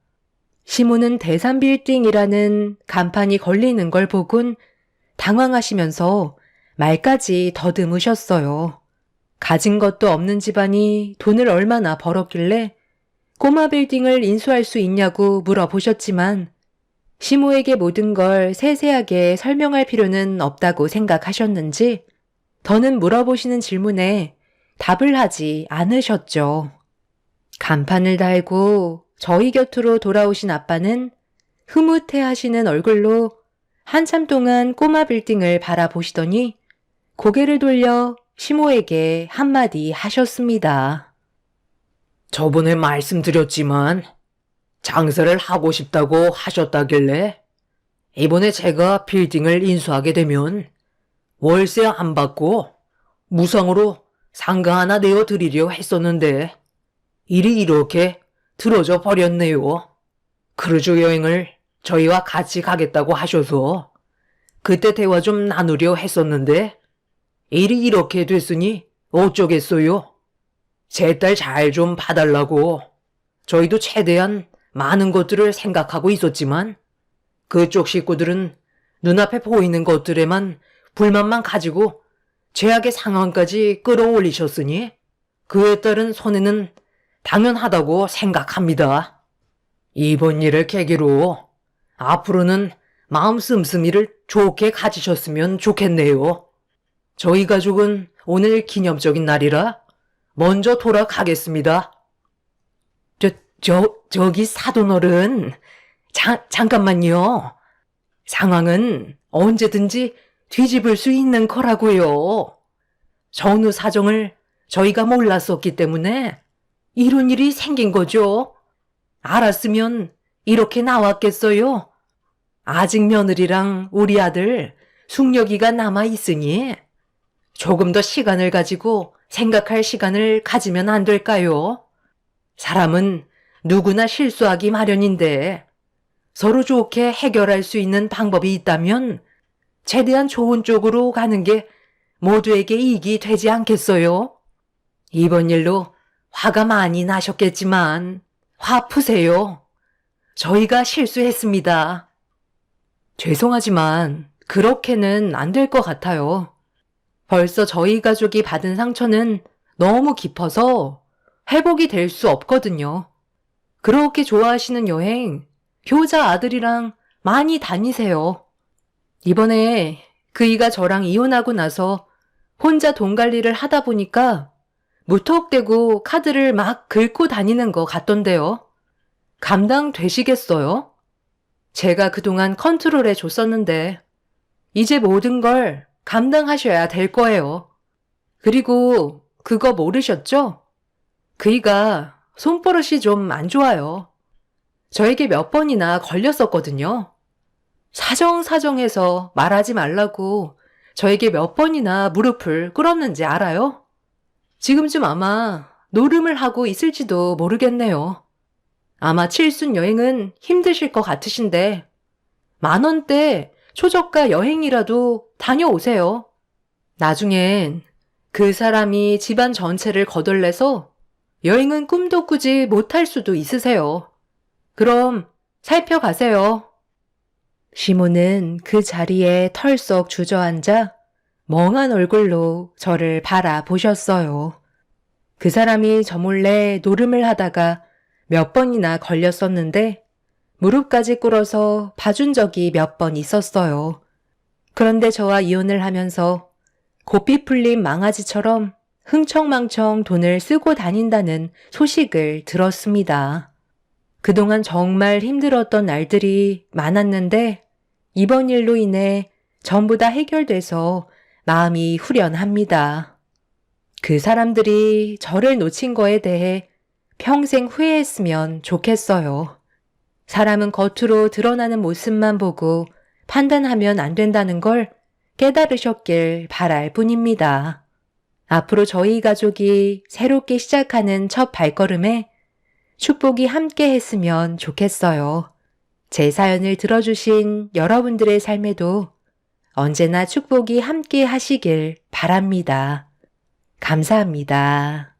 Speaker 1: 시모는 대산 빌딩이라는 간판이 걸리는 걸 보곤 당황하시면서 말까지 더듬으셨어요. 가진 것도 없는 집안이 돈을 얼마나 벌었길래 꼬마 빌딩을 인수할 수 있냐고 물어보셨지만 시모에게 모든 걸 세세하게 설명할 필요는 없다고 생각하셨는지 더는 물어보시는 질문에 답을 하지 않으셨죠. 간판을 달고 저희 곁으로 돌아오신 아빠는 흐뭇해하시는 얼굴로 한참 동안 꼬마 빌딩을 바라보시더니 고개를 돌려 시모에게 한마디 하셨습니다.
Speaker 3: 저번에 말씀드렸지만 장사를 하고 싶다고 하셨다길래 이번에 제가 빌딩을 인수하게 되면 월세 안 받고 무상으로 상가 하나 내어드리려 했었는데 일이 이렇게 틀어져 버렸네요. 크루즈 여행을 저희와 같이 가겠다고 하셔서 그때 대화 좀 나누려 했었는데 일이 이렇게 됐으니 어쩌겠어요. 제 딸 잘 좀 봐달라고 저희도 최대한 많은 것들을 생각하고 있었지만 그쪽 식구들은 눈앞에 보이는 것들에만 불만만 가지고 최악의 상황까지 끌어올리셨으니 그에 따른 손해는 당연하다고 생각합니다. 이번 일을 계기로 앞으로는 마음 씀씀이를 좋게 가지셨으면 좋겠네요. 저희 가족은 오늘 기념적인 날이라 먼저 돌아가겠습니다. 저기 사돈어른, 잠깐만요. 상황은 언제든지 뒤집을 수 있는 거라고요. 전후 사정을 저희가 몰랐었기 때문에 이런 일이 생긴 거죠. 알았으면 이렇게 나왔겠어요. 아직 며느리랑 우리 아들 숙녀기가 남아 있으니 조금 더 시간을 가지고 생각할 시간을 가지면 안 될까요? 사람은 누구나 실수하기 마련인데 서로 좋게 해결할 수 있는 방법이 있다면 최대한 좋은 쪽으로 가는 게 모두에게 이익이 되지 않겠어요? 이번 일로 화가 많이 나셨겠지만 화 푸세요. 저희가 실수했습니다. 죄송하지만 그렇게는 안 될 것 같아요. 벌써 저희 가족이 받은 상처는 너무 깊어서 회복이 될 수 없거든요. 그렇게 좋아하시는 여행, 효자 아들이랑 많이 다니세요. 이번에 그이가 저랑 이혼하고 나서 혼자 돈 관리를 하다 보니까 무턱대고 카드를 막 긁고 다니는 것 같던데요. 감당되시겠어요? 제가 그동안 컨트롤해 줬었는데 이제 모든 걸 감당하셔야 될 거예요. 그리고 그거 모르셨죠? 그이가 손버릇이 좀 안 좋아요. 저에게 몇 번이나 걸렸었거든요. 사정사정해서 말하지 말라고 저에게 몇 번이나 무릎을 꿇었는지 알아요? 지금쯤 아마 노름을 하고 있을지도 모르겠네요. 아마 칠순 여행은 힘드실 것 같으신데 10,000원대 초저가 여행이라도 다녀오세요. 나중엔 그 사람이 집안 전체를 거덜내서
Speaker 1: 여행은 꿈도 꾸지 못할 수도 있으세요. 그럼 살펴가세요. 시몬은 그 자리에 털썩 주저앉아 멍한 얼굴로 저를 바라보셨어요. 그 사람이 저 몰래 노름을 하다가 몇 번이나 걸렸었는데 무릎까지 꿇어서 봐준 적이 몇 번 있었어요. 그런데 저와 이혼을 하면서 고삐 풀린 망아지처럼 흥청망청 돈을 쓰고 다닌다는 소식을 들었습니다. 그동안 정말 힘들었던 날들이 많았는데 이번 일로 인해 전부 다 해결돼서 마음이 후련합니다. 그 사람들이 저를 놓친 거에 대해 평생 후회했으면 좋겠어요. 사람은 겉으로 드러나는 모습만 보고 판단하면 안 된다는 걸 깨달으셨길 바랄 뿐입니다. 앞으로 저희 가족이 새롭게 시작하는 첫 발걸음에 축복이 함께 했으면 좋겠어요. 제 사연을 들어주신 여러분들의 삶에도 언제나 축복이 함께 하시길 바랍니다. 감사합니다.